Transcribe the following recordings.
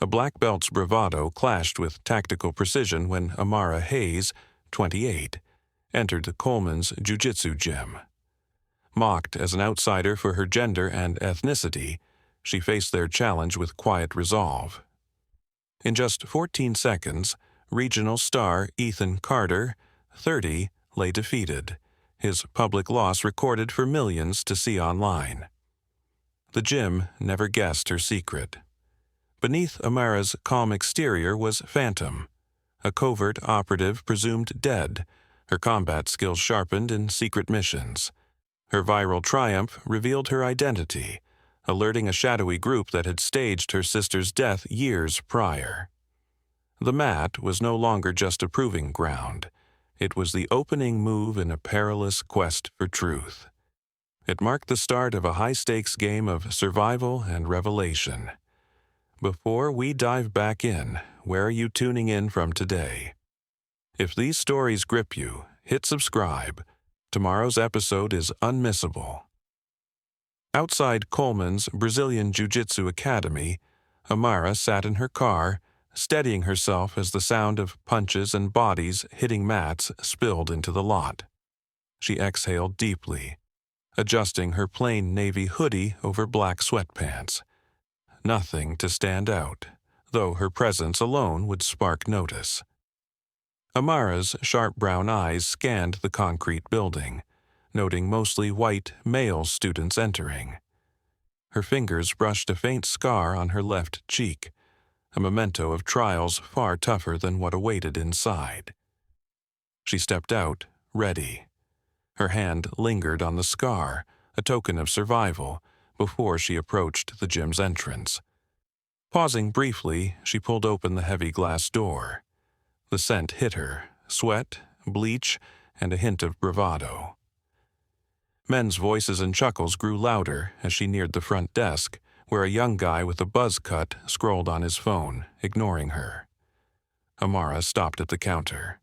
A black belt's bravado clashed with tactical precision when Amara Hayes, 28, entered the Coleman's Jiu-Jitsu gym. Mocked as an outsider for her gender and ethnicity, she faced their challenge with quiet resolve. In just 14 seconds, regional star Ethan Carter, 30, lay defeated, his public loss recorded for millions to see online. The gym never guessed her secret. Beneath Amara's calm exterior was Phantom, a covert operative presumed dead, her combat skills sharpened in secret missions. Her viral triumph revealed her identity, alerting a shadowy group that had staged her sister's death years prior. The mat was no longer just a proving ground. It was the opening move in a perilous quest for truth. It marked the start of a high-stakes game of survival and revelation. Before we dive back in, where are you tuning in from today? If these stories grip you, hit subscribe. Tomorrow's episode is unmissable. Outside Coleman's Brazilian Jiu-Jitsu Academy, Amara sat in her car, steadying herself as the sound of punches and bodies hitting mats spilled into the lot. She exhaled deeply, adjusting her plain navy hoodie over black sweatpants. Nothing to stand out, though her presence alone would spark notice. Amara's sharp brown eyes scanned the concrete building, noting mostly white male students entering. Her fingers brushed a faint scar on her left cheek, a memento of trials far tougher than what awaited inside. She stepped out, ready. Her hand lingered on the scar, a token of survival, before she approached the gym's entrance. Pausing briefly, she pulled open the heavy glass door. The scent hit her, sweat, bleach, and a hint of bravado. Men's voices and chuckles grew louder as she neared the front desk, where a young guy with a buzz cut scrolled on his phone, ignoring her. Amara stopped at the counter.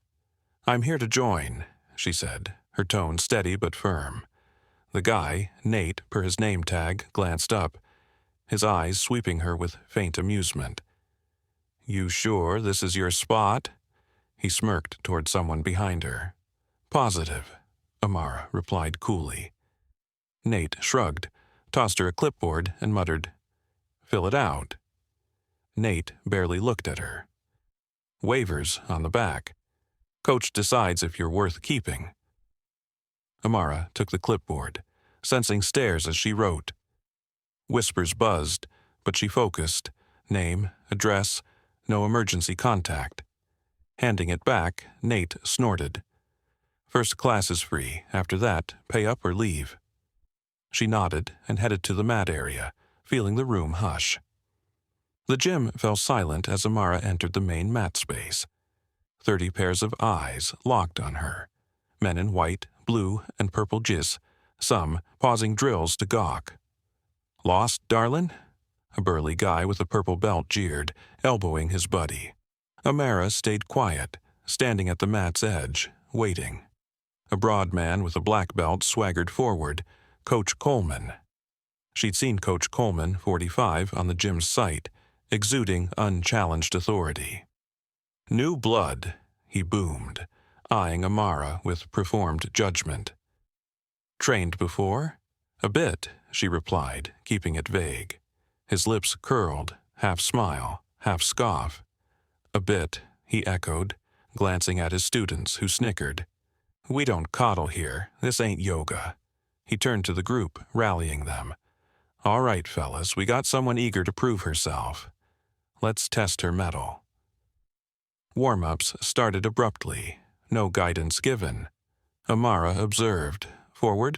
"I'm here to join," she said, her tone steady but firm. The guy, Nate per his name tag, glanced up, his eyes sweeping her with faint amusement. "You sure this is your spot?" He smirked toward someone behind her. "Positive," Amara replied coolly. Nate shrugged, tossed her a clipboard, and muttered, "Fill it out." Nate barely looked at her. "Waivers on the back. Coach decides if you're worth keeping." Amara took the clipboard, sensing stares as she wrote. Whispers buzzed, but she focused. Name, address, no emergency contact. Handing it back, Nate snorted. "First class is free. After that, pay up or leave." She nodded and headed to the mat area, feeling the room hush. The gym fell silent as Amara entered the main mat space. 30 pairs of eyes locked on her. Men in white, blue, and purple jis, some pausing drills to gawk. "Lost, darlin'?" A burly guy with a purple belt jeered, elbowing his buddy. Amara stayed quiet, standing at the mat's edge, waiting. A broad man with a black belt swaggered forward, Coach Coleman. She'd seen Coach Coleman, 45, on the gym's site, exuding unchallenged authority. "New blood," he boomed, eyeing Amara with performed judgment. "Trained before?" "A bit," she replied, keeping it vague. His lips curled, half smile, half scoff. "A bit," he echoed, glancing at his students, who snickered. "We don't coddle here. This ain't yoga." He turned to the group, rallying them. "All right, fellas, we got someone eager to prove herself. Let's test her mettle." Warm-ups started abruptly, no guidance given. Amara observed. Forward,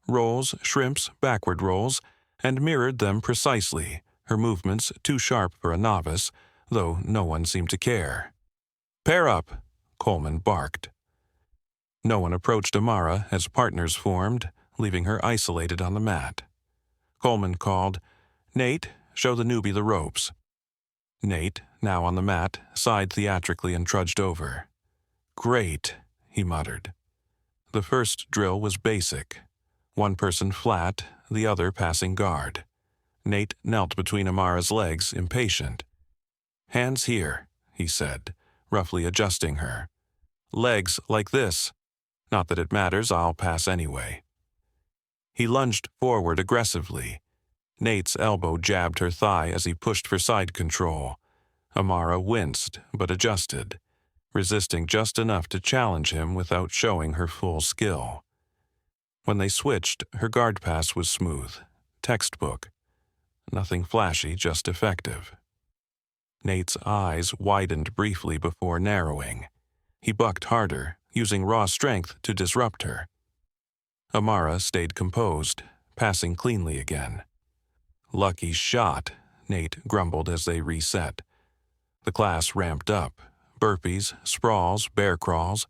rolls, shrimps, backward rolls, and mirrored them precisely, her movements too sharp for a novice, though no one seemed to care. "Pair up," Coleman barked. No one approached Amara as partners formed, leaving her isolated on the mat. Coleman called, "Nate, show the newbie the ropes." Nate, now on the mat, sighed theatrically and trudged over. "Great," he muttered. The first drill was basic. One person flat, the other passing guard. Nate knelt between Amara's legs, impatient. Hands here, he said, roughly adjusting her. Legs like this. Not that it matters, I'll pass anyway. He lunged forward aggressively. Nate's elbow jabbed her thigh as he pushed for side control. Amara winced, but adjusted, resisting just enough to challenge him without showing her full skill. When they switched, her guard pass was smooth. Textbook. Nothing flashy, just effective. Nate's eyes widened briefly before narrowing. He bucked harder, using raw strength to disrupt her. Amara stayed composed, passing cleanly again. Lucky shot, Nate grumbled as they reset. The class ramped up. Burpees, sprawls, bear crawls.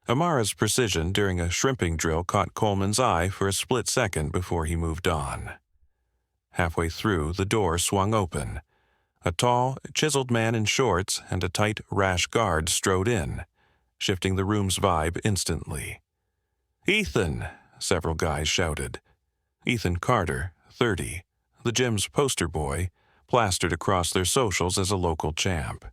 Amara's precision during a shrimping drill caught Coleman's eye for a split second before he moved on. Halfway through, the door swung open. A tall, chiseled man in shorts and a tight, rash guard strode in, shifting the room's vibe instantly. "Ethan!" several guys shouted. Ethan Carter, 30, the gym's poster boy, plastered across their socials as a local champ.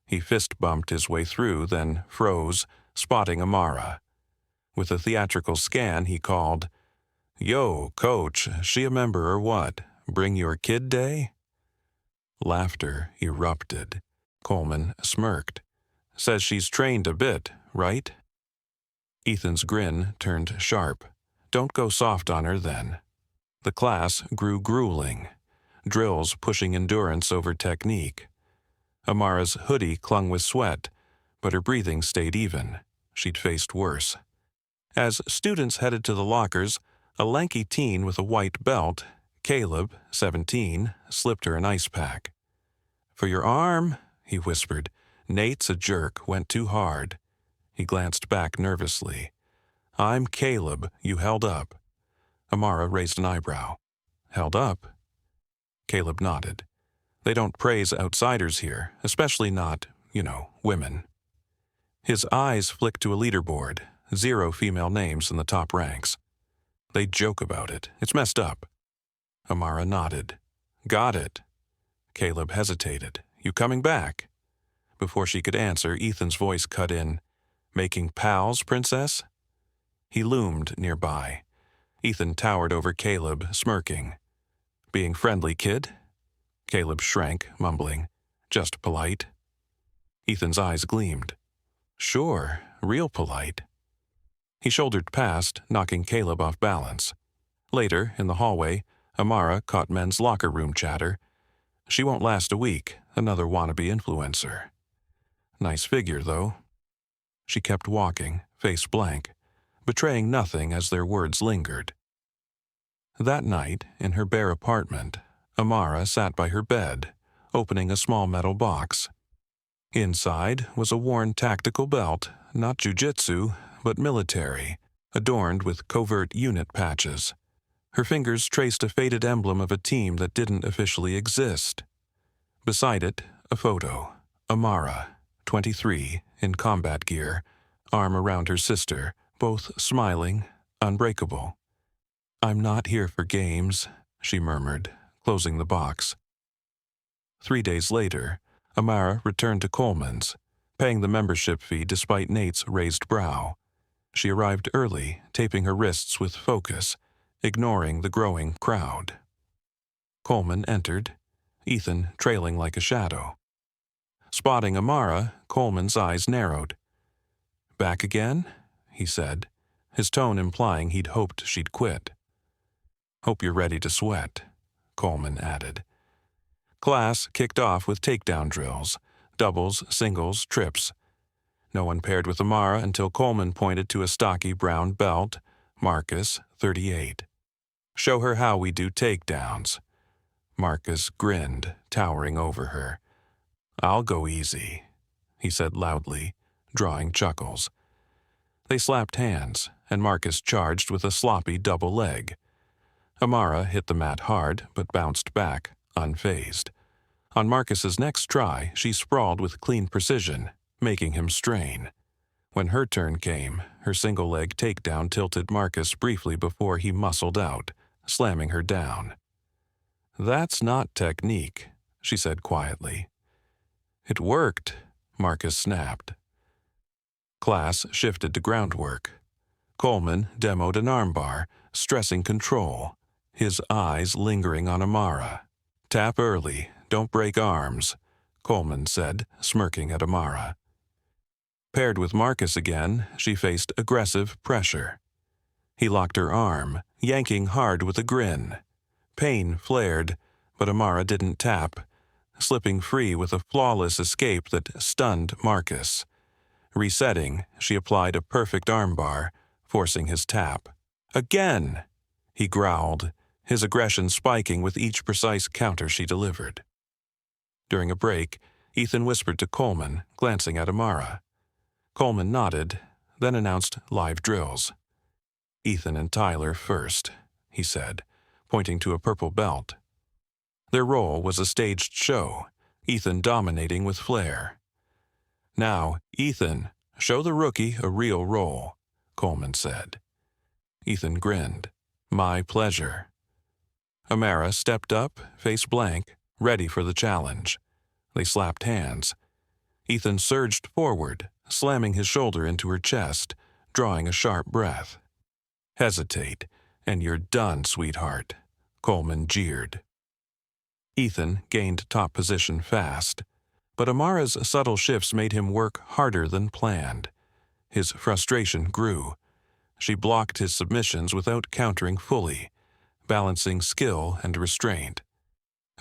He fist-bumped his way through, then froze, spotting Amara. With a theatrical scan, he called, "Yo, coach, she a member or what? Bring your kid day?" Laughter erupted. Coleman smirked. "Says she's trained a bit, right?" Ethan's grin turned sharp. "Don't go soft on her, then." The class grew grueling, drills pushing endurance over technique. Amara's hoodie clung with sweat, but her breathing stayed even. She'd faced worse. As students headed to the lockers, a lanky teen with a white belt, Caleb, 17, slipped her an ice pack. "For your arm," he whispered. "Nate's a jerk, went too hard." He glanced back nervously. "I'm Caleb, you held up." Amara raised an eyebrow. "Held up?" Caleb nodded. "They don't praise outsiders here, especially not, women." His eyes flicked to a leaderboard, 0 female names in the top ranks. "They joke about it. It's messed up." Amara nodded. "Got it." Caleb hesitated. "You coming back?" Before she could answer, Ethan's voice cut in. "Making pals, princess?" He loomed nearby. Ethan towered over Caleb, smirking. "Being friendly, kid?" Caleb shrank, mumbling. "Just polite." Ethan's eyes gleamed. "Sure, real polite." He shouldered past, knocking Caleb off balance. Later, in the hallway, Amara caught men's locker room chatter. "She won't last a week, another wannabe influencer." "Nice figure, though." She kept walking, face blank, betraying nothing as their words lingered. That night, in her bare apartment, Amara sat by her bed, opening a small metal box. Inside was a worn tactical belt, not Jiu-Jitsu, but military, adorned with covert unit patches. Her fingers traced a faded emblem of a team that didn't officially exist. Beside it, a photo. Amara, 23, in combat gear, arm around her sister, both smiling, unbreakable. "I'm not here for games," she murmured, closing the box. 3 days later, Amara returned to Coleman's, paying the membership fee despite Nate's raised brow. She arrived early, taping her wrists with focus, ignoring the growing crowd. Coleman entered, Ethan trailing like a shadow. Spotting Amara, Coleman's eyes narrowed. "Back again?" he said, his tone implying he'd hoped she'd quit. "Hope you're ready to sweat," Coleman added. Class kicked off with takedown drills, doubles, singles, trips. No one paired with Amara until Coleman pointed to a stocky brown belt, Marcus, 38. "Show her how we do takedowns." Marcus grinned, towering over her. "I'll go easy," he said loudly, drawing chuckles. They slapped hands, and Marcus charged with a sloppy double leg. Amara hit the mat hard, but bounced back, unfazed. On Marcus's next try, she sprawled with clean precision, making him strain. When her turn came, her single-leg takedown tilted Marcus briefly before he muscled out, slamming her down. "That's not technique," she said quietly. It worked, Marcus snapped. Class shifted to groundwork. Coleman demoed an armbar, stressing control, his eyes lingering on Amara. Tap early, don't break arms, Coleman said, smirking at Amara. Paired with Marcus again, she faced aggressive pressure. He locked her arm, yanking hard with a grin. Pain flared, but Amara didn't tap, slipping free with a flawless escape that stunned Marcus. Resetting, she applied a perfect armbar, forcing his tap. Again! He growled, his aggression spiking with each precise counter she delivered. During a break, Ethan whispered to Coleman, glancing at Amara. Coleman nodded, then announced live drills. Ethan and Tyler first, he said, pointing to a purple belt. Their role was a staged show, Ethan dominating with flair. Now, Ethan, show the rookie a real role, Coleman said. Ethan grinned. My pleasure. Amara stepped up, face blank, ready for the challenge. They slapped hands. Ethan surged forward, slamming his shoulder into her chest, drawing a sharp breath. Hesitate, and you're done, sweetheart, Coleman jeered. Ethan gained top position fast, but Amara's subtle shifts made him work harder than planned. His frustration grew. She blocked his submissions without countering fully, balancing skill and restraint.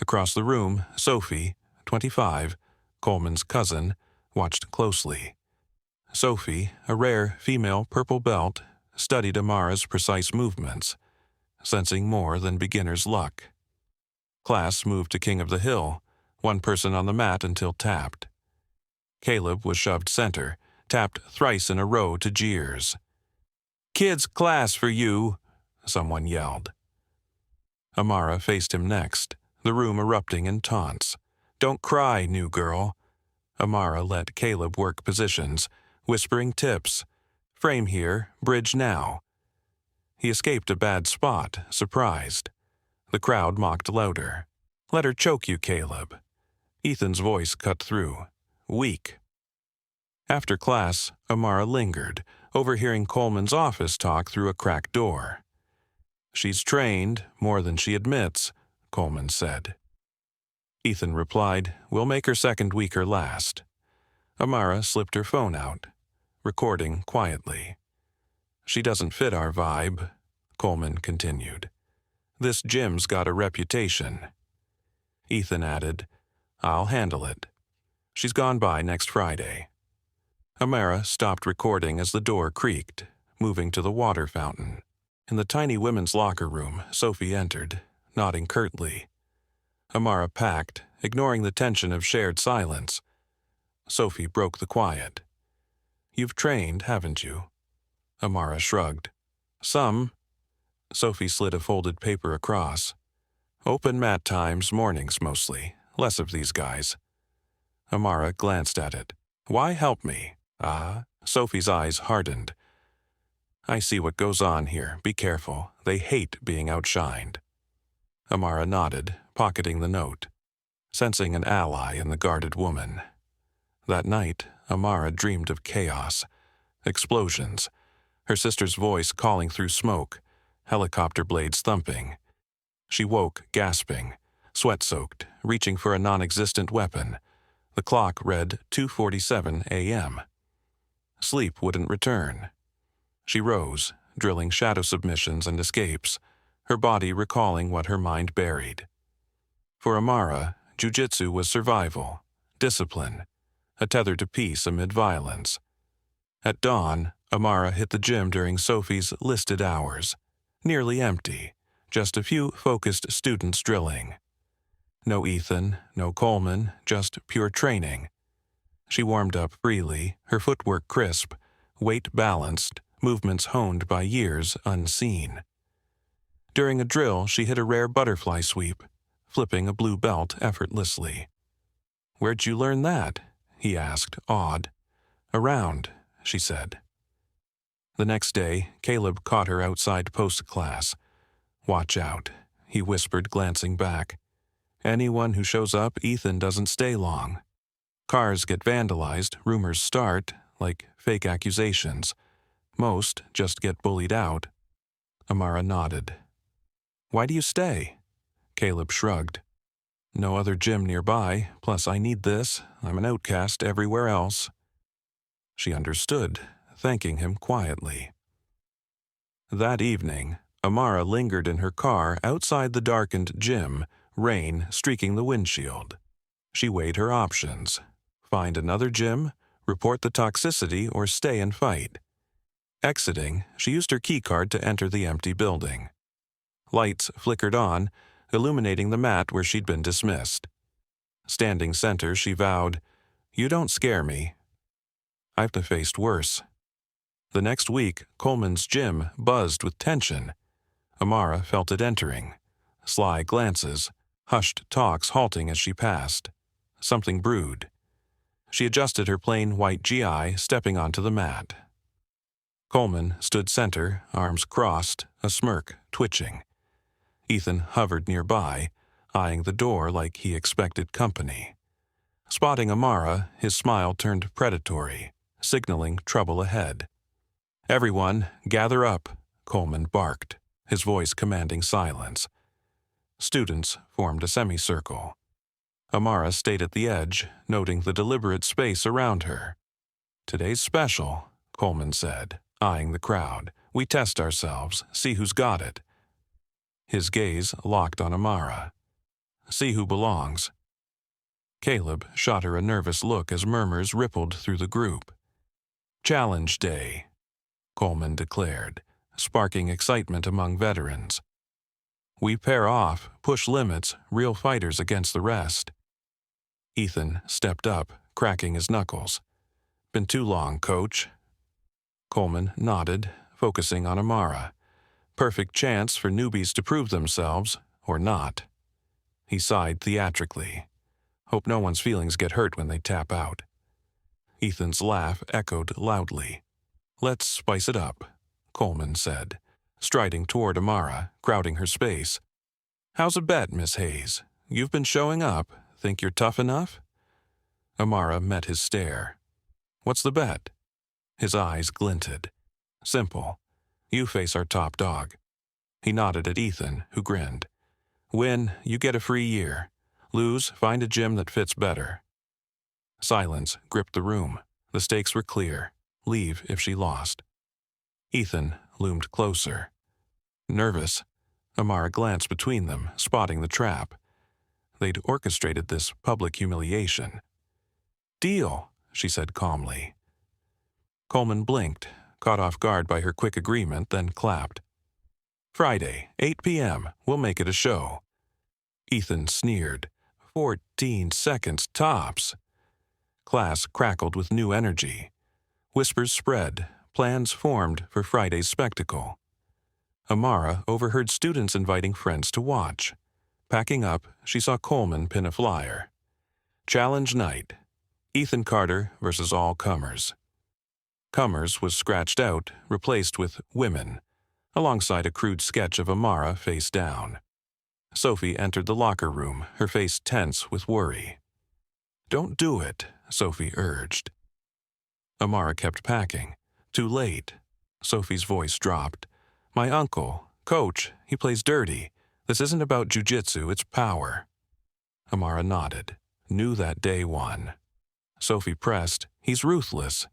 Across the room, Sophie, 25, Coleman's cousin, watched closely. Sophie, a rare female purple belt, studied Amara's precise movements, sensing more than beginner's luck. Class moved to King of the Hill, one person on the mat until tapped. Caleb was shoved center, tapped thrice in a row to jeers. Kids class for you, someone yelled. Amara faced him next, the room erupting in taunts. Don't cry, new girl. Amara let Caleb work positions, whispering tips. Frame here, bridge now. He escaped a bad spot, surprised. The crowd mocked louder. Let her choke you, Caleb. Ethan's voice cut through. Weak. After class, Amara lingered, overhearing Coleman's office talk through a cracked door. She's trained, more than she admits, Coleman said. Ethan replied, We'll make her second week her last. Amara slipped her phone out, recording quietly. She doesn't fit our vibe, Coleman continued. This gym's got a reputation. Ethan added, I'll handle it. She's gone by next Friday. Amara stopped recording as the door creaked, moving to the water fountain. In the tiny women's locker room, Sophie entered, nodding curtly. Amara packed, ignoring the tension of shared silence. Sophie broke the quiet. You've trained, haven't you? Amara shrugged. Some. Sophie slid a folded paper across. Open mat times, mornings mostly, less of these guys. Amara glanced at it. Why help me? Ah, Sophie's eyes hardened. I see what goes on here. Be careful. They hate being outshined. Amara nodded, pocketing the note, sensing an ally in the guarded woman. That night, Amara dreamed of chaos, explosions, her sister's voice calling through smoke, helicopter blades thumping. She woke, gasping, sweat-soaked, reaching for a non-existent weapon. The clock read 2:47 a.m. Sleep wouldn't return. She rose, drilling shadow submissions and escapes, her body recalling what her mind buried. For Amara, Jiu-Jitsu was survival, discipline, a tether to peace amid violence. At dawn, Amara hit the gym during Sophie's listed hours, nearly empty, just a few focused students drilling. No Ethan, no Coleman, just pure training. She warmed up freely, her footwork crisp, weight balanced, movements honed by years unseen. During a drill, she hit a rare butterfly sweep, flipping a blue belt effortlessly. Where'd you learn that? He asked, awed. Around, she said. The next day, Caleb caught her outside post-class. Watch out, he whispered, glancing back. Anyone who shows up, Ethan doesn't stay long. Cars get vandalized, rumors start, like fake accusations. Most just get bullied out. Amara nodded. Why do you stay? Caleb shrugged. No other gym nearby, plus I need this. I'm an outcast everywhere else. She understood, thanking him quietly. That evening, Amara lingered in her car outside the darkened gym, rain streaking the windshield. She weighed her options. Find another gym, report the toxicity, or stay and fight. Exiting, she used her keycard to enter the empty building. Lights flickered on, illuminating the mat where she'd been dismissed. Standing center, she vowed, "You don't scare me. I've faced worse." The next week, Coleman's gym buzzed with tension. Amara felt it entering. Sly glances, hushed talks halting as she passed. Something brewed. She adjusted her plain white GI, stepping onto the mat. Coleman stood center, arms crossed, a smirk twitching. Ethan hovered nearby, eyeing the door like he expected company. Spotting Amara, his smile turned predatory, signaling trouble ahead. "Everyone, gather up," Coleman barked, his voice commanding silence. Students formed a semicircle. Amara stayed at the edge, noting the deliberate space around her. "Today's special," Coleman said, eyeing the crowd. "We test ourselves, see who's got it." His gaze locked on Amara. "See who belongs." Caleb shot her a nervous look as murmurs rippled through the group. "Challenge Day," Coleman declared, sparking excitement among veterans. "We pair off, push limits, real fighters against the rest." Ethan stepped up, cracking his knuckles. "Been too long, coach." Coleman nodded, focusing on Amara. Perfect chance for newbies to prove themselves, or not. He sighed theatrically. "Hope no one's feelings get hurt when they tap out." Ethan's laugh echoed loudly. "Let's spice it up," Coleman said, striding toward Amara, crowding her space. "How's a bet, Miss Hayes? You've been showing up. Think you're tough enough?" Amara met his stare. "What's the bet?" His eyes glinted. "Simple. You face our top dog." He nodded at Ethan, who grinned. "Win, you get a free year. Lose, find a gym that fits better." Silence gripped the room. The stakes were clear. Leave if she lost. Ethan loomed closer. Nervous, Amara glanced between them, spotting the trap. They'd orchestrated this public humiliation. "Deal," she said calmly. Coleman blinked, caught off guard by her quick agreement, then clapped. "Friday, 8 p.m. We'll make it a show." Ethan sneered. 14 seconds tops. Class crackled with new energy. Whispers spread, plans formed for Friday's spectacle. Amara overheard students inviting friends to watch. Packing up, she saw Coleman pin a flyer. Challenge night. Ethan Carter versus all comers. Comers was scratched out, replaced with women, alongside a crude sketch of Amara face down. Sophie entered the locker room, her face tense with worry. "Don't do it," Sophie urged. Amara kept packing. "Too late." Sophie's voice dropped. "My uncle, coach, he plays dirty. This isn't about jiu-jitsu, it's power." Amara nodded. Knew that day one. Sophie pressed. "He's ruthless."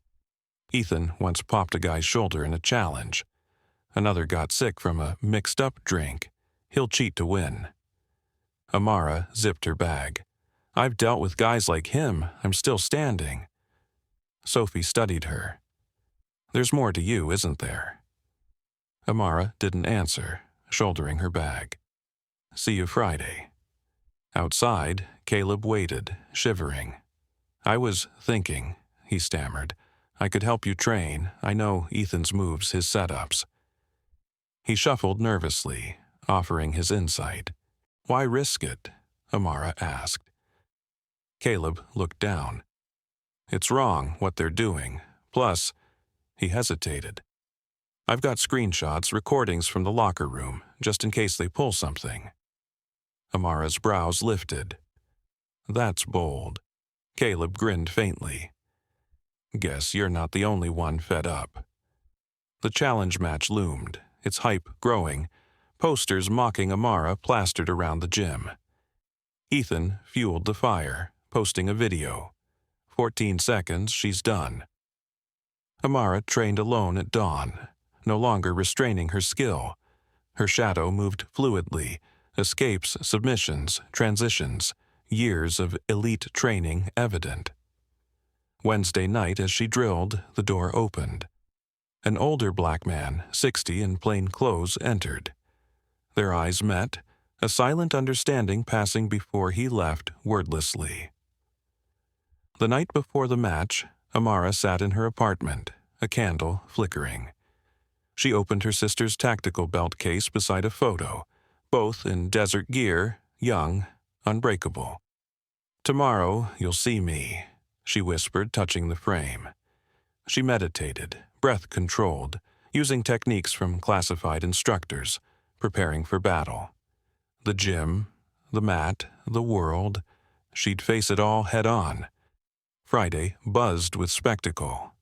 Ethan once popped a guy's shoulder in a challenge. Another got sick from a mixed-up drink. He'll cheat to win. Amara zipped her bag. "I've dealt with guys like him. I'm still standing." Sophie studied her. "There's more to you, isn't there?" Amara didn't answer, shouldering her bag. "See you Friday." Outside, Caleb waited, shivering. "I was thinking," he stammered. "I could help you train. I know Ethan's moves, his setups." He shuffled nervously, offering his insight. "Why risk it?" Amara asked. Caleb looked down. "It's wrong, what they're doing. Plus," he hesitated. "I've got screenshots, recordings from the locker room, just in case they pull something." Amara's brows lifted. "That's bold." Caleb grinned faintly. Guess you're not the only one fed up. The challenge match loomed, its hype growing, posters mocking Amara plastered around the gym. Ethan fueled the fire, posting a video. 14 seconds, she's done. Amara trained alone at dawn, no longer restraining her skill. Her shadow moved fluidly, escapes, submissions, transitions, years of elite training evident. Wednesday night, as she drilled, the door opened. An older black man, 60 in plain clothes, entered. Their eyes met, a silent understanding passing before he left wordlessly. The night before the match, Amara sat in her apartment, a candle flickering. She opened her sister's tactical belt case beside a photo, both in desert gear, young, unbreakable. "Tomorrow you'll see me," she whispered, touching the frame. She meditated, breath controlled, using techniques from classified instructors, preparing for battle. The gym, the mat, the world, she'd face it all head-on. Friday buzzed with spectacle.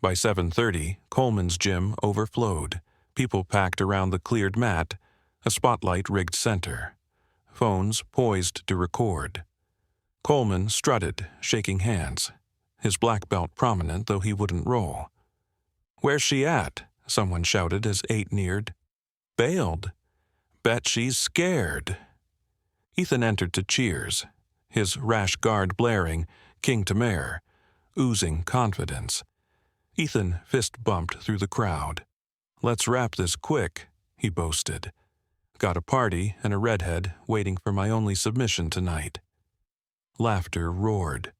By 7:30, Coleman's gym overflowed, people packed around the cleared mat, a spotlight-rigged center. Phones poised to record. Coleman strutted, shaking hands, his black belt prominent though he wouldn't roll. "Where's she at?" someone shouted as 8 neared. "Bailed. Bet she's scared." Ethan entered to cheers, his rash guard blaring, king to mare, oozing confidence. Ethan fist-bumped through the crowd. "Let's wrap this quick," he boasted. "Got a party and a redhead waiting for my only submission tonight." Laughter roared.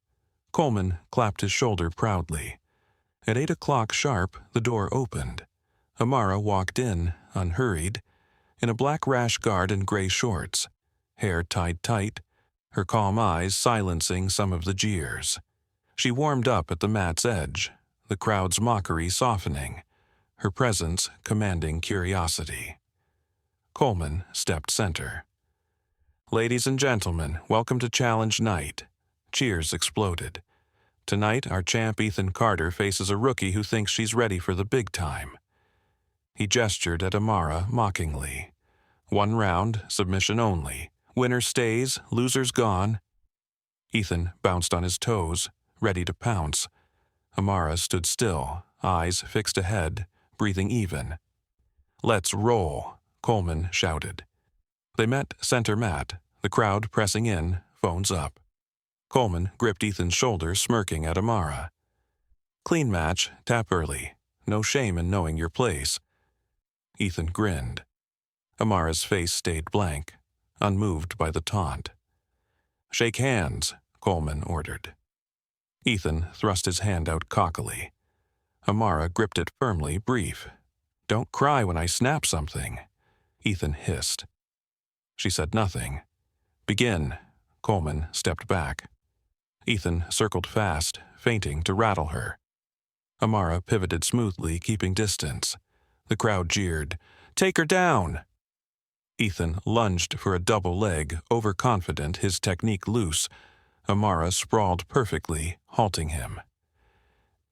Coleman clapped his shoulder proudly. At 8 o'clock sharp, the door opened. Amara walked in, unhurried, in a black rash guard and gray shorts, hair tied tight, her calm eyes silencing some of the jeers. She warmed up at the mat's edge, the crowd's mockery softening, her presence commanding curiosity. Coleman stepped center. "Ladies and gentlemen, welcome to Challenge Night." Cheers exploded. "Tonight, our champ Ethan Carter faces a rookie who thinks she's ready for the big time." He gestured at Amara mockingly. "1 round, submission only. Winner stays, loser's gone." Ethan bounced on his toes, ready to pounce. Amara stood still, eyes fixed ahead, breathing even. "Let's roll," Coleman shouted. They met center mat, the crowd pressing in, phones up. Coleman gripped Ethan's shoulder, smirking at Amara. "Clean match, tap early. No shame in knowing your place." Ethan grinned. Amara's face stayed blank, unmoved by the taunt. "Shake hands," Coleman ordered. Ethan thrust his hand out cockily. Amara gripped it firmly, brief. "Don't cry when I snap something," Ethan hissed. She said nothing. "Begin." Coleman stepped back. Ethan circled fast, feinting to rattle her. Amara pivoted smoothly, keeping distance. The crowd jeered, "Take her down!" Ethan lunged for a double leg, overconfident, his technique loose. Amara sprawled perfectly, halting him.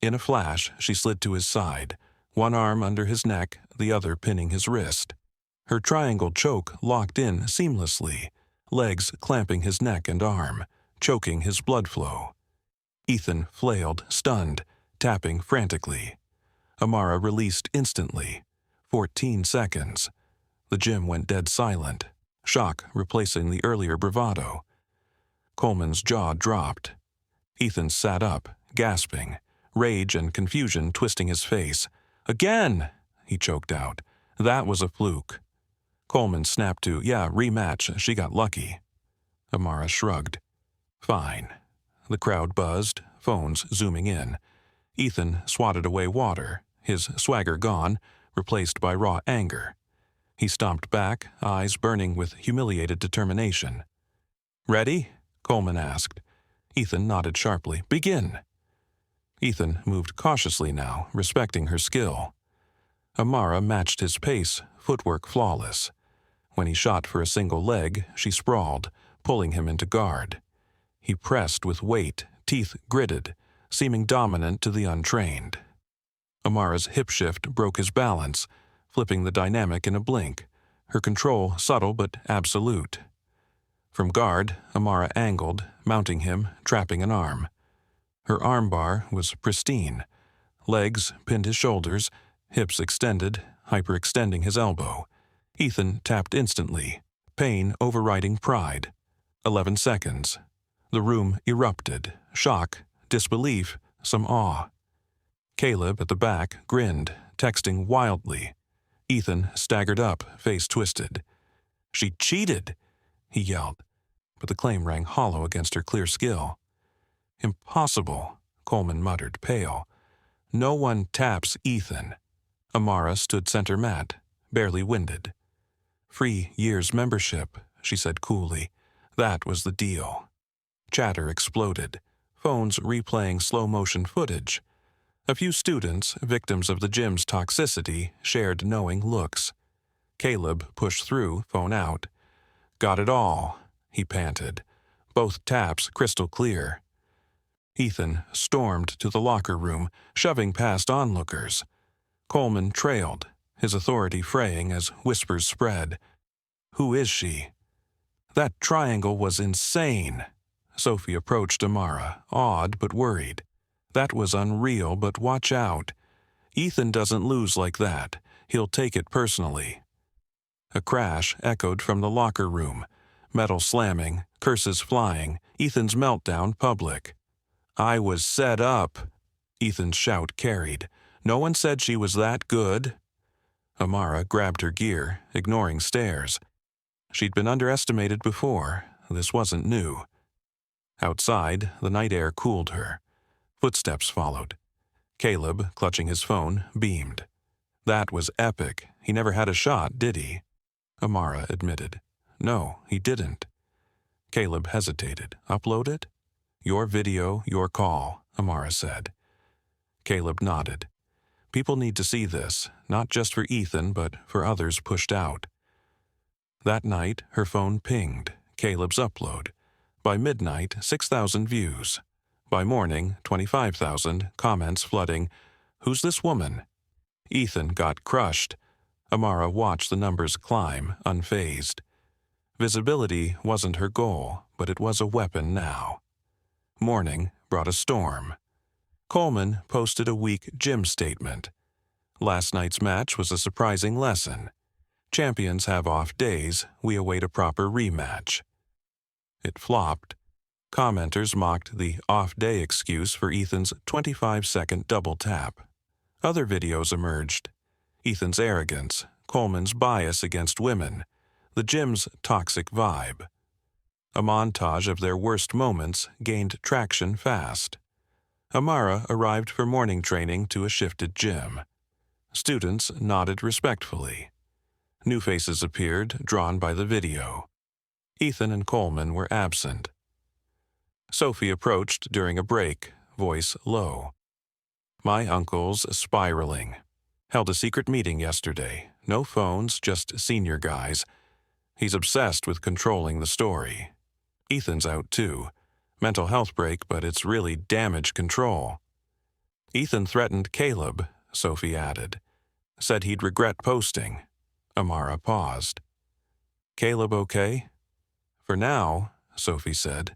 In a flash, she slid to his side, one arm under his neck, the other pinning his wrist. Her triangle choke locked in seamlessly, legs clamping his neck and arm, choking his blood flow. Ethan flailed, stunned, tapping frantically. Amara released instantly. 14 seconds. The gym went dead silent, shock replacing the earlier bravado. Coleman's jaw dropped. Ethan sat up, gasping, rage and confusion twisting his face. "Again!" he choked out. "That was a fluke." Coleman snapped to, "Yeah, rematch, she got lucky." Amara shrugged. "Fine." The crowd buzzed, phones zooming in. Ethan swatted away water, his swagger gone, replaced by raw anger. He stomped back, eyes burning with humiliated determination. "Ready?" Coleman asked. Ethan nodded sharply. "Begin." Ethan moved cautiously now, respecting her skill. Amara matched his pace, footwork flawless. When he shot for a single leg, she sprawled, pulling him into guard. He pressed with weight, teeth gritted, seeming dominant to the untrained. Amara's hip shift broke his balance, flipping the dynamic in a blink, her control subtle but absolute. From guard, Amara angled, mounting him, trapping an arm. Her armbar was pristine. Legs pinned his shoulders, hips extended, hyperextending his elbow. Ethan tapped instantly, pain overriding pride. 11 seconds. The room erupted, shock, disbelief, some awe. Caleb at the back grinned, texting wildly. Ethan staggered up, face twisted. "She cheated!" he yelled, but the claim rang hollow against her clear skill. "Impossible," Coleman muttered, pale. "No one taps Ethan." Amara stood center mat, barely winded. "Free year's membership," she said coolly. That was the deal. Chatter exploded, phones replaying slow-motion footage. A few students, victims of the gym's toxicity, shared knowing looks. Caleb pushed through, phone out. "Got it all," he panted, both taps crystal clear. Ethan stormed to the locker room, shoving past onlookers. Coleman trailed, his authority fraying as whispers spread. "Who is she?" "That triangle was insane." Sophie approached Amara, awed but worried. "That was unreal, but watch out. Ethan doesn't lose like that. He'll take it personally." A crash echoed from the locker room. Metal slamming, curses flying, Ethan's meltdown public. "I was set up," Ethan's shout carried. "No one said she was that good." Amara grabbed her gear, ignoring stares. She'd been underestimated before. This wasn't new. Outside, the night air cooled her. Footsteps followed. Caleb, clutching his phone, beamed. "That was epic. He never had a shot, did he?" Amara admitted. "No, he didn't." Caleb hesitated. "Upload it?" "Your video, your call," Amara said. Caleb nodded. "People need to see this, not just for Ethan, but for others pushed out." That night, her phone pinged, Caleb's upload. By midnight, 6,000 views. By morning, 25,000, comments flooding. "Who's this woman?" Ethan got crushed. Amara watched the numbers climb, unfazed. Visibility wasn't her goal, but it was a weapon now. Morning brought a storm. Coleman posted a weak gym statement. "Last night's match was a surprising lesson. Champions have off days, we await a proper rematch." It flopped. Commenters mocked the off-day excuse for Ethan's 25-second double tap. Other videos emerged. Ethan's arrogance, Coleman's bias against women, the gym's toxic vibe. A montage of their worst moments gained traction fast. Amara arrived for morning training to a shifted gym. Students nodded respectfully. New faces appeared, drawn by the video. Ethan and Coleman were absent. Sophie approached during a break, voice low. "My uncle's spiraling. Held a secret meeting yesterday. No phones, just senior guys. He's obsessed with controlling the story. Ethan's out too. Mental health break, but it's really damage control." "Ethan threatened Caleb," Sophie added. "Said he'd regret posting." Amara paused. "Caleb okay?" "For now," Sophie said.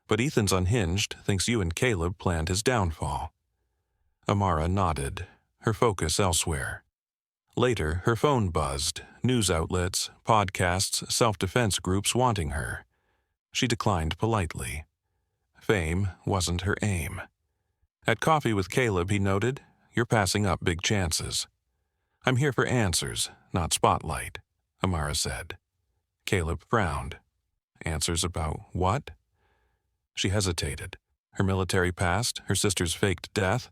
"But Ethan's unhinged, thinks you and Caleb planned his downfall." Amara nodded, her focus elsewhere. Later, her phone buzzed, news outlets, podcasts, self-defense groups wanting her. She declined politely. Fame wasn't her aim. At coffee with Caleb, he noted, "You're passing up big chances." "I'm here for answers, not spotlight," Amara said. Caleb frowned. "Answers about what?" She hesitated. Her military past, her sister's faked death,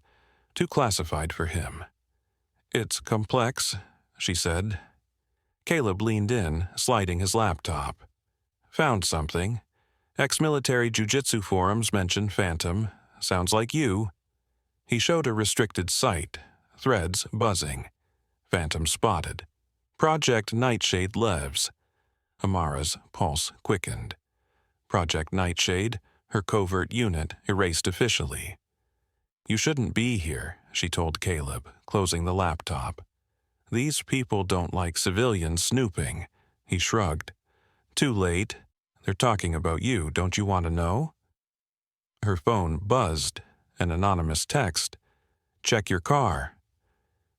too classified for him. "It's complex," she said. Caleb leaned in, sliding his laptop. "Found something. Ex-military Jiu-Jitsu forums mention Phantom. Sounds like you." He showed a restricted site, threads buzzing. Phantom spotted. "Project Nightshade Levs." Amara's pulse quickened. "Project Nightshade? her covert unit erased officially. "You shouldn't be here," she told Caleb, closing the laptop. "These people don't like civilians snooping." He shrugged. "Too late. They're talking about you, don't you want to know?" Her phone buzzed. An anonymous text. "Check your car."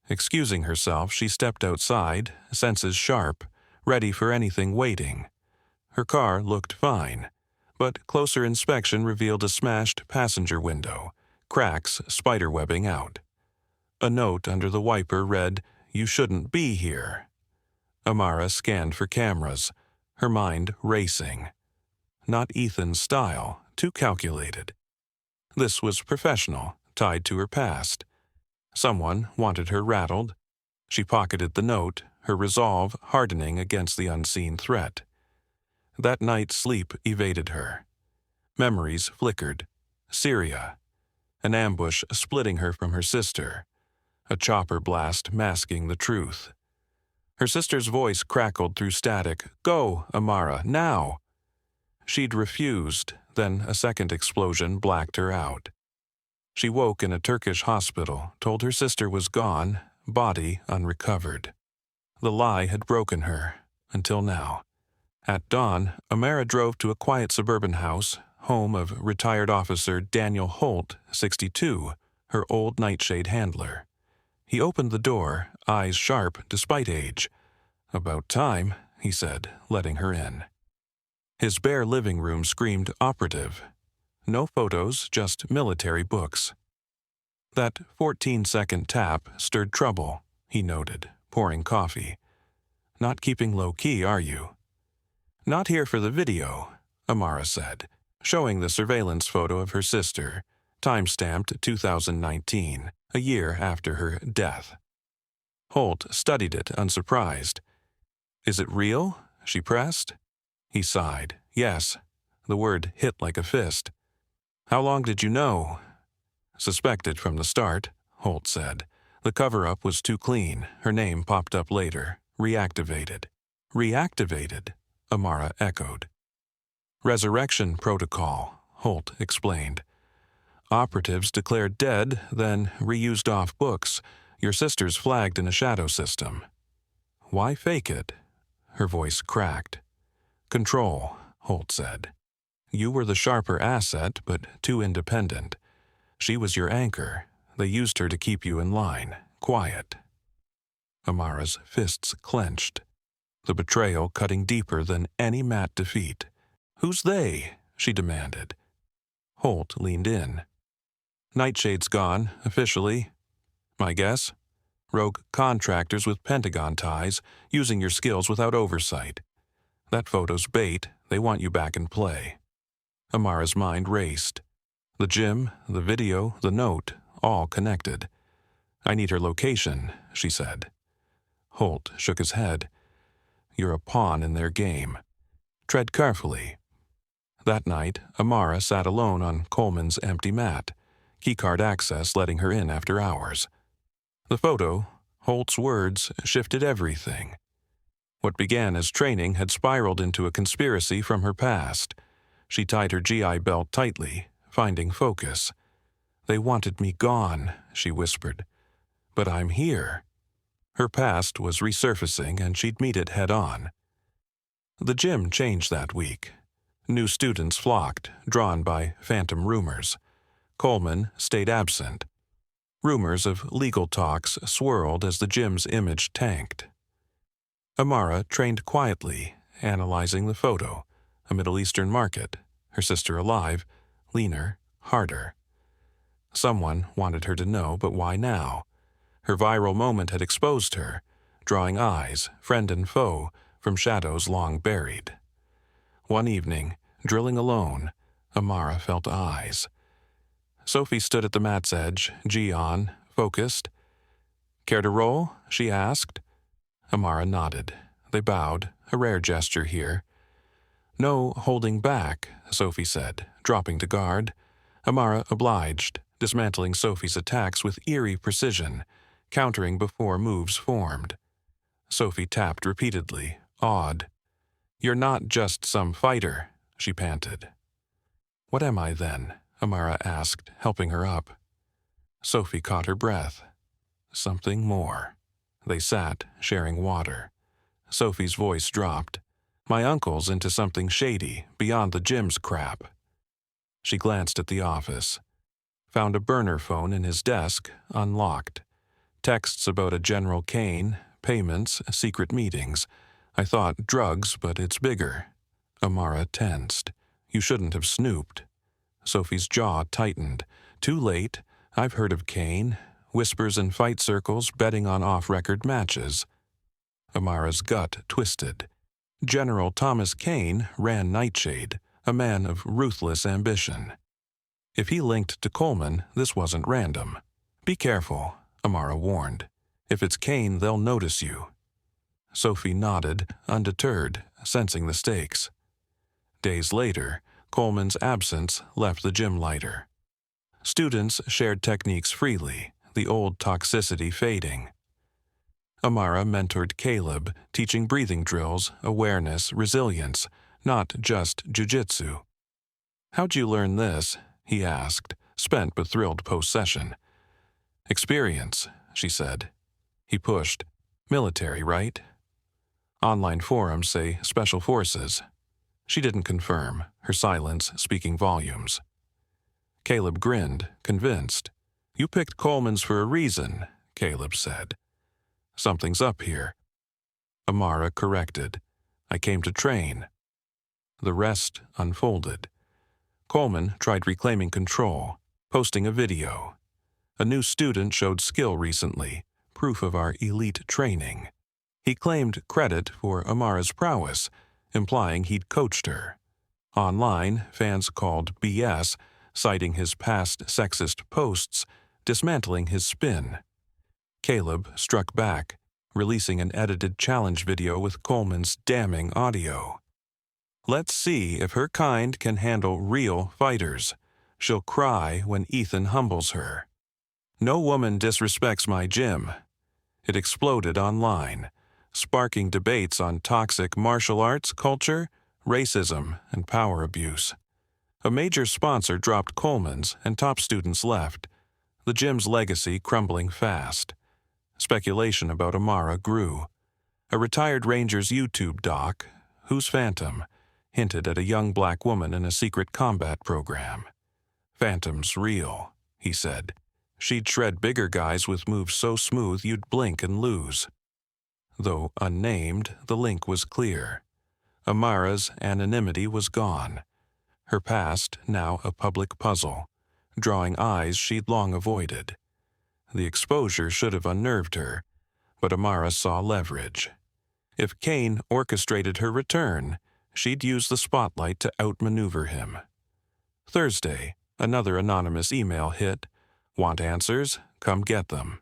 Excusing herself, she stepped outside, senses sharp, ready for anything waiting. Her car looked fine, but closer inspection revealed a smashed passenger window, cracks spiderwebbing out. A note under the wiper read, "You shouldn't be here." Amara scanned for cameras, her mind racing. Not Ethan's style, too calculated. This was professional, tied to her past. Someone wanted her rattled. She pocketed the note, her resolve hardening against the unseen threat. That night sleep evaded her. Memories flickered. Syria. An ambush splitting her from her sister. A chopper blast masking the truth. Her sister's voice crackled through static. "Go, Amara, now!" She'd refused, then a second explosion blacked her out. She woke in a Turkish hospital, told her sister was gone, body unrecovered. The lie had broken her, until now. At dawn, Amara drove to a quiet suburban house, home of retired officer Daniel Holt, 62, her old nightshade handler. He opened the door, eyes sharp despite age. "About time," he said, letting her in. His bare living room screamed operative. No photos, just military books. That 14-second tap stirred trouble, he noted, pouring coffee. "Not keeping low-key, are you?" "Not here for the video," Amara said, showing the surveillance photo of her sister, time-stamped 2019, a year after her death. Holt studied it, unsurprised. "Is it real?" she pressed. He sighed. "Yes." The word hit like a fist. "How long did you know?" "Suspected from the start," Holt said. "The cover-up was too clean. Her name popped up later. Reactivated." "Reactivated?" Amara echoed. "Resurrection protocol," Holt explained. "Operatives declared dead, then reused off books. Your sister's flagged in a shadow system." "Why fake it?" Her voice cracked. "Control," Holt said. "You were the sharper asset, but too independent. She was your anchor. They used her to keep you in line, quiet." Amara's fists clenched, the betrayal cutting deeper than any mat defeat. "Who's they?" she demanded. Holt leaned in. "Nightshade's gone, officially. My guess? Rogue contractors with Pentagon ties, using your skills without oversight. That photo's bait. They want you back in play." Amara's mind raced. The gym, the video, the note, all connected. "I need her location," she said. Holt shook his head. "You're a pawn in their game. Tread carefully." That night, Amara sat alone on Coleman's empty mat, keycard access letting her in after hours. The photo, Holt's words, shifted everything. What began as training had spiraled into a conspiracy from her past. She tied her GI belt tightly, finding focus. "They wanted me gone," she whispered. "But I'm here." Her past was resurfacing, and she'd meet it head-on. The gym changed that week. New students flocked, drawn by phantom rumors. Coleman stayed absent. Rumors of legal talks swirled as the gym's image tanked. Amara trained quietly, analyzing the photo. A Middle Eastern market, her sister alive, leaner, harder. Someone wanted her to know, but why now? Her viral moment had exposed her, drawing eyes, friend and foe, from shadows long buried. One evening, drilling alone, Amara felt eyes. Sophie stood at the mat's edge, gi on, focused. "Care to roll?" she asked. Amara nodded. They bowed, a rare gesture here. "No holding back," Sophie said, dropping to guard. Amara obliged, dismantling Sophie's attacks with eerie precision, countering before moves formed. Sophie tapped repeatedly, awed. "You're not just some fighter," she panted. "What am I then?" Amara asked, helping her up. Sophie caught her breath. "Something more." They sat, sharing water. Sophie's voice dropped. "My uncle's into something shady, beyond the gym's crap." She glanced at the office. Found a burner phone in his desk, unlocked. Texts about a General Kane, payments, secret meetings. I thought drugs, but it's bigger. Amara tensed. "You shouldn't have snooped." Sophie's jaw tightened. "Too late. I've heard of Kane. Whispers in fight circles, betting on off-record matches." Amara's gut twisted. General Thomas Kane ran Nightshade, a man of ruthless ambition. If he linked to Coleman, this wasn't random. "Be careful," Amara warned. "If it's Kane, they'll notice you." Sophie nodded, undeterred, sensing the stakes. Days later, Coleman's absence left the gym lighter. Students shared techniques freely, the old toxicity fading. Amara mentored Caleb, teaching breathing drills, awareness, resilience, not just jiu-jitsu. "How'd you learn this?" he asked, spent but thrilled post-session. "Experience," she said. He pushed. "Military, right?" Online forums say Special Forces. She didn't confirm, her silence speaking volumes. Caleb grinned, convinced. "You picked Coleman's for a reason," Caleb said. "Something's up here." Amara corrected. "I came to train." The rest unfolded. Coleman tried reclaiming control, posting a video. A new student showed skill recently, proof of our elite training. He claimed credit for Amara's prowess, implying he'd coached her. Online, fans called BS, citing his past sexist posts, dismantling his spin. Caleb struck back, releasing an edited challenge video with Coleman's damning audio. "Let's see if her kind can handle real fighters. She'll cry when Ethan humbles her. No woman disrespects my gym." It exploded online, sparking debates on toxic martial arts culture, racism, and power abuse. A major sponsor dropped Coleman's and top students left, the gym's legacy crumbling fast. Speculation about Amara grew. A retired Ranger's YouTube doc, Who's Phantom, hinted at a young black woman in a secret combat program. "Phantom's real," he said. "She'd shred bigger guys with moves so smooth you'd blink and lose." Though unnamed, the link was clear. Amara's anonymity was gone. Her past now a public puzzle, drawing eyes she'd long avoided. The exposure should have unnerved her, but Amara saw leverage. If Kane orchestrated her return, she'd use the spotlight to outmaneuver him. Thursday, another anonymous email hit. "Want answers? Come get them."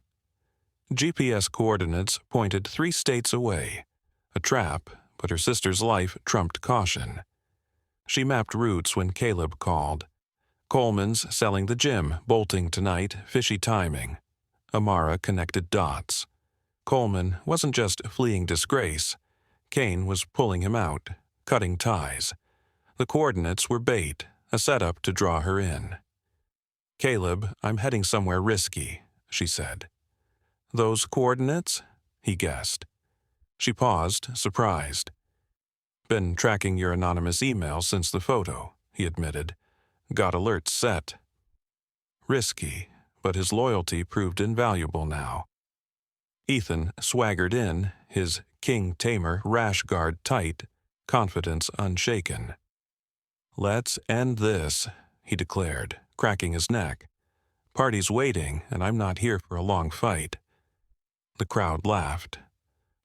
GPS coordinates pointed 3 states away. A trap, but her sister's life trumped caution. She mapped routes when Caleb called. Coleman's selling the gym, bolting tonight, fishy timing. Amara connected dots. Coleman wasn't just fleeing disgrace. Kane was pulling him out, cutting ties. The coordinates were bait, a setup to draw her in. "Caleb, I'm heading somewhere risky," she said. "Those coordinates?" he guessed. She paused, surprised. "Been tracking your anonymous email since the photo," he admitted. "Got alerts set." Risky, but his loyalty proved invaluable now. Ethan swaggered in, his King Tamer rash guard tight, confidence unshaken. "Let's end this," he declared, cracking his neck. "Party's waiting, and I'm not here for a long fight." The crowd laughed.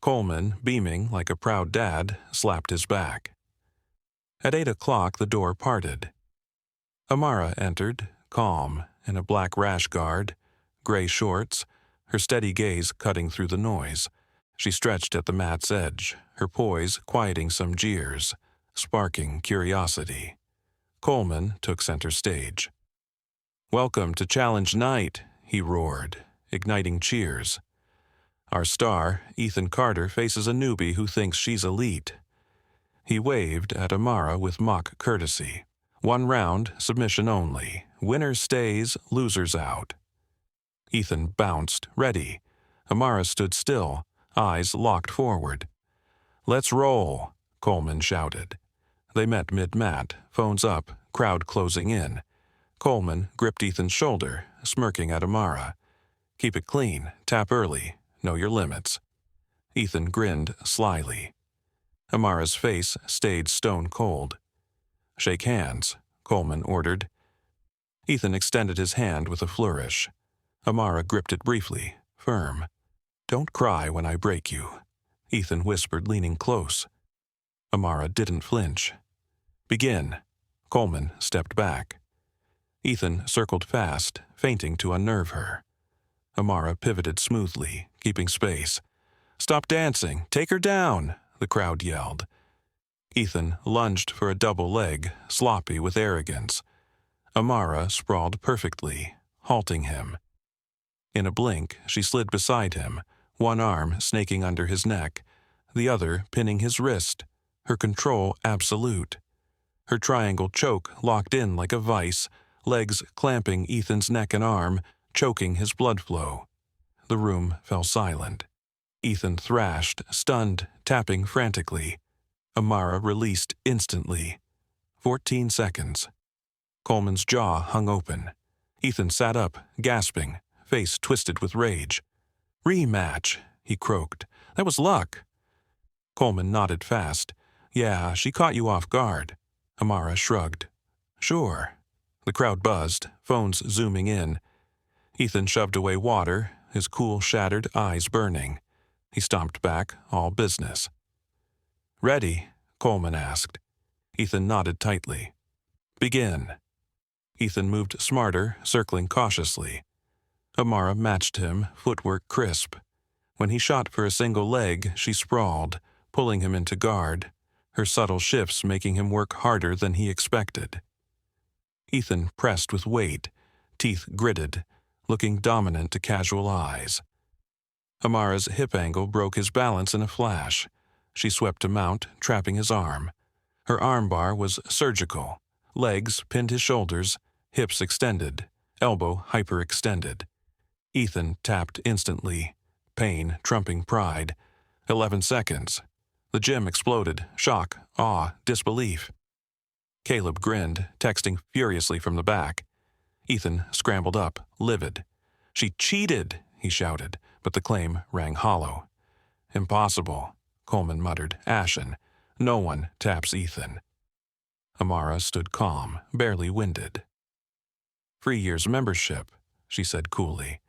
Coleman, beaming like a proud dad, slapped his back. At 8 o'clock, the door parted. Amara entered, calm, in a black rash guard, gray shorts, her steady gaze cutting through the noise. She stretched at the mat's edge, her poise quieting some jeers, sparking curiosity. Coleman took center stage. "Welcome to Challenge Night," he roared, igniting cheers. "Our star, Ethan Carter, faces a newbie who thinks she's elite." He waved at Amara with mock courtesy. 1 round, submission only. Winner stays, losers out. Ethan bounced, ready. Amara stood still, eyes locked forward. "Let's roll," Coleman shouted. They met mid-mat, phones up, crowd closing in. Coleman gripped Ethan's shoulder, smirking at Amara. "Keep it clean, tap early, know your limits." Ethan grinned slyly. Amara's face stayed stone cold. "Shake hands," Coleman ordered. Ethan extended his hand with a flourish. Amara gripped it briefly, firm. "Don't cry when I break you," Ethan whispered, leaning close. Amara didn't flinch. "Begin." Coleman stepped back. Ethan circled fast, feinting to unnerve her. Amara pivoted smoothly, keeping space. "Stop dancing! Take her down!" the crowd yelled. Ethan lunged for a double leg, sloppy with arrogance. Amara sprawled perfectly, halting him. In a blink, she slid beside him, one arm snaking under his neck, the other pinning his wrist, her control absolute. Her triangle choke locked in like a vice, legs clamping Ethan's neck and arm, choking his blood flow. The room fell silent. Ethan thrashed, stunned, tapping frantically. Amara released instantly. 14 seconds. Coleman's jaw hung open. Ethan sat up, gasping, face twisted with rage. "Rematch," he croaked. "That was luck." Coleman nodded fast. "Yeah, she caught you off guard." Amara shrugged. "Sure." The crowd buzzed, phones zooming in. Ethan shoved away water, his cool, shattered eyes burning. He stomped back, all business. "Ready?" Coleman asked. Ethan nodded tightly. "Begin." Ethan moved smarter, circling cautiously. Amara matched him, footwork crisp. When he shot for a single leg, she sprawled, pulling him into guard, her subtle shifts making him work harder than he expected. Ethan pressed with weight, teeth gritted, looking dominant to casual eyes. Amara's hip angle broke his balance in a flash. She swept to mount, trapping his arm. Her armbar was surgical. Legs pinned his shoulders, hips extended, elbow hyperextended. Ethan tapped instantly, pain trumping pride. 11 seconds. The gym exploded, shock, awe, disbelief. Caleb grinned, texting furiously from the back. Ethan scrambled up, livid. "She cheated," he shouted, but the claim rang hollow. "Impossible," Coleman muttered, ashen. "No one taps Ethan." Amara stood calm, barely winded. "3 years membership," she said coolly.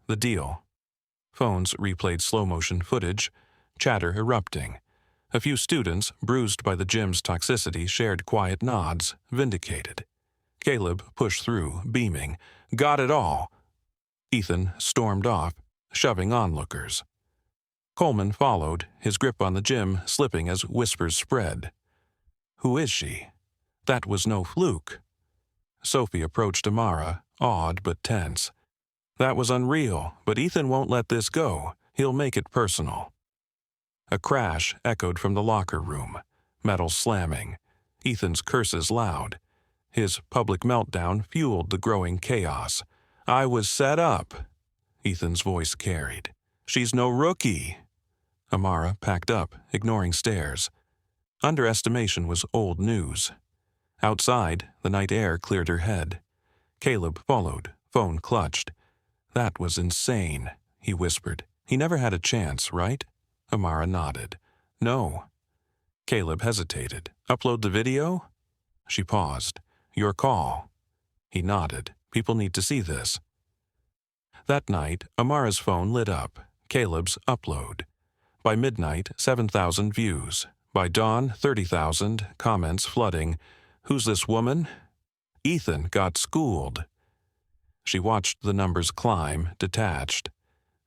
"The deal." Phones replayed slow-motion footage, chatter erupting. A few students, bruised by the gym's toxicity, shared quiet nods, vindicated. Caleb pushed through, beaming. "Got it all." Ethan stormed off, shoving onlookers. Coleman followed, his grip on the gym slipping as whispers spread. "Who is she?" That was no fluke. Sophie approached Amara, awed but tense. "That was unreal, but Ethan won't let this go. He'll make it personal." A crash echoed from the locker room, metal slamming, Ethan's curses loud. His public meltdown fueled the growing chaos. "I was set up," Ethan's voice carried. "She's no rookie." Amara packed up, ignoring stares. Underestimation was old news. Outside, the night air cleared her head. Caleb followed, phone clutched. "That was insane," he whispered. "He never had a chance, right?" Amara nodded. "No." Caleb hesitated. "Upload the video?" She paused. "Your call." He nodded. "People need to see this." That night, Amara's phone lit up. Caleb's upload. By midnight, 7,000 views. By dawn, 30,000, comments flooding. "Who's this woman?" "Ethan got schooled." She watched the numbers climb, detached.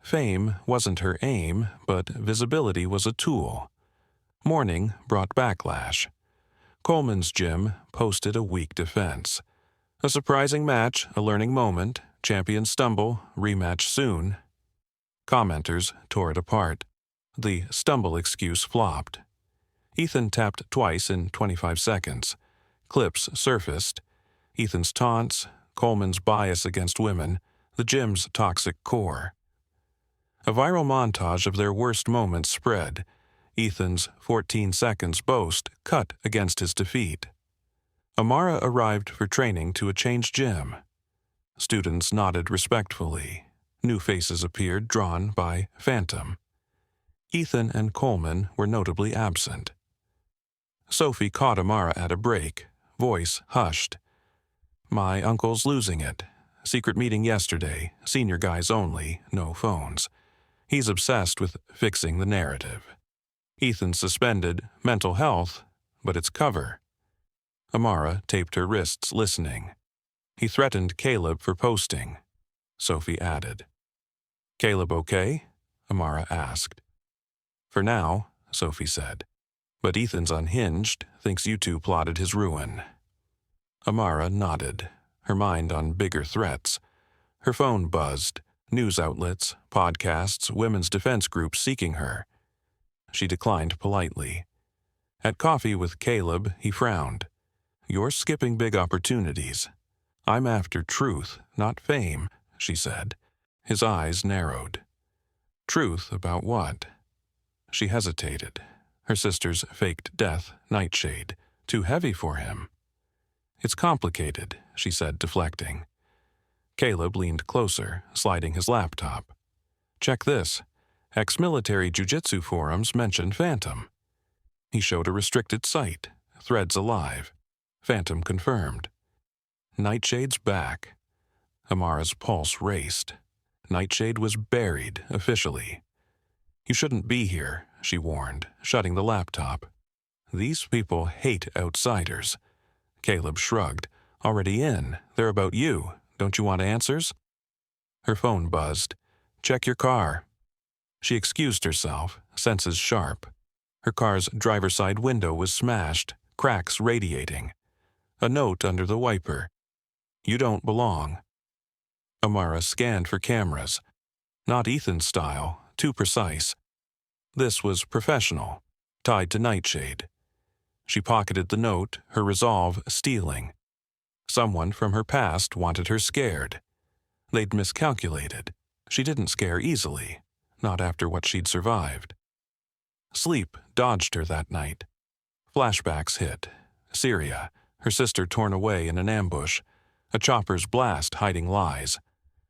Fame wasn't her aim, but visibility was a tool. Morning brought backlash. Coleman's gym posted a weak defense. A surprising match, a learning moment, champion stumble, rematch soon. Commenters tore it apart. The stumble excuse flopped. Ethan tapped twice in 25 seconds. clips surfaced: Ethan's taunts, Coleman's bias against women, the gym's toxic core. A viral montage of their worst moments spread, Ethan's 14 seconds boast cut against his defeat. Amara arrived for training to a changed gym. Students nodded respectfully. New faces appeared, drawn by Phantom. Ethan and Coleman were notably absent. Sophie caught Amara at a break, voice hushed. "My uncle's losing it. Secret meeting yesterday, senior guys only, no phones. He's obsessed with fixing the narrative. Ethan suspended mental health, but it's cover." Amara taped her wrists, listening. "He threatened Caleb for posting," Sophie added. "Caleb okay?" Amara asked. "For now," Sophie said. "But Ethan's unhinged, thinks you two plotted his ruin." Amara nodded, her mind on bigger threats. Her phone buzzed, news outlets, podcasts, women's defense groups seeking her. She declined politely. At coffee with Caleb, he frowned. "You're skipping big opportunities. I'm after truth, not fame," she said. His eyes narrowed. "Truth about what?" She hesitated. Her sister's faked death, nightshade, too heavy for him. "It's complicated," she said, deflecting. Caleb leaned closer, sliding his laptop. "Check this. Ex-military Jiu-Jitsu forums mentioned Phantom." He showed a restricted site, threads alive. Phantom confirmed. "Nightshade's back." Amara's pulse raced. Nightshade was buried, officially. "You shouldn't be here," she warned, shutting the laptop. "These people hate outsiders." Caleb shrugged. "Already in. They're about you. Don't you want answers?" Her phone buzzed. "Check your car." She excused herself, senses sharp. Her car's driver's side window was smashed, cracks radiating. A note under the wiper. "You don't belong." Amara scanned for cameras. Not Ethan's style, too precise. This was professional, tied to Nightshade. She pocketed the note, her resolve steeling. Someone from her past wanted her scared. They'd miscalculated. She didn't scare easily, not after what she'd survived. Sleep dodged her that night. Flashbacks hit. Syria, her sister torn away in an ambush. A chopper's blast hiding lies.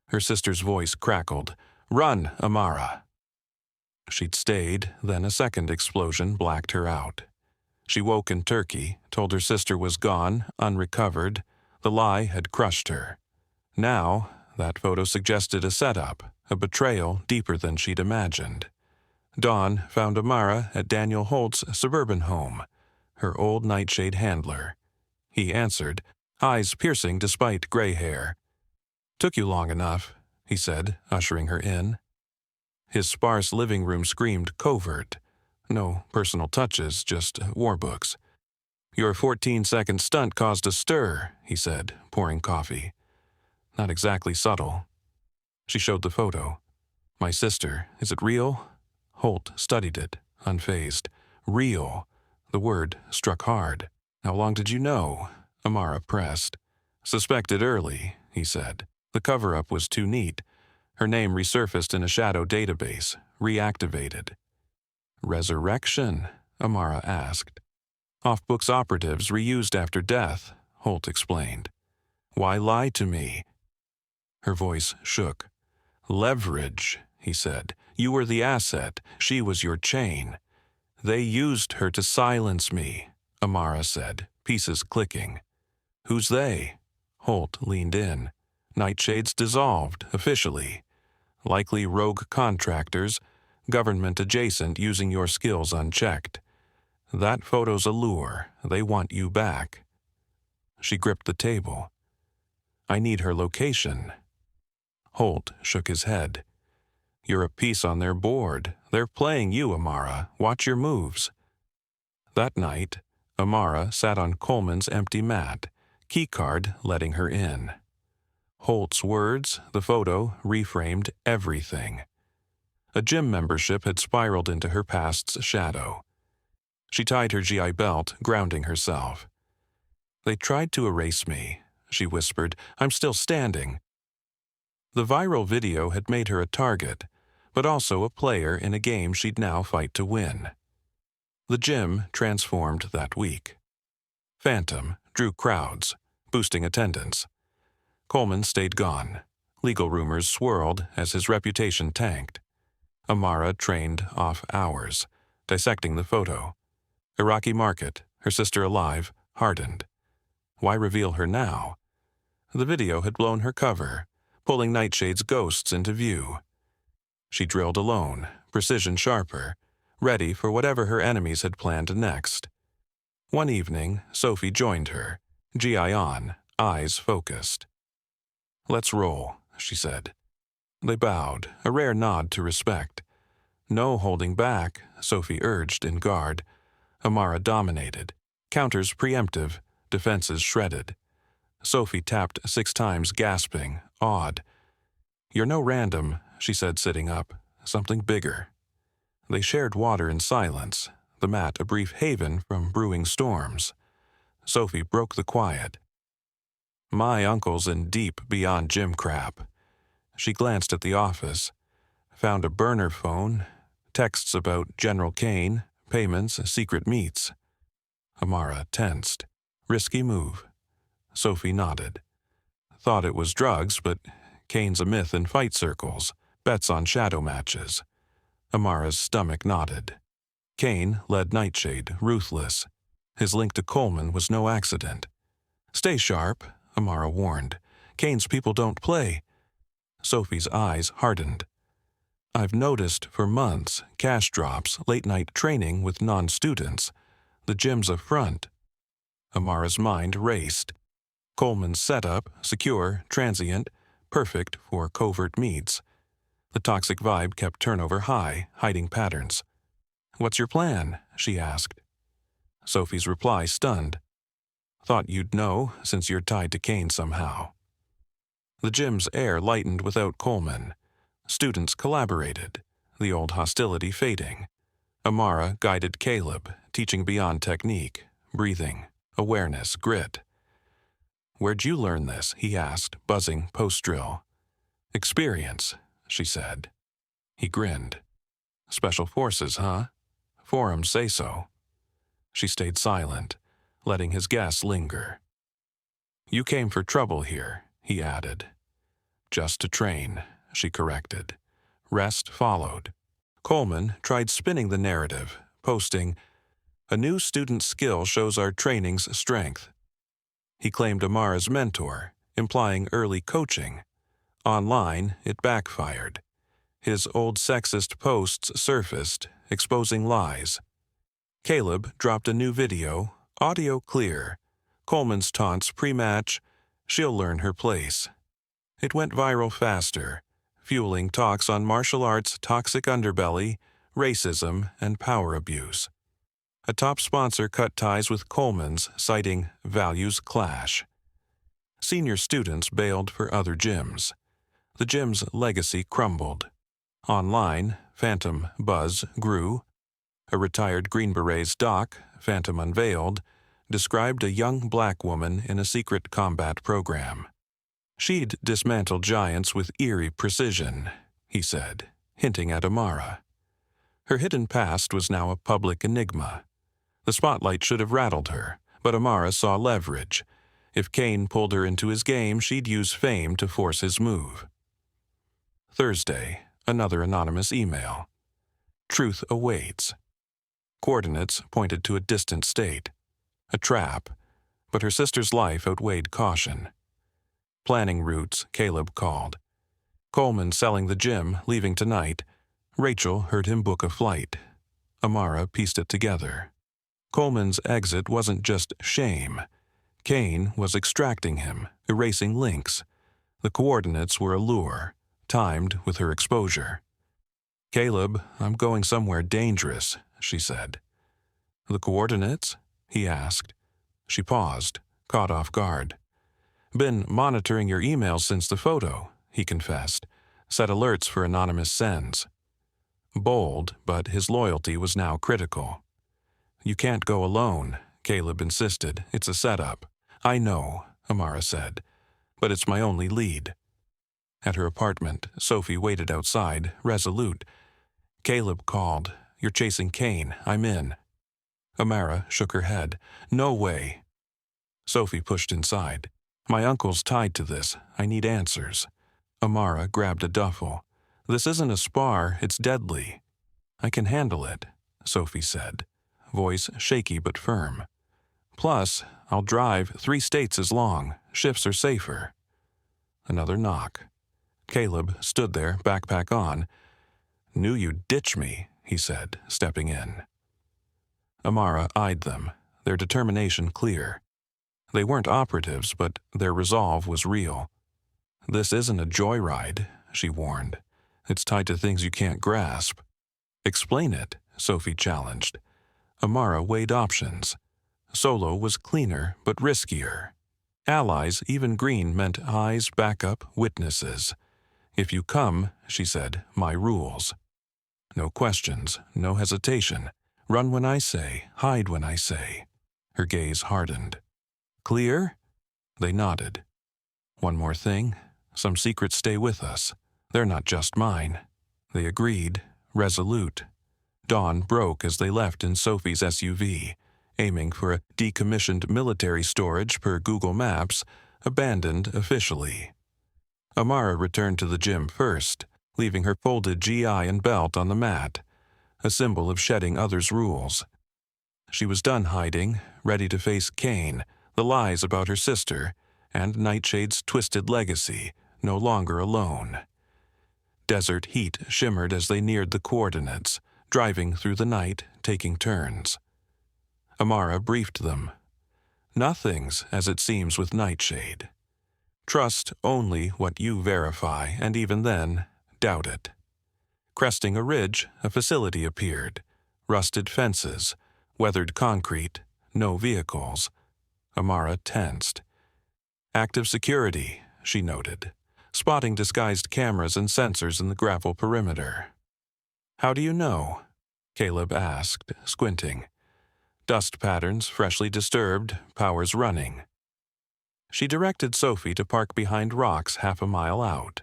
Her sister's voice crackled. "Run, Amara." She'd stayed, then a second explosion blacked her out. She woke in Turkey, told her sister was gone, unrecovered. The lie had crushed her. Now, that photo suggested a setup, a betrayal deeper than she'd imagined. Dawn found Amara at Daniel Holt's suburban home, her old Nightshade handler. He answered, eyes piercing despite gray hair. "Took you long enough," he said, ushering her in. His sparse living room screamed covert. No personal touches, just war books. "Your 14-second stunt caused a stir," he said, pouring coffee. "Not exactly subtle." She showed the photo. "My sister, is it real?" Holt studied it, unfazed. "Real." The word struck hard. "How long did you know?" Amara pressed. "Suspected early," he said. The cover-up was too neat. Her name resurfaced in a shadow database, reactivated. "Resurrection?" Amara asked. "Off-books operatives reused after death," Holt explained. "Why lie to me?" Her voice shook. "Leverage," he said. "You were the asset. She was your chain." "They used her to silence me," Amara said, pieces clicking. "Who's they?" Holt leaned in. "Nightshade's dissolved, officially. Likely rogue contractors, government adjacent using your skills unchecked. That photo's a lure. They want you back." She gripped the table. "I need her location." Holt shook his head. "You're a piece on their board. They're playing you, Amara. Watch your moves." That night, Amara sat on Coleman's empty mat, keycard letting her in. Holt's words, the photo, reframed everything. A gym membership had spiraled into her past's shadow. She tied her GI belt, grounding herself. "They tried to erase me," she whispered. "I'm still standing." The viral video had made her a target, but also a player in a game she'd now fight to win. The gym transformed that week. Phantom drew crowds, boosting attendance. Coleman stayed gone. Legal rumors swirled as his reputation tanked. Amara trained off hours, dissecting the photo. Iraqi market, her sister alive, hardened. Why reveal her now? The video had blown her cover, pulling Nightshade's ghosts into view. She drilled alone, precision sharper, ready for whatever her enemies had planned next. One evening, Sophie joined her, GI on, eyes focused. "Let's roll," she said. They bowed, a rare nod to respect. No holding back, Sophie urged in guard. Amara dominated, counters preemptive, defenses shredded. Sophie tapped 6 times, gasping, awed. "You're no random," she said, sitting up. "Something bigger." They shared water in silence, the mat a brief haven from brewing storms. Sophie broke the quiet. "My uncle's in deep beyond gym crap." She glanced at the office, found a burner phone, texts about General Kane, payments, secret meets. Amara tensed. Risky move. Sophie nodded. Thought it was drugs, but Kane's a myth in fight circles, bets on shadow matches. Amara's stomach knotted. Kane led Nightshade, ruthless. His link to Coleman was no accident. "Stay sharp," Amara warned. "Kane's people don't play." Sophie's eyes hardened. "I've noticed for months cash drops, late-night training with non-students. The gym's a front." Amara's mind raced. Coleman's setup, secure, transient, perfect for covert meets. The toxic vibe kept turnover high, hiding patterns. "What's your plan?" she asked. Sophie's reply stunned. "Thought you'd know, since you're tied to Kane somehow." The gym's air lightened without Coleman. Students collaborated, the old hostility fading. Amara guided Caleb, teaching beyond technique, breathing, awareness, grit. "Where'd you learn this?" he asked, buzzing post-drill. "Experience," she said. He grinned. "Special forces, huh? Forums say so." She stayed silent, letting his gas linger. "You came for trouble here," he added. "Just to train," she corrected. Rest followed. Coleman tried spinning the narrative, posting, "A new student skill shows our training's strength." He claimed Amara's mentor, implying early coaching. Online, it backfired. His old sexist posts surfaced, exposing lies. Caleb dropped a new video, audio clear. Coleman's taunts pre-match, "She'll learn her place." It went viral faster, fueling talks on martial arts' toxic underbelly, racism, and power abuse. A top sponsor cut ties with Coleman's, citing values clash. Senior students bailed for other gyms. The gym's legacy crumbled. Online, Phantom buzz grew. A retired Green Beret's doc, Phantom unveiled, described a young black woman in a secret combat program. She'd dismantled giants with eerie precision, he said, hinting at Amara. Her hidden past was now a public enigma. The spotlight should have rattled her, but Amara saw leverage. If Kane pulled her into his game, she'd use fame to force his move. Thursday, another anonymous email. Truth awaits. Coordinates pointed to a distant state. A trap, but her sister's life outweighed caution. Planning routes, Caleb called. Coleman selling the gym, leaving tonight. Rachel heard him book a flight. Amara pieced it together. Coleman's exit wasn't just shame. Kane was extracting him, erasing links. The coordinates were a lure, timed with her exposure. "Caleb, I'm going somewhere dangerous," she said. "The coordinates?" he asked. She paused, caught off guard. "Been monitoring your emails since the photo," he confessed. Set alerts for anonymous sends. Bold, but his loyalty was now critical. "You can't go alone," Caleb insisted. "It's a setup. I know, Amara said, but it's my only lead. At her apartment, Sophie waited outside, resolute. Caleb called. You're chasing Kane. I'm in. Amara shook her head. No way. Sophie pushed inside. My uncle's tied to this. I need answers. Amara grabbed a duffel. This isn't a spar, it's deadly. I can handle it, Sophie said, voice shaky but firm. Plus, I'll drive 3 states as long. Shifts are safer. Another knock. Caleb stood there, backpack on. Knew you'd ditch me, he said, stepping in. Amara eyed them, their determination clear. They weren't operatives, but their resolve was real. This isn't a joyride, she warned. It's tied to things you can't grasp. Explain it, Sophie challenged. Amara weighed options. Solo was cleaner, but riskier. Allies, even green, meant eyes, backup, witnesses. If you come, she said, my rules. No questions, no hesitation. Run when I say, hide when I say. Her gaze hardened. Clear? They nodded. One more thing. Some secrets stay with us. They're not just mine. They agreed, resolute. Dawn broke as they left in Sophie's SUV, aiming for a decommissioned military storage per Google Maps, abandoned officially. Amara returned to the gym first, leaving her folded GI and belt on the mat, a symbol of shedding others' rules. She was done hiding, ready to face Kane, the lies about her sister, and Nightshade's twisted legacy, no longer alone. Desert heat shimmered as they neared the coordinates, driving through the night, taking turns. Amara briefed them. Nothing's as it seems with Nightshade. Trust only what you verify, and even then, doubt it. Cresting a ridge, a facility appeared. Rusted fences, weathered concrete, no vehicles. Amara tensed. Active security, she noted, spotting disguised cameras and sensors in the gravel perimeter. How do you know? Caleb asked, squinting. Dust patterns freshly disturbed, powers running. She directed Sophie to park behind rocks half a mile out.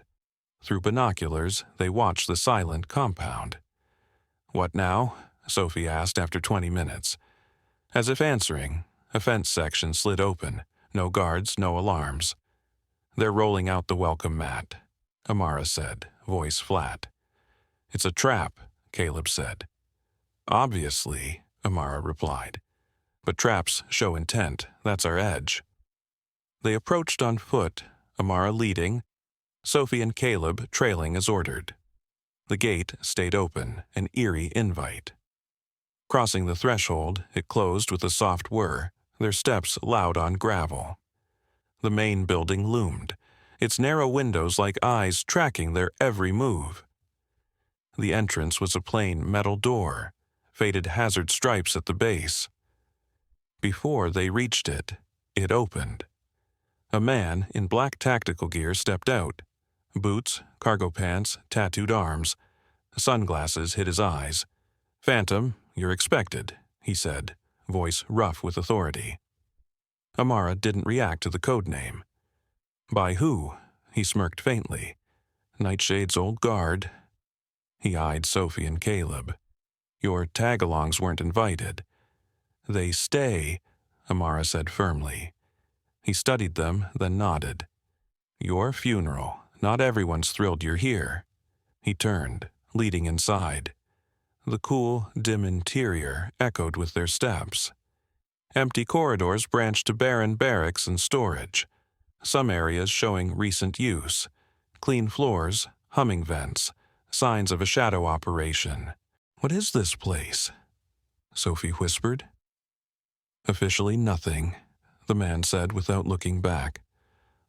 Through binoculars, they watched the silent compound. What now? Sophie asked after 20 minutes. As if answering, a fence section slid open. No guards, no alarms. They're rolling out the welcome mat, Amara said, voice flat. It's a trap, Caleb said. Obviously, Amara replied. But traps show intent, that's our edge. They approached on foot, Amara leading, Sophie and Caleb trailing as ordered. The gate stayed open, an eerie invite. Crossing the threshold, it closed with a soft whir, their steps loud on gravel. The main building loomed, its narrow windows like eyes tracking their every move. The entrance was a plain metal door, faded hazard stripes at the base. Before they reached it, it opened. A man in black tactical gear stepped out. Boots, cargo pants, tattooed arms. Sunglasses hid his eyes. Phantom, you're expected, he said, voice rough with authority. Amara didn't react to the code name. By who? He smirked faintly. Nightshade's old guard. He eyed Sophie and Caleb. Your tag-alongs weren't invited. They stay, Amara said firmly. He studied them, then nodded. Your funeral. Not everyone's thrilled you're here. He turned, leading inside. The cool, dim interior echoed with their steps. Empty corridors branched to barren barracks and storage, some areas showing recent use. Clean floors, humming vents, signs of a shadow operation. What is this place? Sophie whispered. Officially nothing, the man said without looking back.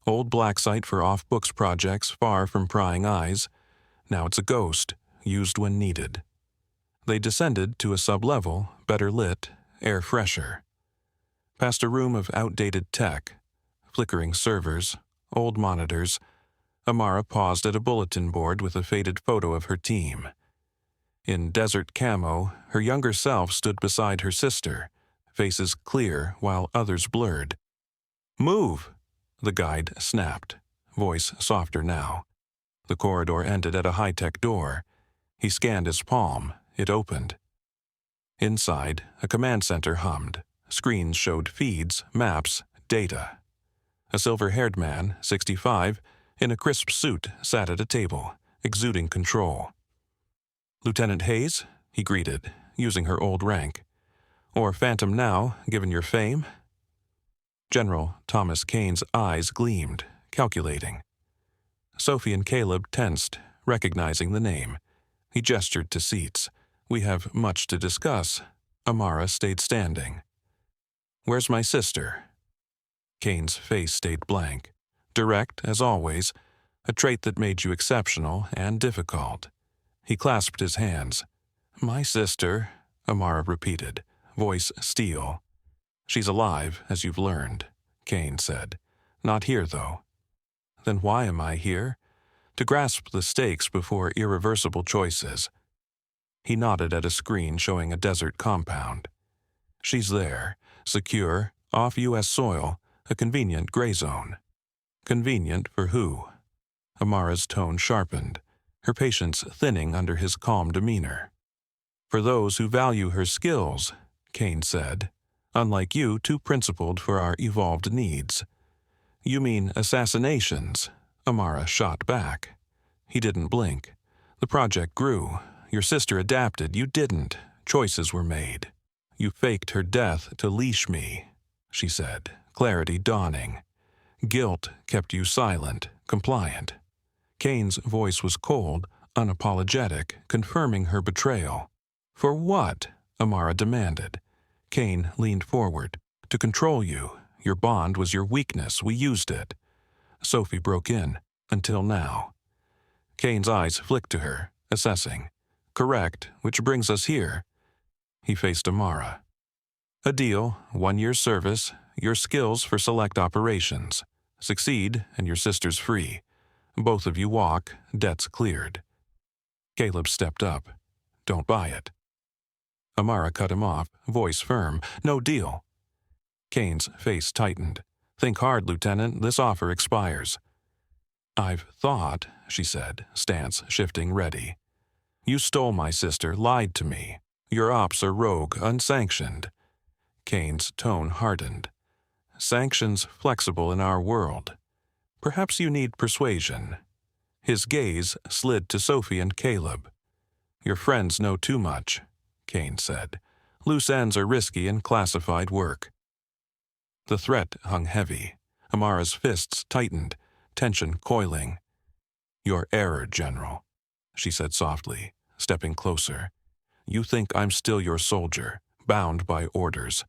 Old black site for off-books projects far from prying eyes. Now it's a ghost, used when needed. They descended to a sub-level, better lit, air fresher. Past a room of outdated tech, flickering servers, old monitors, Amara paused at a bulletin board with a faded photo of her team. In desert camo, her younger self stood beside her sister, faces clear while others blurred. Move! The guide snapped, voice softer now. The corridor ended at a high-tech door. He scanned his palm. It opened. Inside, a command center hummed. Screens showed feeds, maps, data. A silver-haired man, 65, in a crisp suit, sat at a table, exuding control. "Lieutenant Hayes," he greeted, using her old rank. "Or Phantom now, given your fame?" General Thomas Kane's eyes gleamed, calculating. Sophie and Caleb tensed, recognizing the name. He gestured to seats. "We have much to discuss." Amara stayed standing. "Where's my sister?" Kane's face stayed blank. Direct, as always, a trait that made you exceptional and difficult. He clasped his hands. "My sister," Amara repeated, voice steel. "She's alive, as you've learned," Kane said. "Not here, though." "Then why am I here?" "To grasp the stakes before irreversible choices." He nodded at a screen showing a desert compound. "She's there, secure, off U.S. soil, a convenient gray zone." "Convenient for who?" Amara's tone sharpened, her patience thinning under his calm demeanor. "For those who value her skills," Kane said. "Unlike you, too principled for our evolved needs." "You mean assassinations?" Amara shot back. He didn't blink. "The project grew. Your sister adapted. You didn't. Choices were made. You faked her death to leash me," she said, clarity dawning. "Guilt kept you silent, compliant." Kane's voice was cold, unapologetic, confirming her betrayal. "For what?" Amara demanded. Kane leaned forward. "To control you. Your bond was your weakness. We used it." Sophie broke in. "Until now." Kane's eyes flicked to her, assessing. "Correct, which brings us here." He faced Amara. "A deal, 1 year's service, your skills for select operations. Succeed, and your sister's free. Both of you walk, debts cleared." Caleb stepped up. "Don't buy it." Amara cut him off, voice firm. "No deal." Kane's face tightened. "Think hard, Lieutenant. This offer expires." "I've thought," she said, stance shifting ready. "You stole my sister, lied to me. Your ops are rogue, unsanctioned." Kane's tone hardened. "Sanctions flexible in our world. Perhaps you need persuasion." His gaze slid to Sophie and Caleb. "Your friends know too much," Kane said. "Loose ends are risky in classified work." The threat hung heavy. Amara's fists tightened, tension coiling. "Your error, General," she said softly, stepping closer. "You think I'm still your soldier, bound by orders."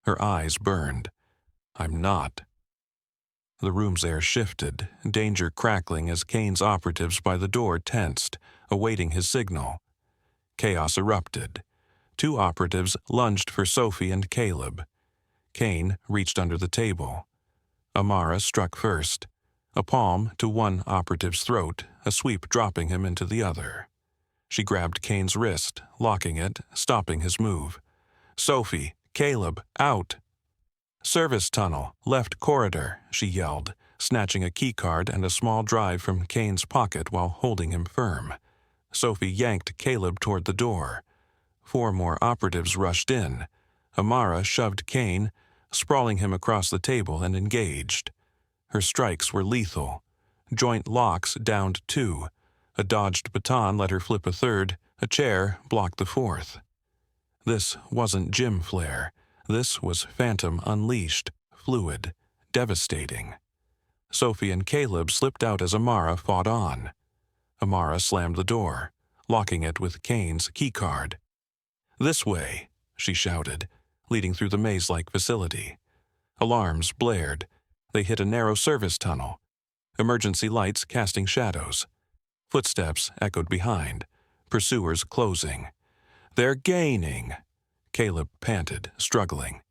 Her eyes burned. "I'm not." The room's air shifted, danger crackling as Kane's operatives by the door tensed, awaiting his signal. Chaos erupted. 2 operatives lunged for Sophie and Caleb. Kane reached under the table. Amara struck first. A palm to one operative's throat, a sweep dropping him into the other. She grabbed Kane's wrist, locking it, stopping his move. "Sophie, Caleb, out!" "Service tunnel, left corridor," she yelled, snatching a keycard and a small drive from Kane's pocket while holding him firm. Sophie yanked Caleb toward the door. 4 more operatives rushed in. Amara shoved Kane, sprawling him across the table, and engaged. Her strikes were lethal. Joint locks downed 2. A dodged baton let her flip a 3rd. A chair blocked the 4th. This wasn't gym flair. This was Phantom unleashed, fluid, devastating. Sophie and Caleb slipped out as Amara fought on. Amara slammed the door, locking it with Kane's keycard. "This way," she shouted, leading through the maze-like facility. Alarms blared. They hit a narrow service tunnel. Emergency lights casting shadows. Footsteps echoed behind. Pursuers closing. "They're gaining," Caleb panted, struggling.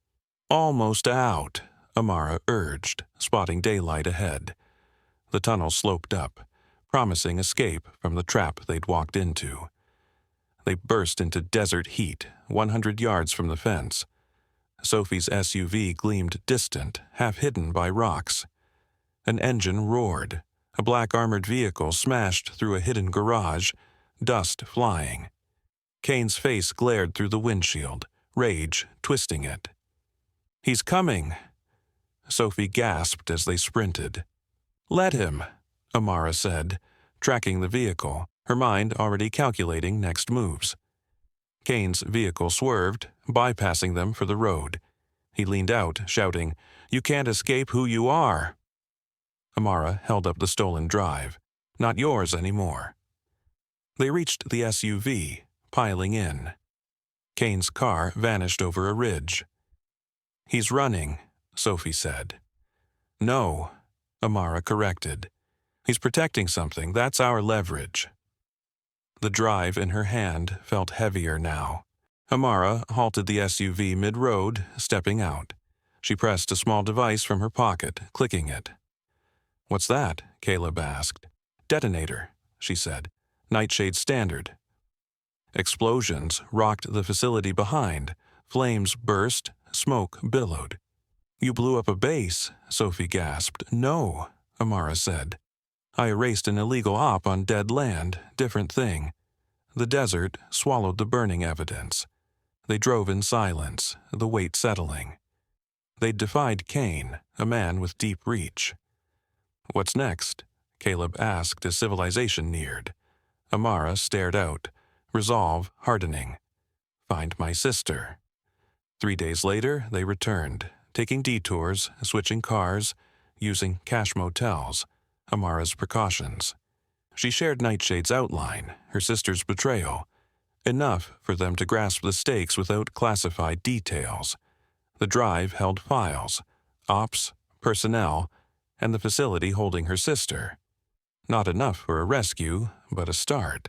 "Almost out," Amara urged, spotting daylight ahead. The tunnel sloped up, promising escape from the trap they'd walked into. They burst into desert heat, 100 yards from the fence. Sophie's SUV gleamed distant, half hidden by rocks. An engine roared. A black armored vehicle smashed through a hidden garage, dust flying. Kane's face glared through the windshield, rage twisting it. "He's coming!" Sophie gasped as they sprinted. "Let him," Amara said, tracking the vehicle, her mind already calculating next moves. Kane's vehicle swerved, bypassing them for the road. He leaned out, shouting, "You can't escape who you are!" Amara held up the stolen drive. "Not yours anymore." They reached the SUV, piling in. Kane's car vanished over a ridge. "He's running," Sophie said. "No," Amara corrected. "He's protecting something. That's our leverage." The drive in her hand felt heavier now. Amara halted the SUV mid-road, stepping out. She pressed a small device from her pocket, clicking it. "What's that?" Caleb asked. "Detonator," she said. "Nightshade standard." Explosions rocked the facility behind. Flames burst, smoke billowed. "You blew up a base," Sophie gasped. "No," Amara said. "I erased an illegal op on dead land, different thing." The desert swallowed the burning evidence. They drove in silence, the weight settling. They'd defied Kane, a man with deep reach. "What's next?" Caleb asked as civilization neared. Amara stared out, resolve hardening. "Find my sister." 3 days later, they returned, taking detours, switching cars, using cash motels, Amara's precautions. She shared Nightshade's outline, her sister's betrayal, enough for them to grasp the stakes without classified details. The drive held files, ops, personnel, and the facility holding her sister. Not enough for a rescue, but a start.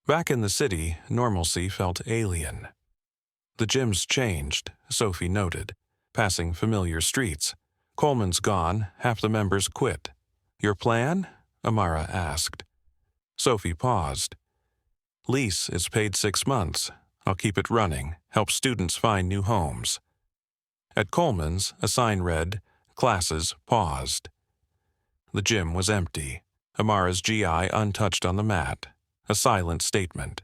Back in the city, normalcy felt alien. The gym's changed, Sophie noted, passing familiar streets. Coleman's gone, half the members quit. "Your plan?" Amara asked. Sophie paused. "Lease is paid 6 months. I'll keep it running, help students find new homes." At Coleman's, a sign read, "Classes paused." The gym was empty, Amara's GI untouched on the mat, a silent statement.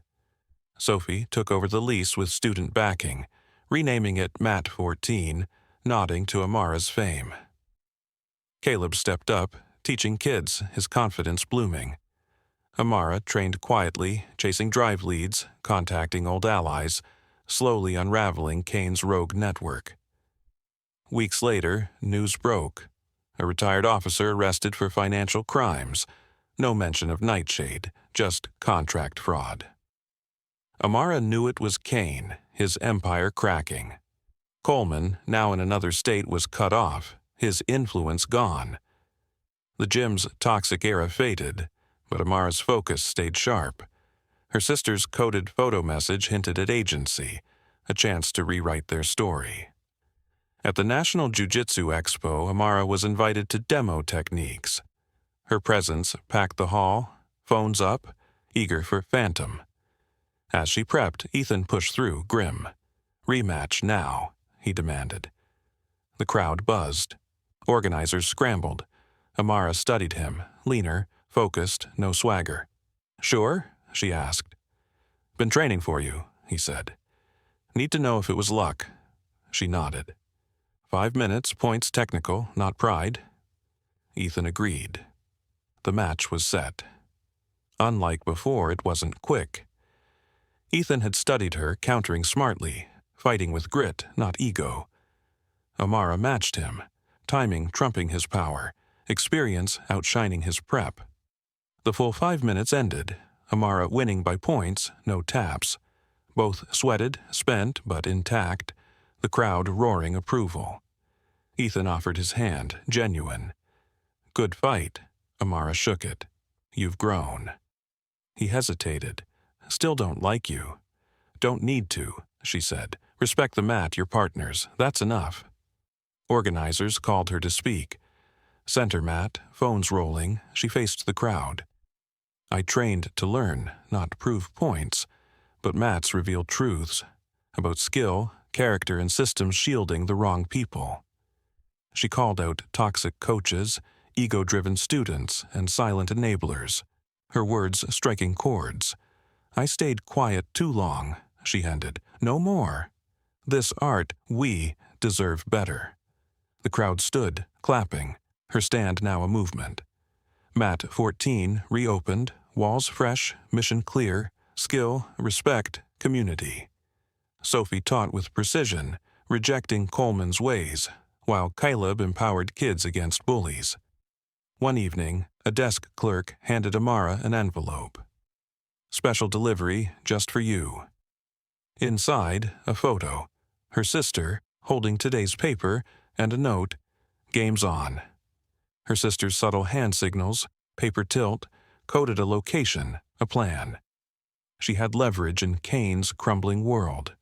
Sophie took over the lease with student backing, renaming it Mat 14, nodding to Amara's fame. Caleb stepped up, teaching kids, his confidence blooming. Amara trained quietly, chasing drive leads, contacting old allies, slowly unraveling Kane's rogue network. Weeks later, news broke. A retired officer arrested for financial crimes. No mention of Nightshade, just contract fraud. Amara knew it was Kane, his empire cracking. Coleman, now in another state, was cut off, his influence gone. The gym's toxic era faded, but Amara's focus stayed sharp. Her sister's coded photo message hinted at agency, a chance to rewrite their story. At the National Jiu-Jitsu Expo, Amara was invited to demo techniques. Her presence packed the hall, phones up, eager for Phantom. As she prepped, Ethan pushed through, grim. "Rematch now," he demanded. The crowd buzzed. Organizers scrambled. Amara studied him, leaner, focused, no swagger. "Sure?" she asked. "Been training for you," he said. "Need to know if it was luck." She nodded. 5 minutes, points technical, not pride. Ethan agreed. The match was set. Unlike before, it wasn't quick. Ethan had studied her, countering smartly, fighting with grit, not ego. Amara matched him, timing trumping his power, experience outshining his prep. The full 5 minutes ended, Amara winning by points, no taps. Both sweated, spent, but intact, the crowd roaring approval. Ethan offered his hand, genuine. "Good fight." Amara shook it. "You've grown." He hesitated. "Still don't like you." "Don't need to," she said. "Respect the mat, your partners. That's enough." Organizers called her to speak. Center mat, phones rolling, she faced the crowd. "I trained to learn, not prove points, but mats reveal truths. About skill, character and systems shielding the wrong people. She called out toxic coaches, ego-driven students, and silent enablers, her words striking chords. "I stayed quiet too long," she ended. "No more. This art, we deserve better." The crowd stood, clapping, her stand now a movement. Mat 14 reopened, walls fresh, mission clear, skill, respect, community. Sophie taught with precision, rejecting Coleman's ways, while Caleb empowered kids against bullies. One evening, a desk clerk handed Amara an envelope. "Special delivery just for you." Inside, a photo, her sister holding today's paper, and a note, "Game's on." Her sister's subtle hand signals, paper tilt, coded a location, a plan. She had leverage in Kane's crumbling world.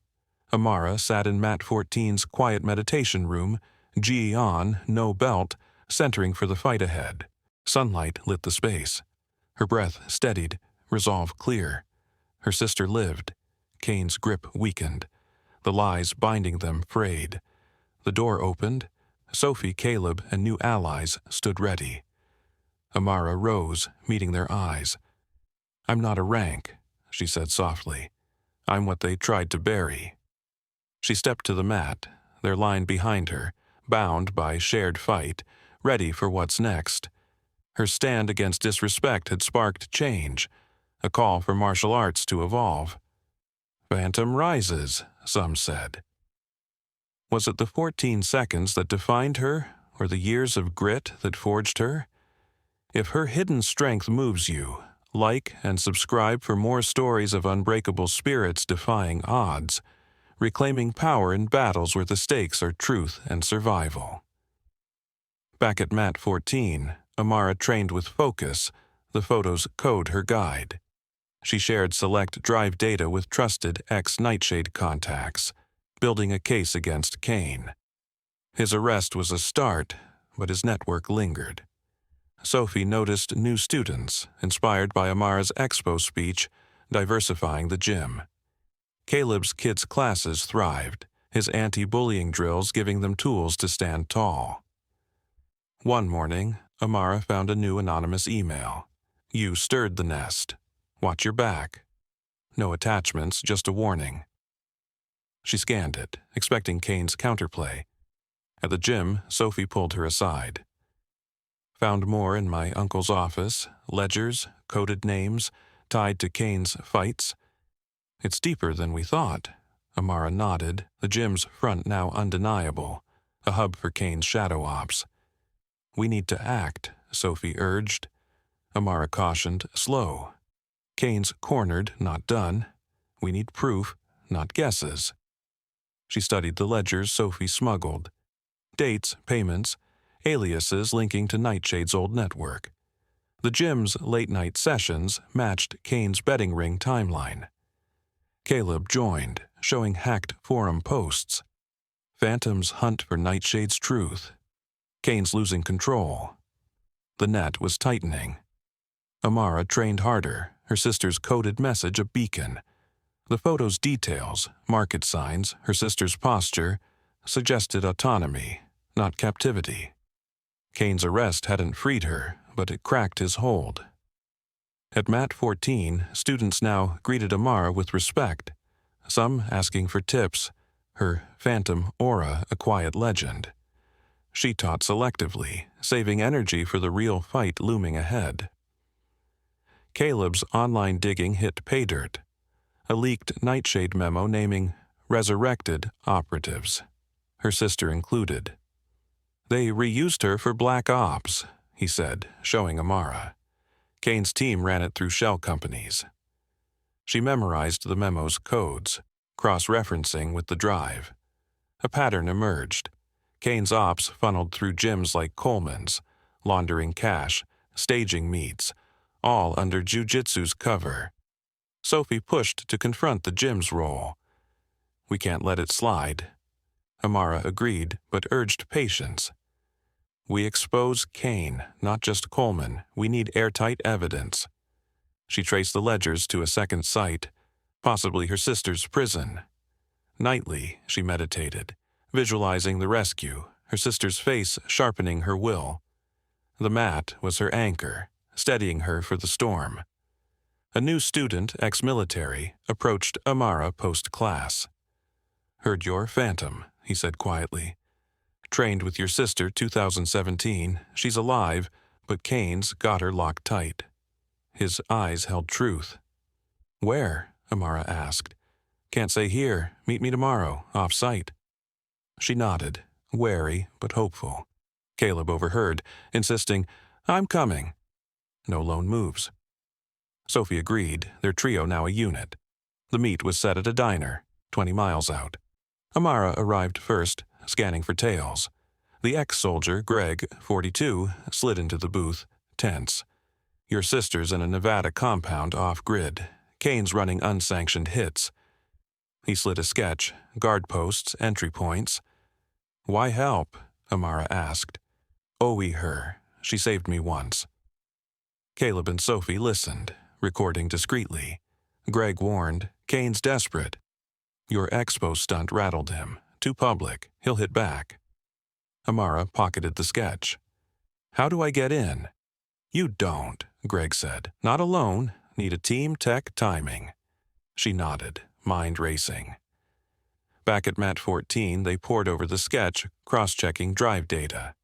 Amara sat in Mat 14's quiet meditation room, gi on, no belt, centering for the fight ahead. Sunlight lit the space. Her breath steadied, resolve clear. Her sister lived. Kane's grip weakened. The lies binding them frayed. The door opened. Sophie, Caleb, and new allies stood ready. Amara rose, meeting their eyes. "I'm not a rank," she said softly. "I'm what they tried to bury." She stepped to the mat, their line behind her, bound by shared fight, ready for what's next. Her stand against disrespect had sparked change, a call for martial arts to evolve. "Phantom rises," some said. Was it the 14 seconds that defined her, or the years of grit that forged her? If her hidden strength moves you, like and subscribe for more stories of unbreakable spirits defying odds, reclaiming power in battles where the stakes are truth and survival. Back at Mat 14, Amara trained with focus, the photos code her guide. She shared select drive data with trusted ex-Nightshade contacts, building a case against Kane. His arrest was a start, but his network lingered. Sophie noticed new students, inspired by Amara's expo speech, diversifying the gym. Caleb's kids' classes thrived, his anti-bullying drills giving them tools to stand tall. One morning, Amara found a new anonymous email. "You stirred the nest. Watch your back." No attachments, just a warning. She scanned it, expecting Kane's counterplay. At the gym, Sophie pulled her aside. "Found more in my uncle's office, ledgers, coded names, tied to Kane's fights." "It's deeper than we thought." Amara nodded, the gym's front now undeniable, a hub for Kane's shadow ops. "We need to act," Sophie urged. Amara cautioned, "Slow. Kane's cornered, not done. We need proof, not guesses." She studied the ledgers Sophie smuggled. Dates, payments, aliases linking to Nightshade's old network. The gym's late-night sessions matched Kane's betting ring timeline. Caleb joined, showing hacked forum posts. Phantom's hunt for Nightshade's truth. Kane's losing control. The net was tightening. Amara trained harder, her sister's coded message a beacon. The photo's details, market signs, her sister's posture, suggested autonomy, not captivity. Kane's arrest hadn't freed her, but it cracked his hold. At Mat 14, students now greeted Amara with respect, some asking for tips, her phantom aura a quiet legend. She taught selectively, saving energy for the real fight looming ahead. Caleb's online digging hit pay dirt. A leaked Nightshade memo naming resurrected operatives, her sister included. "They reused her for black ops," he said, showing Amara. Kane's team ran it through shell companies. She memorized the memo's codes, cross-referencing with the drive. A pattern emerged. Kane's ops funneled through gyms like Coleman's, laundering cash, staging meets, all under Jiu-Jitsu's cover. Sophie pushed to confront the gym's role. "We can't let it slide." Amara agreed, but urged patience. "We expose Kane, not just Coleman. We need airtight evidence." She traced the ledgers to a second site, possibly her sister's prison. Nightly, she meditated, visualizing the rescue, her sister's face sharpening her will. The mat was her anchor, steadying her for the storm. A new student, ex-military, approached Amara post-class. "Heard your phantom," he said quietly. "Trained with your sister 2017. She's alive, but Kane's got her locked tight." His eyes held truth. "Where?" Amara asked. "Can't say here. Meet me tomorrow, off-site." She nodded, wary but hopeful. Caleb overheard, insisting, "I'm coming." No lone moves. Sophie agreed, their trio now a unit. The meet was set at a diner, 20 miles out. Amara arrived first, scanning for tails. The ex-soldier, Greg, 42, slid into the booth, tense. "Your sister's in a Nevada compound off-grid. Kane's running unsanctioned hits." He slid a sketch, guard posts, entry points. "Why help?" Amara asked. "Owe her. She saved me once." Caleb and Sophie listened, recording discreetly. Greg warned, "Kane's desperate. Your expo stunt rattled him. Too public. He'll hit back." Amara pocketed the sketch. "How do I get in?" "You don't," Greg said. "Not alone. Need a team tech timing." She nodded, mind racing. Back at Mat 14, they pored over the sketch, cross-checking drive data.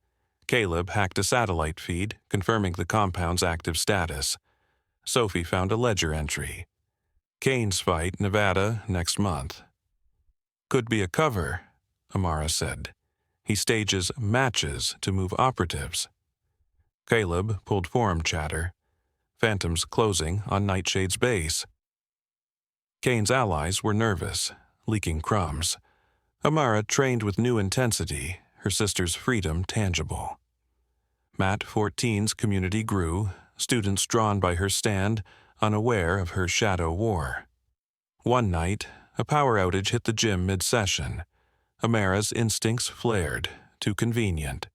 Caleb hacked a satellite feed, confirming the compound's active status. Sophie found a ledger entry. "Kane's fight, Nevada, next month." "Could be a cover," Amara said. "He stages matches to move operatives." Caleb pulled forum chatter. Phantoms closing on Nightshade's base. Kane's allies were nervous, leaking crumbs. Amara trained with new intensity, her sister's freedom tangible. Mat 14's community grew, students drawn by her stand, unaware of her shadow war. One night, a power outage hit the gym mid-session. Amara's instincts flared, too convenient.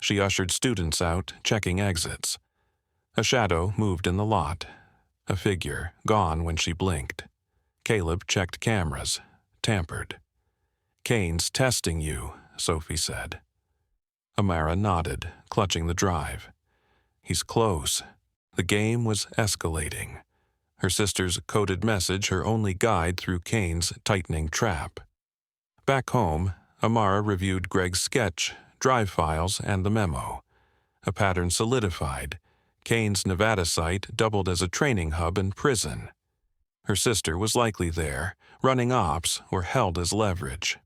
She ushered students out, checking exits. A shadow moved in the lot. A figure, gone when she blinked. Caleb checked cameras, tampered. "Kane's testing you," Sophie said. Amara nodded, clutching the drive. "He's close." The game was escalating. Her sister's coded message her only guide through Kane's tightening trap. Back home, Amara reviewed Greg's sketch, drive files, and the memo. A pattern solidified. Kane's Nevada site doubled as a training hub and prison. Her sister was likely there, running ops or held as leverage.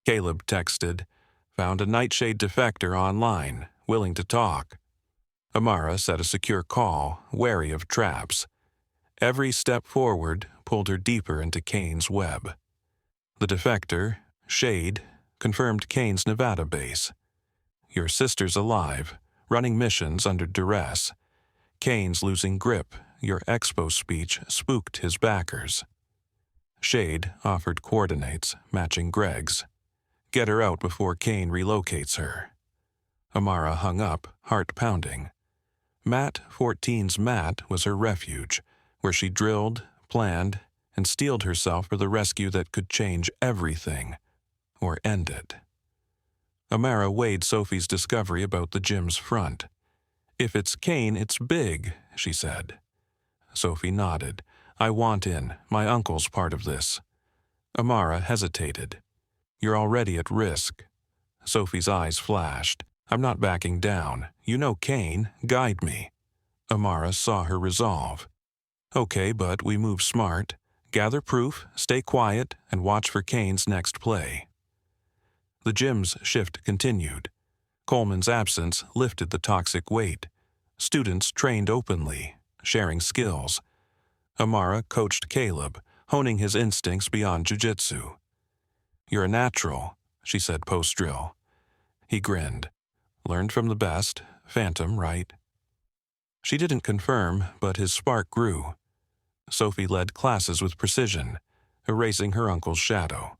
Caleb texted, "Found a Nightshade defector online, willing to talk." Amara set a secure call, wary of traps. Every step forward pulled her deeper into Kane's web. The defector, Shade, confirmed Kane's Nevada base. "Your sister's alive, running missions under duress. Kane's losing grip. Your expo speech spooked his backers." Shade offered coordinates, matching Greg's. "Get her out before Kane relocates her." Amara hung up, heart pounding. Mat 14's mat was her refuge, where she drilled, planned, and steeled herself for the rescue that could change everything, or end it. Amara weighed Sophie's discovery about the gym's front. "If it's Kane, it's big," she said. Sophie nodded. "I want in. My uncle's part of this." Amara hesitated. "You're already at risk." Sophie's eyes flashed. "I'm not backing down. You know Kane. Guide me." Amara saw her resolve. "Okay, but we move smart. Gather proof, stay quiet, and watch for Kane's next play." The gym's shift continued. Coleman's absence lifted the toxic weight. Students trained openly, sharing skills. Amara coached Caleb, honing his instincts beyond jiu-jitsu. "You're a natural," she said post-drill. He grinned. "Learned from the best. Phantom, right?" She didn't confirm, but his spark grew. Sophie led classes with precision, erasing her uncle's shadow.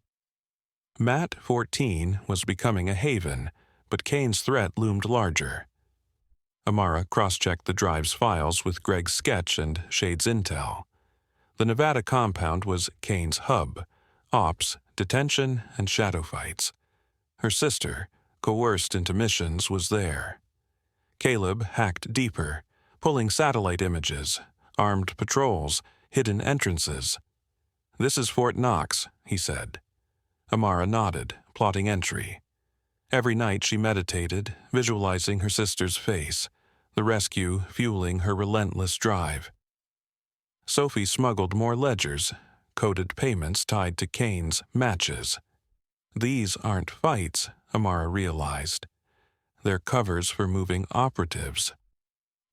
Mat 14 was becoming a haven, but Kane's threat loomed larger. Amara cross-checked the drive's files with Greg's sketch and Shade's intel. The Nevada compound was Kane's hub, ops detention and shadow fights. Her sister, coerced into missions, was there. Caleb hacked deeper, pulling satellite images, armed patrols, hidden entrances. "This is Fort Knox," he said. Amara nodded, plotting entry. Every night she meditated, visualizing her sister's face, the rescue fueling her relentless drive. Sophie smuggled more ledgers, coded payments tied to Kane's matches. These aren't fights, Amara realized. They're covers for moving operatives.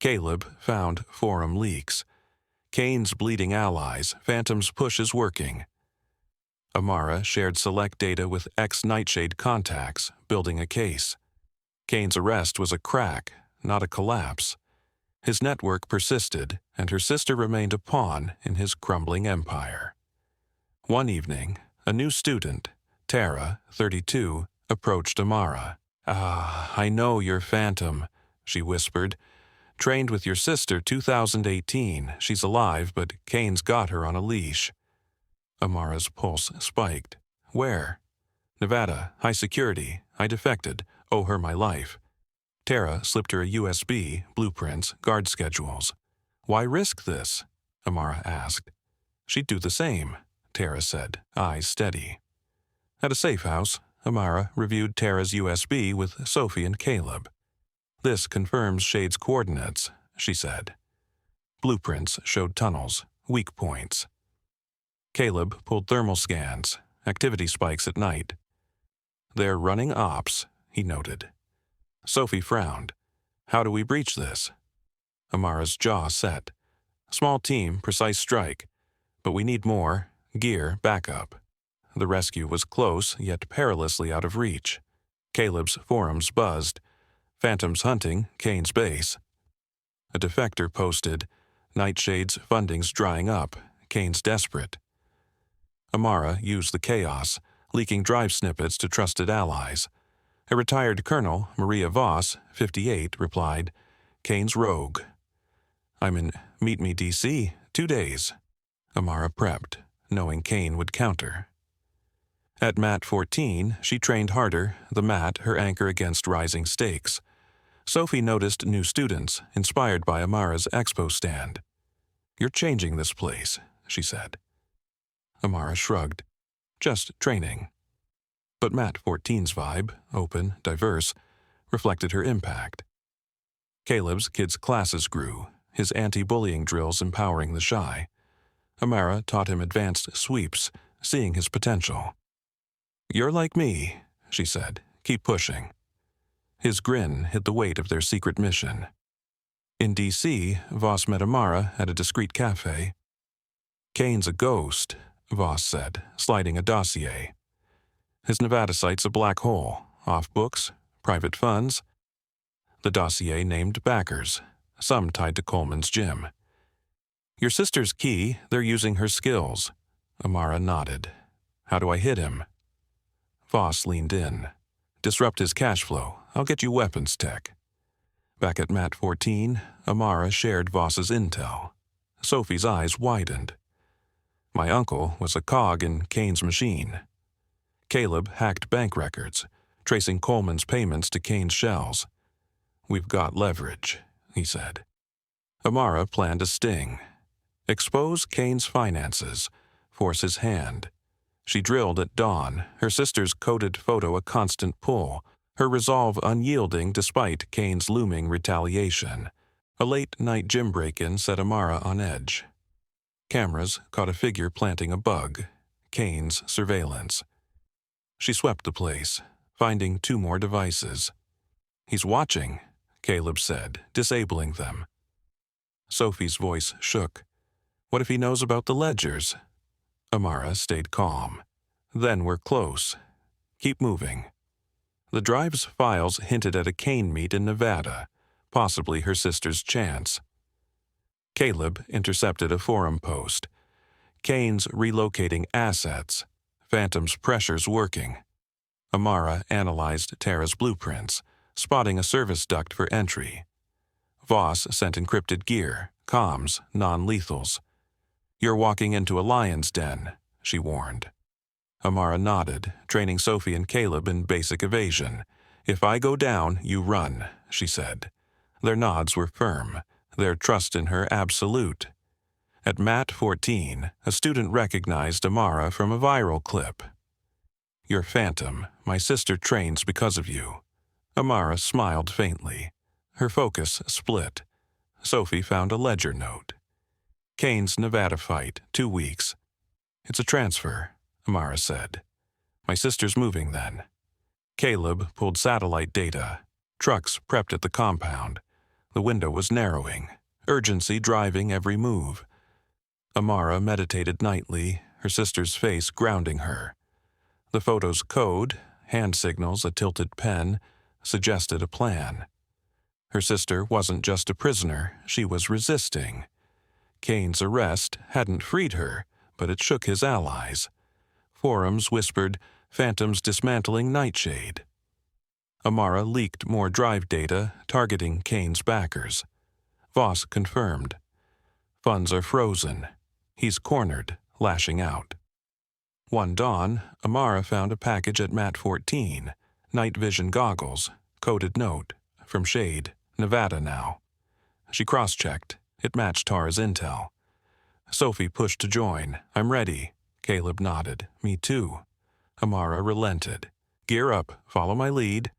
Caleb found forum leaks. Kane's bleeding allies, Phantom's push is working. Amara shared select data with ex-Nightshade contacts, building a case. Kane's arrest was a crack, not a collapse. His network persisted, and her sister remained a pawn in his crumbling empire. One evening, a new student, Tara, 32, approached Amara. I know you're Phantom," she whispered. "Trained with your sister 2018. She's alive, but Kane's got her on a leash." Amara's pulse spiked. "Where?" "Nevada, high security. I defected. Owe her my life." Tara slipped her a USB, blueprints, guard schedules. "Why risk this?" Amara asked. "She'd do the same," Tara said, eyes steady. At a safe house, Amara reviewed Tara's USB with Sophie and Caleb. "This confirms Shade's coordinates," she said. Blueprints showed tunnels, weak points. Caleb pulled thermal scans, activity spikes at night. "They're running ops," he noted. Sophie frowned. "How do we breach this?" Amara's jaw set. "Small team, precise strike. But we need more. Gear, backup." The rescue was close, yet perilously out of reach. Caleb's forums buzzed. Phantom's hunting, Kane's base. A defector posted, "Nightshade's funding's drying up. Kane's desperate." Amara used the chaos, leaking drive snippets to trusted allies. A retired colonel, Maria Voss, 58, replied, "Kane's rogue." "I'm in Meet Me DC, 2 days." Amara prepped, knowing Kane would counter. At Mat 14, she trained harder, the mat her anchor against rising stakes. Sophie noticed new students, inspired by Amara's expo stand. "You're changing this place," she said. Amara shrugged. "Just training." But Mat 14's vibe, open, diverse, reflected her impact. Caleb's kids' classes grew, his anti-bullying drills empowering the shy. Amara taught him advanced sweeps, seeing his potential. "You're like me," she said. "Keep pushing." His grin hid the weight of their secret mission. In D.C., Voss met Amara at a discreet cafe. "Kane's a ghost," Voss said, sliding a dossier. "His Nevada site's a black hole. Off books, private funds." The dossier named backers, some tied to Coleman's gym. "Your sister's key, they're using her skills." Amara nodded. "How do I hit him?" Voss leaned in. "Disrupt his cash flow. I'll get you weapons tech." Back at Mat 14, Amara shared Voss's intel. Sophie's eyes widened. "My uncle was a cog in Kane's machine." Caleb hacked bank records, tracing Coleman's payments to Kane's shells. "We've got leverage," he said. Amara planned a sting. Expose Kane's finances, force his hand. She drilled at dawn, her sister's coded photo a constant pull, her resolve unyielding despite Kane's looming retaliation. A late-night gym break-in set Amara on edge. Cameras caught a figure planting a bug, Kane's surveillance. She swept the place, finding 2 more devices. "He's watching," Caleb said, disabling them. Sophie's voice shook. "What if he knows about the ledgers?" Amara stayed calm. "Then we're close. Keep moving." The drive's files hinted at a Kane meet in Nevada, possibly her sister's chance. Caleb intercepted a forum post. Kane's relocating assets. Phantom's pressures working. Amara analyzed Tara's blueprints, spotting a service duct for entry. Voss sent encrypted gear, comms, non-lethals. "You're walking into a lion's den," she warned. Amara nodded, training Sophie and Caleb in basic evasion. "If I go down, you run," she said. Their nods were firm, their trust in her absolute. At Mat 14, a student recognized Amara from a viral clip. "You're Phantom. My sister trains because of you." Amara smiled faintly. Her focus split. Sophie found a ledger note. "Kane's Nevada fight, 2 weeks. It's a transfer," Amara said. "My sister's moving then." Caleb pulled satellite data. Trucks prepped at the compound. The window was narrowing, urgency driving every move. Amara meditated nightly, her sister's face grounding her. The photo's code, hand signals, a tilted pen, suggested a plan. Her sister wasn't just a prisoner, she was resisting. Kane's arrest hadn't freed her, but it shook his allies. Forums whispered, "Phantom's dismantling Nightshade." Amara leaked more drive data, targeting Kane's backers. Voss confirmed. "Funds are frozen. He's cornered, lashing out." One dawn, Amara found a package at Mat 14, night vision goggles, coded note, from Shade, Nevada now. She cross-checked. It matched Tara's intel. Sophie pushed to join. "I'm ready." Caleb nodded. "Me too." Amara relented. "Gear up, follow my lead."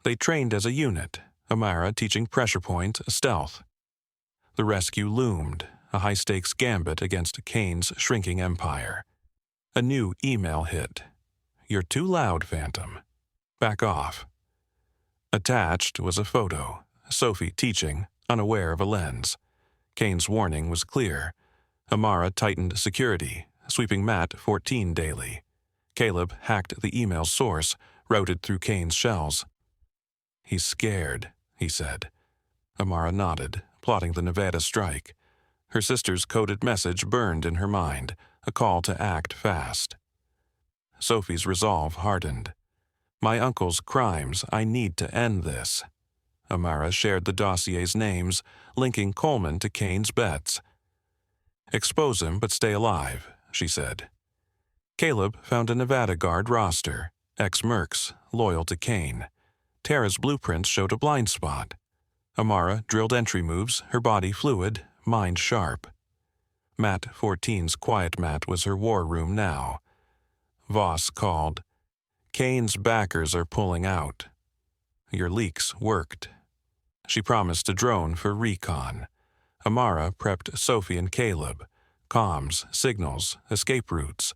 They trained as a unit, Amara teaching pressure point, stealth. The rescue loomed, a high-stakes gambit against Kane's shrinking empire. A new email hit. "You're too loud, Phantom. Back off." Attached was a photo, Sophie teaching, unaware of a lens. Kane's warning was clear. Amara tightened security, sweeping Mat 14 daily. Caleb hacked the email's source, routed through Kane's shells. "He's scared," he said. Amara nodded, plotting the Nevada strike. Her sister's coded message burned in her mind, a call to act fast. Sophie's resolve hardened. "My uncle's crimes, I need to end this." Amara shared the dossier's names, linking Coleman to Kane's bets. "Expose him, but stay alive," she said. Caleb found a Nevada Guard roster, ex-mercs, loyal to Kane. Tara's blueprints showed a blind spot. Amara drilled entry moves, her body fluid, mind sharp. Mat 14's quiet mat was her war room now. Voss called. "Kane's backers are pulling out." "Your leaks worked." She promised a drone for recon. Amara prepped Sophie and Caleb. Comms, signals, escape routes.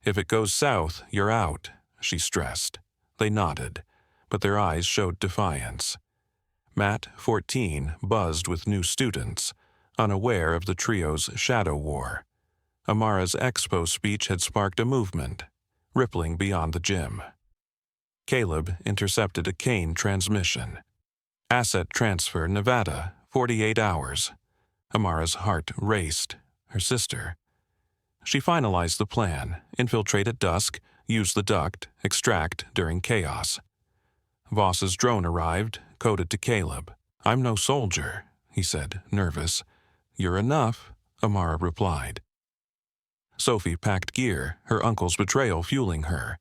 "If it goes south, you're out," she stressed. They nodded, but their eyes showed defiance. Mat 14 buzzed with new students, unaware of the trio's shadow war. Amara's expo speech had sparked a movement, rippling beyond the gym. Caleb intercepted a Kane transmission. "Asset transfer, Nevada, 48 hours. Amara's heart raced. Her sister. She finalized the plan, infiltrate at dusk, use the duct, extract during chaos. Voss's drone arrived, coded to Caleb. "I'm no soldier," he said, nervous. "You're enough," Amara replied. Sophie packed gear, her uncle's betrayal fueling her.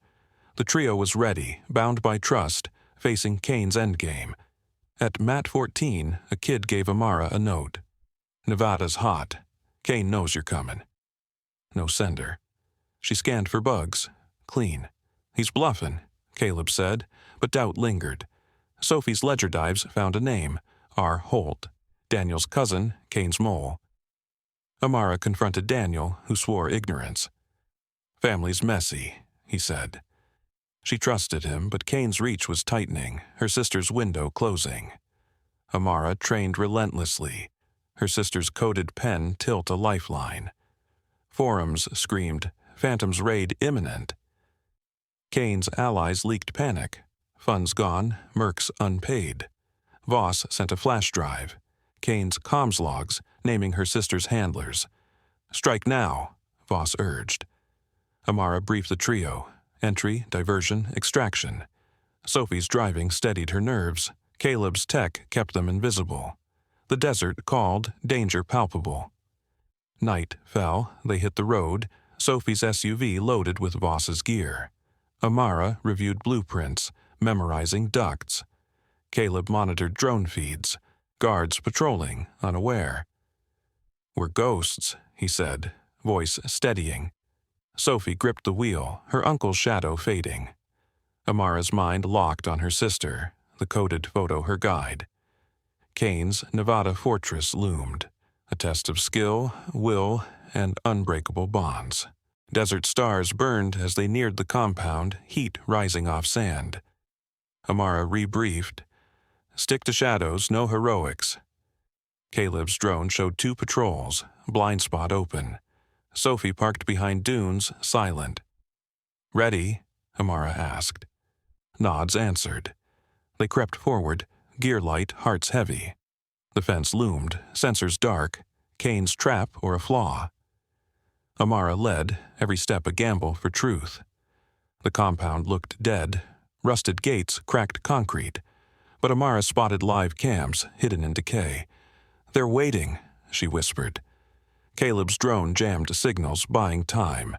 The trio was ready, bound by trust, facing Kane's endgame. At Mat 14, a kid gave Amara a note. "Nevada's hot. Kane knows you're coming." No sender. She scanned for bugs. Clean. "He's bluffing," Caleb said, but doubt lingered. Sophie's ledger dives found a name, R. Holt, Daniel's cousin, Kane's mole. Amara confronted Daniel, who swore ignorance. "Family's messy," he said. She trusted him, but Kane's reach was tightening, her sister's window closing. Amara trained relentlessly, her sister's coded pen tilt a lifeline. Forums screamed, "Phantom's raid imminent." Kane's allies leaked panic. Funds gone, mercs unpaid. Voss sent a flash drive. Kane's comms logs, naming her sister's handlers. "Strike now," Voss urged. Amara briefed the trio. Entry, diversion, extraction. Sophie's driving steadied her nerves. Caleb's tech kept them invisible. The desert called, danger palpable. Night fell, they hit the road, Sophie's SUV loaded with Voss's gear. Amara reviewed blueprints, memorizing ducts. Caleb monitored drone feeds, guards patrolling, unaware. "We're ghosts," he said, voice steadying. Sophie gripped the wheel, her uncle's shadow fading. Amara's mind locked on her sister, the coded photo her guide. Kane's Nevada fortress loomed, a test of skill, will, and unbreakable bonds. Desert stars burned as they neared the compound, heat rising off sand. Amara rebriefed. "Stick to shadows, no heroics." Caleb's drone showed 2 patrols, blind spot open. Sophie parked behind dunes, silent. "Ready?" Amara asked. Nods answered. They crept forward, gear light, hearts heavy. The fence loomed, sensors dark, Kane's trap or a flaw. Amara led, every step a gamble for truth. The compound looked dead, rusted gates, cracked concrete. But Amara spotted live cams, hidden in decay. "They're waiting," she whispered. Caleb's drone jammed signals, buying time.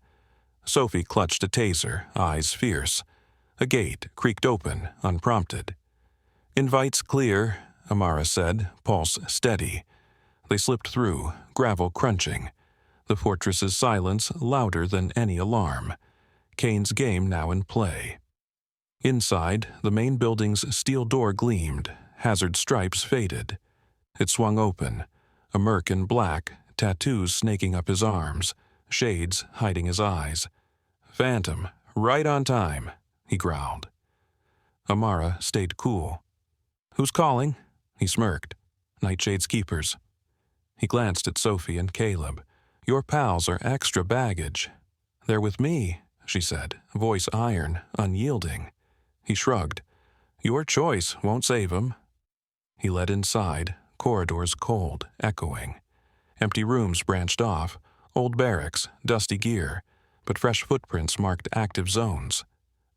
Sophie clutched a taser, eyes fierce. A gate creaked open, unprompted. "Invites clear," Amara said, pulse steady. They slipped through, gravel crunching. The fortress's silence louder than any alarm. Kane's game now in play. Inside, the main building's steel door gleamed, hazard stripes faded. It swung open, a merc in black, tattoos snaking up his arms, shades hiding his eyes. "Phantom, right on time," he growled. Amara stayed cool. "Who's calling?" He smirked. "Nightshade's keepers." He glanced at Sophie and Caleb. "Your pals are extra baggage." "They're with me," she said, voice iron, unyielding. He shrugged. "Your choice won't save 'em." He led inside, corridors cold, echoing. Empty rooms branched off, old barracks, dusty gear, but fresh footprints marked active zones.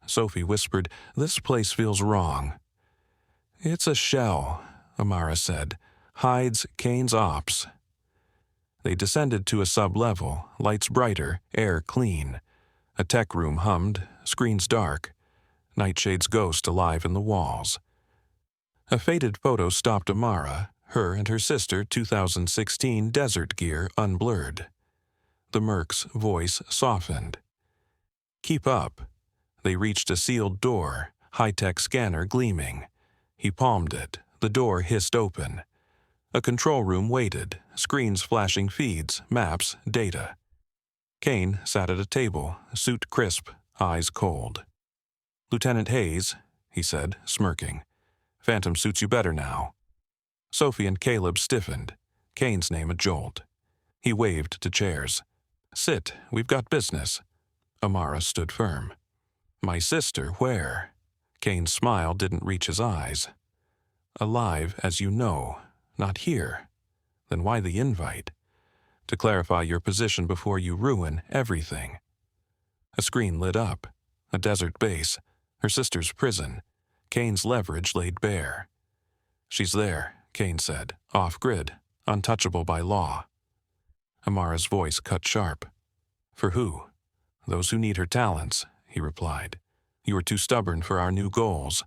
Sophie whispered, "This place feels wrong." "It's a shell," Amara said. "Hides Kane's ops." They descended to a sub-level, lights brighter, air clean. A tech room hummed, screens dark. Nightshade's ghost alive in the walls. A faded photo stopped Amara, her and her sister 2016 desert gear unblurred. The merc's voice softened. "Keep up." They reached a sealed door, high-tech scanner gleaming. He palmed it. The door hissed open. A control room waited, screens flashing feeds, maps, data. Kane sat at a table, suit crisp, eyes cold. "Lieutenant Hayes," he said, smirking. "Phantom suits you better now." Sophie and Caleb stiffened, Kane's name a jolt. He waved to chairs. "Sit, we've got business." Amara stood firm. "My sister, where?" Kane's smile didn't reach his eyes. "Alive, as you know. Not here. Then why the invite?" "To clarify your position before you ruin everything." A screen lit up. A desert base. Her sister's prison. Kane's leverage laid bare. "She's there," Kane said, off-grid, untouchable by law. Amara's voice cut sharp. "For who?" "Those who need her talents," he replied. "You are too stubborn for our new goals."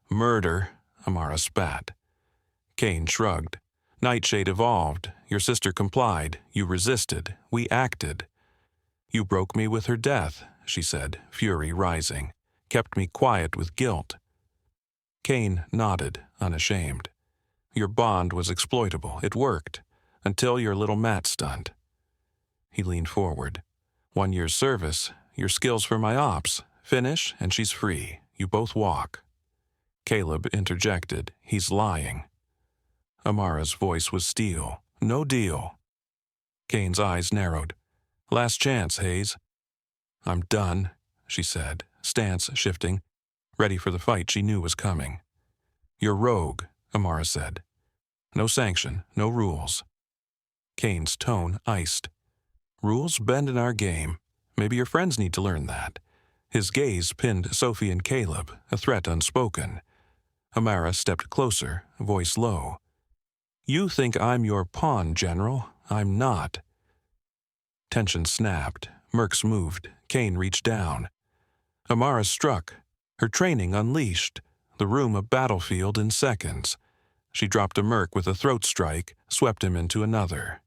"Murder," Amara spat. Kane shrugged. "Nightshade evolved. Your sister complied. You resisted. We acted." "You broke me with her death," she said, fury rising. "Kept me quiet with guilt." Kane nodded, unashamed. "Your bond was exploitable. It worked. Until your little mat stunt." He leaned forward. 1 year's service, your skills for my ops. Finish, and she's free. You both walk." Caleb interjected. "He's lying." Amara's voice was steel. "No deal." Kane's eyes narrowed. "Last chance, Hayes." "I'm done," she said, stance shifting, ready for the fight she knew was coming. "You're rogue," Amara said. "No sanction, no rules." Kane's tone iced. "Rules bend in our game. Maybe your friends need to learn that." His gaze pinned Sophie and Caleb, a threat unspoken. Amara stepped closer, voice low. "You think I'm your pawn, General. I'm not." Tension snapped. Mercs moved. Kane reached down. Amara struck. Her training unleashed. The room a battlefield in seconds. She dropped a merc with a throat strike, swept him into another.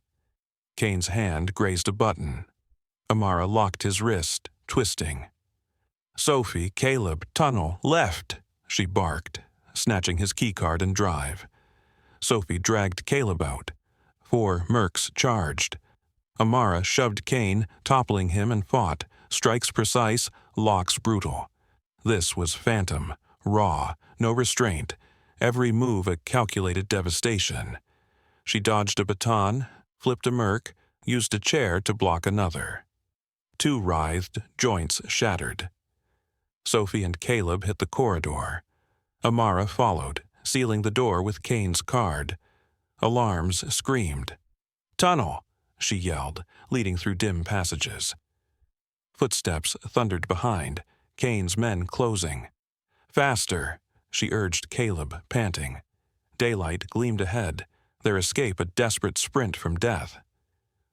Kane's hand grazed a button. Amara locked his wrist, twisting. "Sophie, Caleb, tunnel, left," she barked, snatching his keycard and drive. Sophie dragged Caleb out. 4 mercs charged. Amara shoved Kane, toppling him and fought, strikes precise, locks brutal. This was phantom, raw, no restraint, every move a calculated devastation. She dodged a baton, flipped a merc, used a chair to block another. 2 writhed, joints shattered. Sophie and Caleb hit the corridor. Amara followed, sealing the door with Kane's card. Alarms screamed. "Tunnel!" she yelled, leading through dim passages. Footsteps thundered behind, Kane's men closing. "Faster!" she urged Caleb, panting. Daylight gleamed ahead, their escape a desperate sprint from death.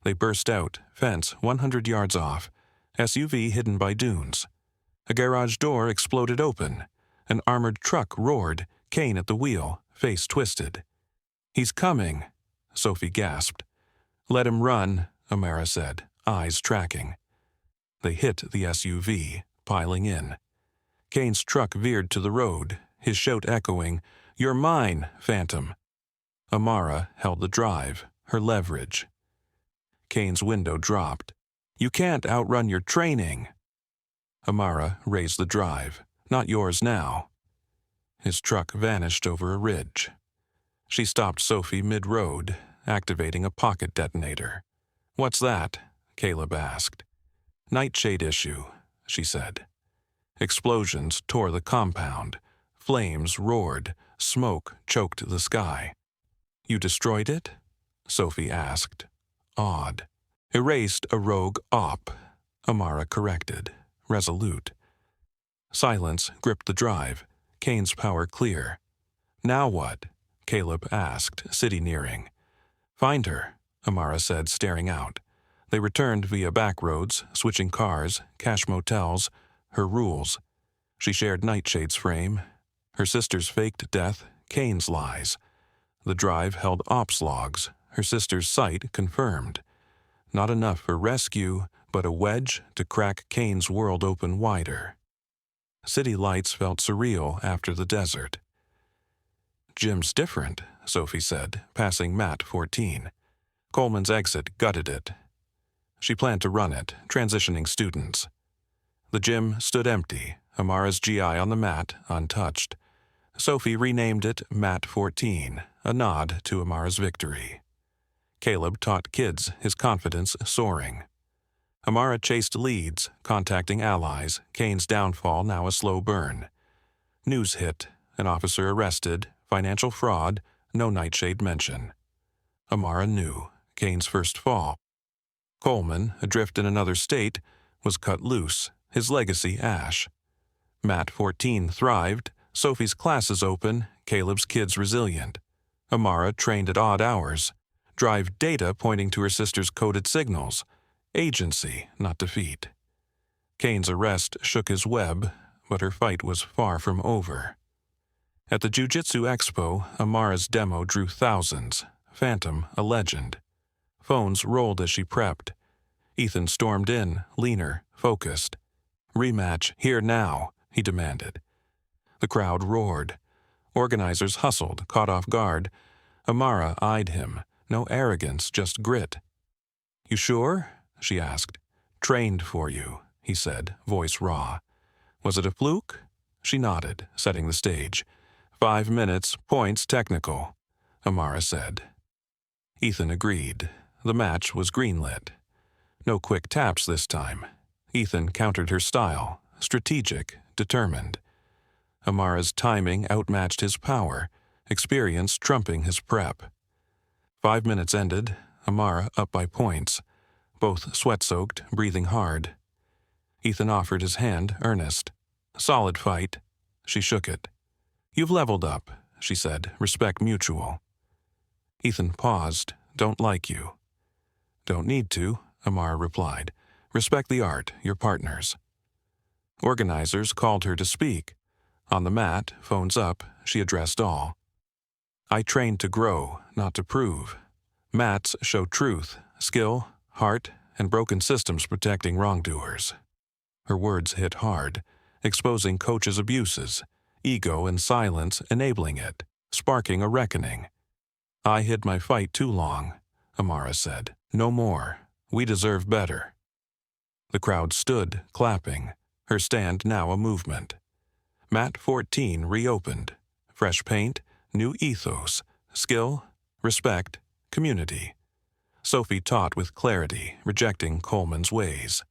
They burst out, fence 100 yards off, SUV hidden by dunes. A garage door exploded open. An armored truck roared, Kane at the wheel, face twisted. "He's coming," Sophie gasped. "Let him run," Amara said, eyes tracking. They hit the SUV, piling in. Kane's truck veered to the road, his shout echoing, "You're mine, Phantom." Amara held the drive, her leverage. Kane's window dropped. "You can't outrun your training." Amara raised the drive. "Not yours now." His truck vanished over a ridge. She stopped Sophie mid-road, activating a pocket detonator. "What's that?" Caleb asked. "Nightshade issue," she said. Explosions tore the compound. Flames roared. Smoke choked the sky. "You destroyed it?" Sophie asked, awed. "Erased a rogue op," Amara corrected, resolute. Silence gripped the drive, Kane's power clear. "Now what?" Caleb asked, city nearing. "Find her," Amara said, staring out. They returned via back roads, switching cars, cash motels, her rules. She shared Nightshade's frame. Her sister's faked death, Kane's lies. The drive held ops logs, her sister's sight confirmed. Not enough for rescue, but a wedge to crack Kane's world open wider. City lights felt surreal after the desert. "Gym's different," Sophie said, passing Mat 14. Coleman's exit gutted it. She planned to run it, transitioning students. The gym stood empty, Amara's GI on the mat, untouched. Sophie renamed it Mat 14, a nod to Amara's victory. Caleb taught kids, his confidence soaring. Amara chased leads, contacting allies, Kane's downfall now a slow burn. News hit, an officer arrested, financial fraud, no Nightshade mention. Amara knew, Kane's first fall. Coleman, adrift in another state, was cut loose, his legacy ash. Mat 14 thrived, Sophie's classes open, Caleb's kids resilient. Amara trained at odd hours, drive data pointing to her sister's coded signals, agency, not defeat. Kane's arrest shook his web, but her fight was far from over. At the Jiu-Jitsu Expo, Amara's demo drew thousands, Phantom a legend. Phones rolled as she prepped. Ethan stormed in, leaner, focused. "Rematch, here now," he demanded. The crowd roared. Organizers hustled, caught off guard. Amara eyed him. No arrogance, just grit. "You sure?" she asked. "Trained for you," he said, voice raw. "Was it a fluke?" She nodded, setting the stage. 5 minutes, points technical, Amara said. Ethan agreed. The match was greenlit. No quick taps this time. Ethan countered her style, strategic, determined. Amara's timing outmatched his power, experience trumping his prep. 5 minutes ended, Amara up by points, both sweat-soaked, breathing hard. Ethan offered his hand, earnest. "Solid fight." She shook it. "You've leveled up," she said, respect mutual. Ethan paused. "Don't like you." "Don't need to," Amara replied. Respect the art, your partners. Organizers called her to speak. On the mat, phones up, she addressed all. I trained to grow, not to prove. Mats show truth, skill, heart, and broken systems protecting wrongdoers. Her words hit hard, exposing coaches' abuses, ego and silence enabling it, sparking a reckoning. I hid my fight too long, Amara said. No more. We deserve better. The crowd stood, clapping, her stand now a movement. Mat 14 reopened. Fresh paint, new ethos, skill, respect, community. Sophie taught with clarity, rejecting Coleman's ways.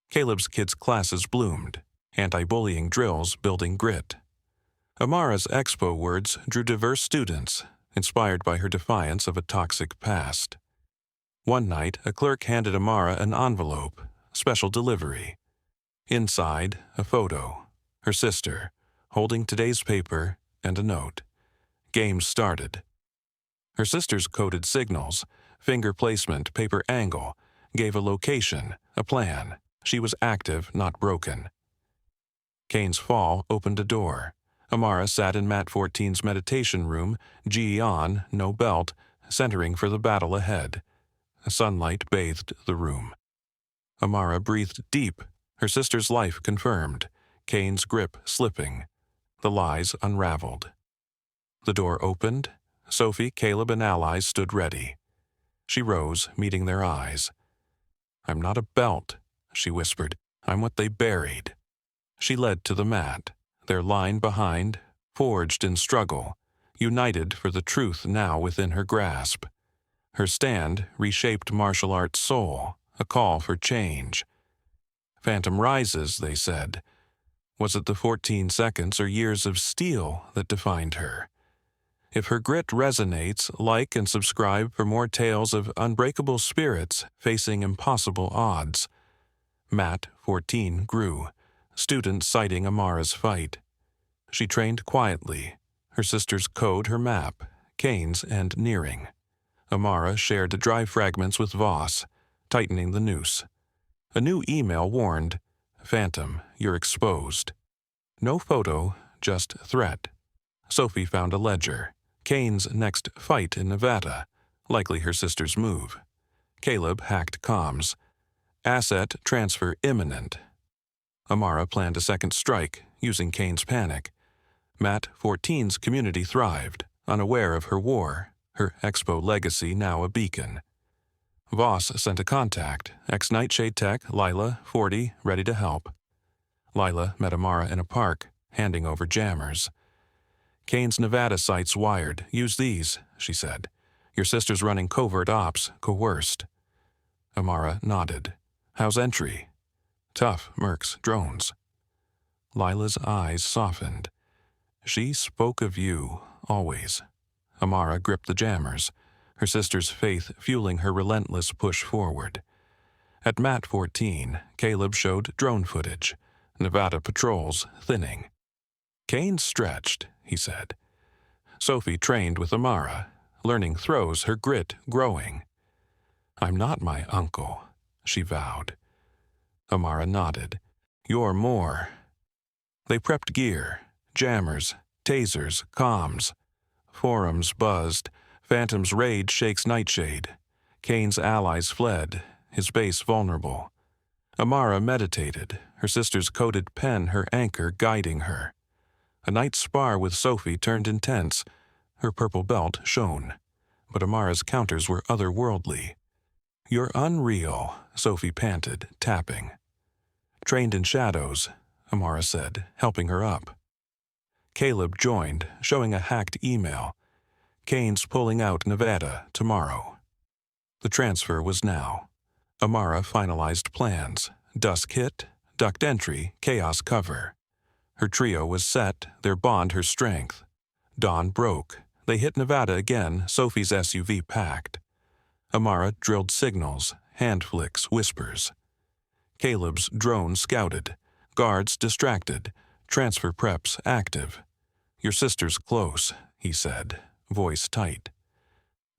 Caleb's kids' classes bloomed, anti-bullying drills building grit. Amara's expo words drew diverse students, inspired by her defiance of a toxic past. One night, a clerk handed Amara an envelope, special delivery. Inside, a photo, her sister, holding today's paper and a note. Games started. Her sister's coded signals, finger placement, paper angle, gave a location, a plan. She was active, not broken. Kane's fall opened a door. Amara sat in Mat 14's meditation room, gi on, no belt, centering for the battle ahead. Sunlight bathed the room. Amara breathed deep, her sister's life confirmed, Kane's grip slipping, the lies unraveled. The door opened. Sophie, Caleb, and allies stood ready. She rose, meeting their eyes. I'm not a belt, she whispered. I'm what they buried. She led to the mat, their line behind, forged in struggle, united for the truth now within her grasp. Her stand reshaped martial arts soul, a call for change. Phantom rises, they said. Was it the 14 seconds or years of steel that defined her? If her grit resonates, like and subscribe for more tales of unbreakable spirits facing impossible odds. Mat 14 grew, students citing Amara's fight. She trained quietly, her sister's code her map, Kane's and nearing. Amara shared drive fragments with Voss, tightening the noose. A new email warned, Phantom, you're exposed. No photo, just threat. Sophie found a ledger. Kane's next fight in Nevada, likely her sister's move. Caleb hacked comms. Asset transfer imminent. Amara planned a second strike, using Kane's panic. Mat 14's community thrived, unaware of her war, her Expo legacy now a beacon. Voss sent a contact, ex-Nightshade Tech, Lila, 40, ready to help. Lila met Amara in a park, handing over jammers. Kane's Nevada site's wired. Use these, she said. Your sister's running covert ops, coerced. Amara nodded. How's entry? Tough, mercs, drones. Lila's eyes softened. She spoke of you, always. Amara gripped the jammers, her sister's faith fueling her relentless push forward. At Mat 14, Caleb showed drone footage, Nevada patrols thinning. Kane stretched, he said. Sophie trained with Amara, learning throws, her grit growing. I'm not my uncle, she vowed. Amara nodded. You're more. They prepped gear, jammers, tasers, comms. Forums buzzed. Phantom's rage shakes Nightshade. Kane's allies fled, his base vulnerable. Amara meditated, her sister's coded pen her anchor guiding her. A night spar with Sophie turned intense. Her purple belt shone. But Amara's counters were otherworldly. You're unreal, Sophie panted, tapping. Trained in shadows, Amara said, helping her up. Caleb joined, showing a hacked email. Kane's pulling out Nevada tomorrow. The transfer was now. Amara finalized plans. Dusk hit, ducked entry, chaos cover. Her trio was set, their bond her strength. Dawn broke. They hit Nevada again, Sophie's SUV packed. Amara drilled signals, hand flicks, whispers. Caleb's drone scouted. Guards distracted. Transfer preps active. Your sister's close, he said, voice tight.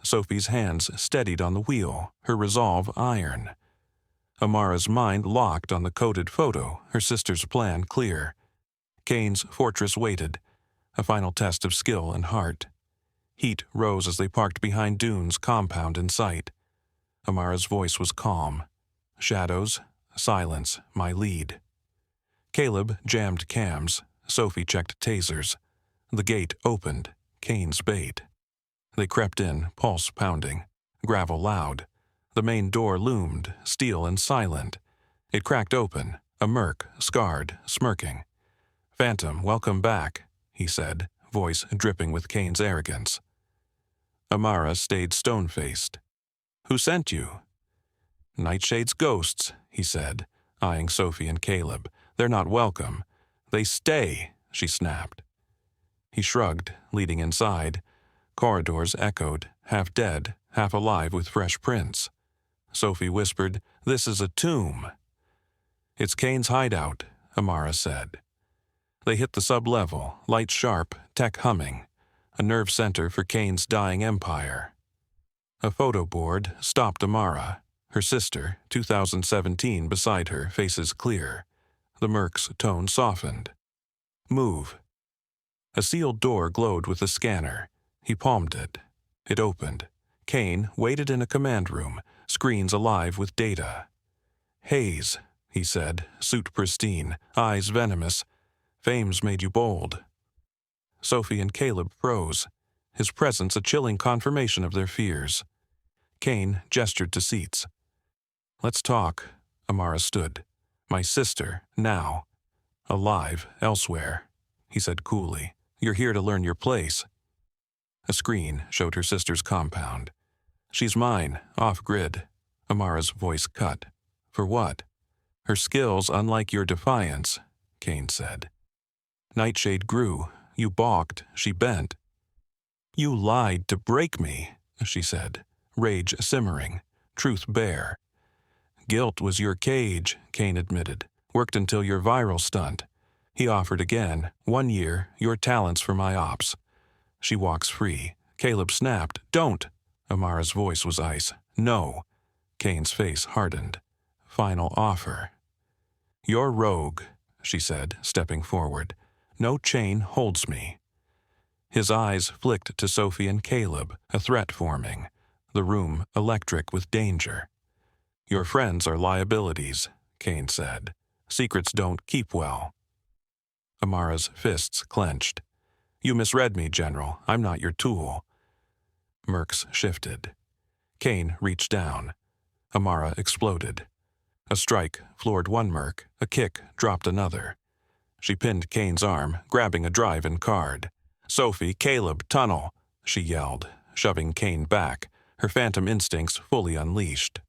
Sophie's hands steadied on the wheel, her resolve iron. Amara's mind locked on the coded photo, her sister's plan clear. Kane's fortress waited, a final test of skill and heart. Heat rose as they parked behind Dune's compound in sight. Amara's voice was calm. Shadows, silence, my lead. Caleb jammed cams. Sophie checked tasers. The gate opened. Kane's bait. They crept in, pulse pounding. Gravel loud. The main door loomed, steel and silent. It cracked open, a merc, scarred, smirking. "Phantom, welcome back," he said, voice dripping with Kane's arrogance. Amara stayed stone-faced. "Who sent you?" "Nightshade's ghosts," he said, eyeing Sophie and Caleb. "They're not welcome. They stay," she snapped. He shrugged, leading inside. Corridors echoed, half dead, half alive with fresh prints. Sophie whispered, "This is a tomb." "It's Kane's hideout," Amara said. They hit the sub-level, lights sharp, tech humming, a nerve center for Kane's dying empire. A photo board stopped Amara, her sister, 2017, beside her, faces clear. The merc's tone softened. "Move." A sealed door glowed with a scanner. He palmed it. It opened. Kane waited in a command room, screens alive with data. "Hayes," he said, suit pristine, eyes venomous. "Fame's made you bold." Sophie and Caleb froze, his presence a chilling confirmation of their fears. Kane gestured to seats. "Let's talk." Amara stood. "My sister, now. Alive, elsewhere," he said coolly. "You're here to learn your place." A screen showed her sister's compound. "She's mine, off-grid." Amara's voice cut. "For what?" "Her skills unlike your defiance," Kane said. "Nightshade grew. You balked. She bent." "You lied to break me," she said, rage simmering, truth bare. "Guilt was your cage," Kane admitted. "Worked until your viral stunt." He offered again, 1 year, your talents for my ops. She walks free. Caleb snapped. "Don't!" Amara's voice was ice. "No." Kane's face hardened. "Final offer." "You're rogue," she said, stepping forward. "No chain holds me." His eyes flicked to Sophie and Caleb, a threat forming. The room electric with danger. "Your friends are liabilities," Kane said. "Secrets don't keep well." Amara's fists clenched. "You misread me, General. I'm not your tool." Mercs shifted. Kane reached down. Amara exploded. A strike floored one merc, a kick dropped another. She pinned Kane's arm, grabbing a drive-in card. "Sophie, Caleb, tunnel!" she yelled, shoving Kane back, her phantom instincts fully unleashed.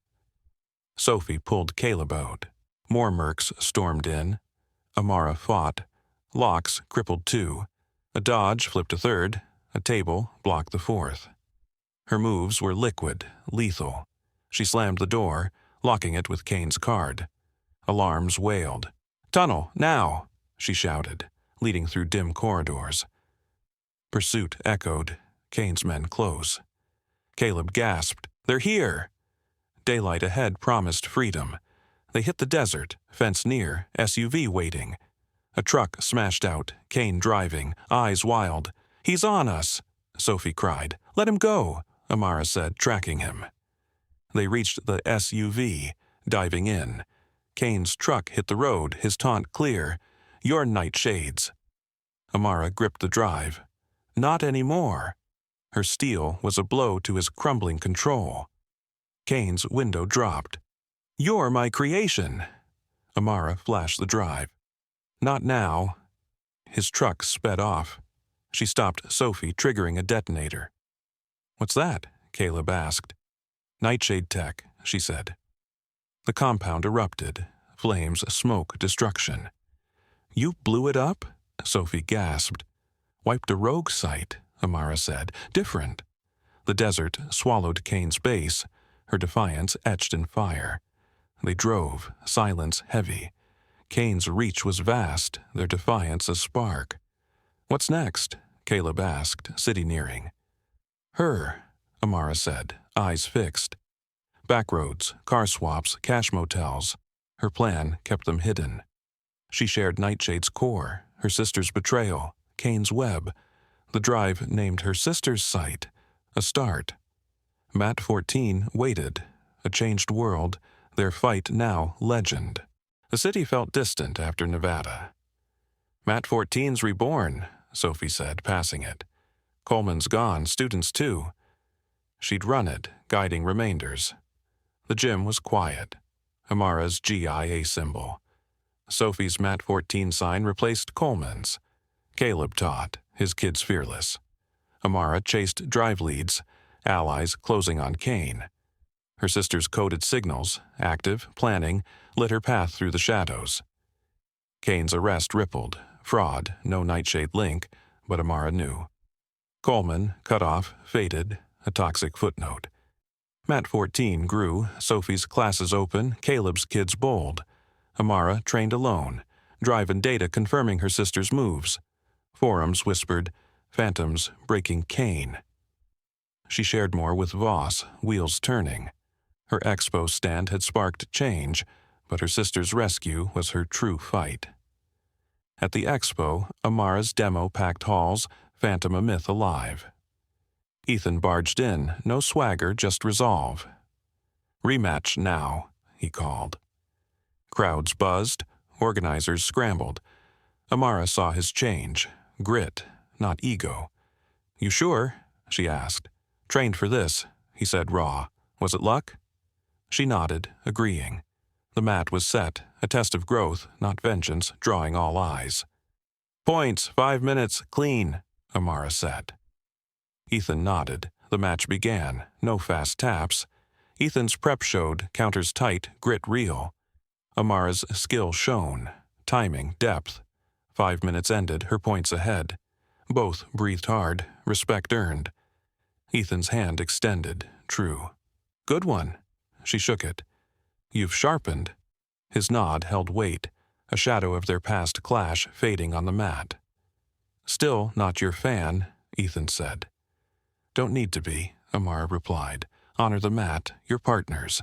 Sophie pulled Caleb out. More mercs stormed in. Amara fought. Locks crippled 2. A dodge flipped a 3rd. A table blocked the 4th. Her moves were liquid, lethal. She slammed the door, locking it with Kane's card. Alarms wailed. "Tunnel, now!" she shouted, leading through dim corridors. Pursuit echoed. Kane's men close. Caleb gasped. "They're here!" Daylight ahead promised freedom. They hit the desert, fence near, SUV waiting. A truck smashed out, Kane driving, eyes wild. "He's on us!" Sophie cried. "Let him go!" Amara said, tracking him. They reached the SUV, diving in. Kane's truck hit the road, his taunt clear. "You're Nightshades." Amara gripped the drive. "Not anymore." Her steel was a blow to his crumbling control. Kane's window dropped. "You're my creation." Amara flashed the drive. "Not now." His truck sped off. She stopped Sophie, triggering a detonator. "What's that?" Caleb asked. "Nightshade tech," she said. The compound erupted. Flames, smoke, destruction. "You blew it up?" Sophie gasped. "Wiped a rogue site," Amara said. "Different." The desert swallowed Kane's base, her defiance etched in fire. They drove, silence heavy. Kane's reach was vast, their defiance a spark. "What's next?" Caleb asked, city nearing. "Her," Amara said, eyes fixed. Backroads, car swaps, cash motels. Her plan kept them hidden. She shared Nightshade's core, her sister's betrayal, Cain's web. The drive named her sister's site. A start. Mat 14 waited. A changed world, their fight now legend. The city felt distant after Nevada. Mat 14's reborn, Sophie said, passing it. Coleman's gone, students too. She'd run it, guiding remainders. The gym was quiet. Amara's GIA symbol. Sophie's Mat 14 sign replaced Coleman's. Caleb taught, his kids fearless. Amara chased drive leads, allies closing on Cain. Her sister's coded signals, active, planning, lit her path through the shadows. Cain's arrest rippled. Fraud, no Nightshade link, but Amara knew. Coleman, cut off, faded, a toxic footnote. Mat 14 grew, Sophie's classes open, Caleb's kids bold. Amara trained alone, drive and data confirming her sister's moves. Forums whispered, phantoms breaking Cain. She shared more with Voss, wheels turning. Her expo stand had sparked change, but her sister's rescue was her true fight. At the expo, Amara's demo packed halls, Phantom a myth alive. Ethan barged in, no swagger, just resolve. Rematch now, he called. Crowds buzzed, organizers scrambled. Amara saw his change, grit, not ego. You sure? She asked. Trained for this, he said raw. Was it luck? She nodded, agreeing. The mat was set, a test of growth, not vengeance, drawing all eyes. Points, 5 minutes, clean, Amara said. Ethan nodded. The match began, no fast taps. Ethan's prep showed, counters tight, grit real. Amara's skill shone, timing, depth. 5 minutes ended, her points ahead. Both breathed hard, respect earned. Ethan's hand extended, true. Good one. She shook it. You've sharpened. His nod held weight, a shadow of their past clash fading on the mat. Still not your fan, Ethan said. Don't need to be, Amara replied. Honor the mat, your partners.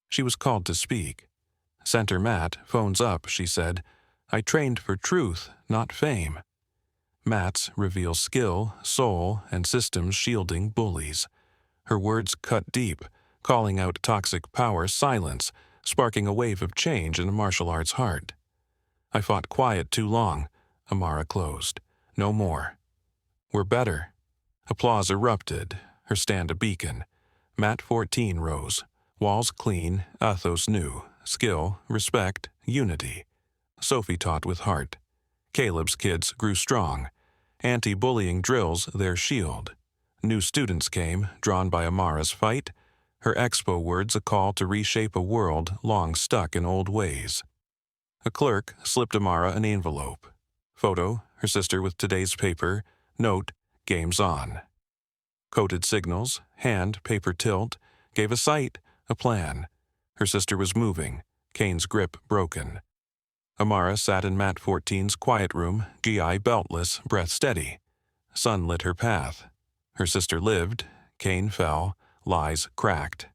She was called to speak. Center Mat, phones up, she said. I trained for truth, not fame. Mats reveal skill, soul, and systems shielding bullies. Her words cut deep, calling out toxic power silence, sparking a wave of change in a martial arts heart. I fought quiet too long, Amara closed. No more. We're better. Applause erupted, her stand a beacon. Mat 14 rose. Walls clean, ethos new. Skill, respect, unity. Sophie taught with heart. Caleb's kids grew strong. Anti-bullying drills their shield. New students came, drawn by Amara's fight. Her expo words a call to reshape a world long stuck in old ways. A clerk slipped Amara an envelope. Photo, her sister with today's paper. Note, game's on. Coded signals, hand, paper tilt, gave a sight, a plan. Her sister was moving, Cain's grip broken. Amara sat in Mat 14's quiet room, GI beltless, breath steady. Sun lit her path. Her sister lived, Cain fell, lies cracked.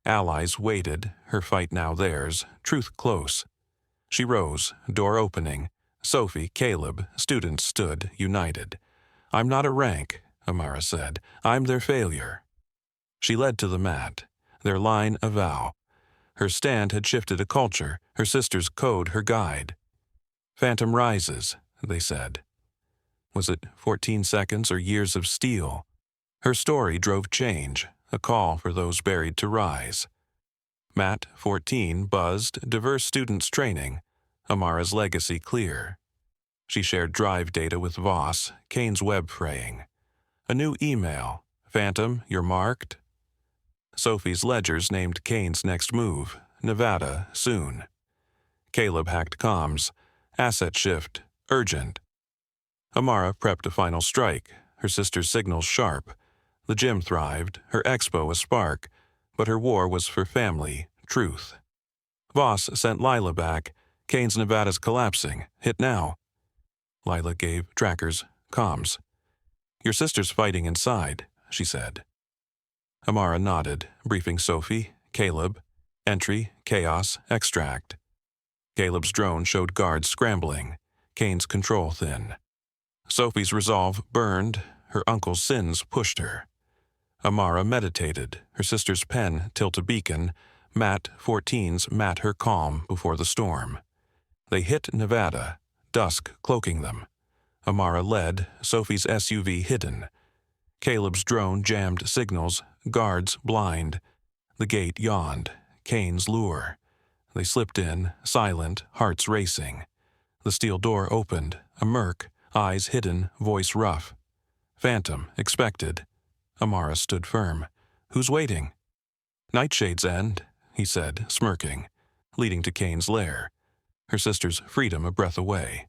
Allies waited, her fight now theirs, truth close. She rose, door opening. Sophie, Caleb, students stood, united. I'm not a rank, Amara said. I'm their failure. She led to the mat, their line a vow. Her stand had shifted a culture, her sister's code her guide. Phantom rises, they said. Was it 14 seconds or years of steel? Her story drove change, a call for those buried to rise. Mat 14 buzzed, diverse students training, Amara's legacy clear. She shared drive data with Voss, Cain's web fraying. A new email, Phantom, you're marked. Sophie's ledgers named Cain's next move, Nevada, soon. Caleb hacked comms, asset shift, urgent. Amara prepped a final strike, her sister's signals sharp. The gym thrived, her expo a spark, but her war was for family, truth. Voss sent Lila back, Cain's Nevada's collapsing, hit now. Lila gave trackers, comms. Your sister's fighting inside, she said. Amara nodded, briefing Sophie, Caleb. Entry, chaos, extract. Caleb's drone showed guards scrambling, Kane's control thin. Sophie's resolve burned, her uncle's sins pushed her. Amara meditated, her sister's pen tilt a beacon, Matt 14's mat her calm before the storm. They hit Nevada, dusk cloaking them. Amara led, Sophie's SUV hidden. Caleb's drone jammed signals, guards blind. The gate yawned, Kane's lure. They slipped in, silent, hearts racing. The steel door opened, a murk, eyes hidden, voice rough. Phantom, expected. Amara stood firm. Who's waiting? Nightshade's end, he said, smirking, leading to Kane's lair. Her sister's freedom a breath away.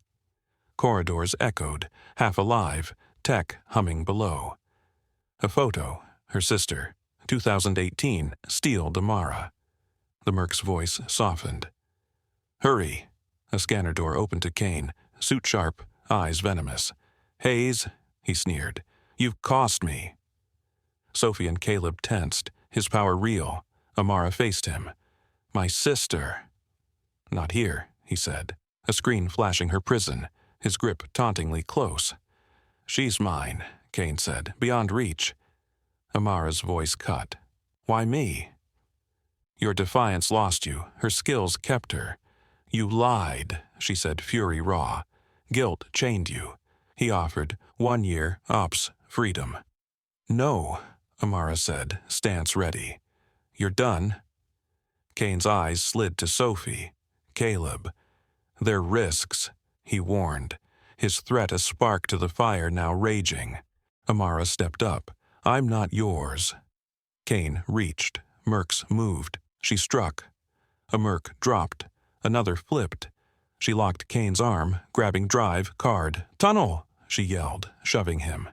Corridors echoed, half alive, tech humming below. A photo, her sister, 2018, steeled Amara. The merc's voice softened. Hurry. A scanner door opened to Kane, suit sharp, eyes venomous. Hayes, he sneered, you've cost me. Sophie and Caleb tensed, his power real. Amara faced him. My sister. Not here, he said, a screen flashing her prison, his grip tauntingly close. She's mine, Kane said, beyond reach. Amara's voice cut. Why me? Your defiance lost you, her skills kept her. You lied, she said, fury raw. Guilt chained you. He offered 1 year, ops, freedom. No, Amara said, stance ready. You're done. Kane's eyes slid to Sophie. Caleb. They're risks, he warned, his threat a spark to the fire now raging. Amara stepped up. I'm not yours. Kane reached. Mercs moved. She struck. A merc dropped. Another flipped. She locked Kane's arm, grabbing drive, card. Tunnel, she yelled, shoving him.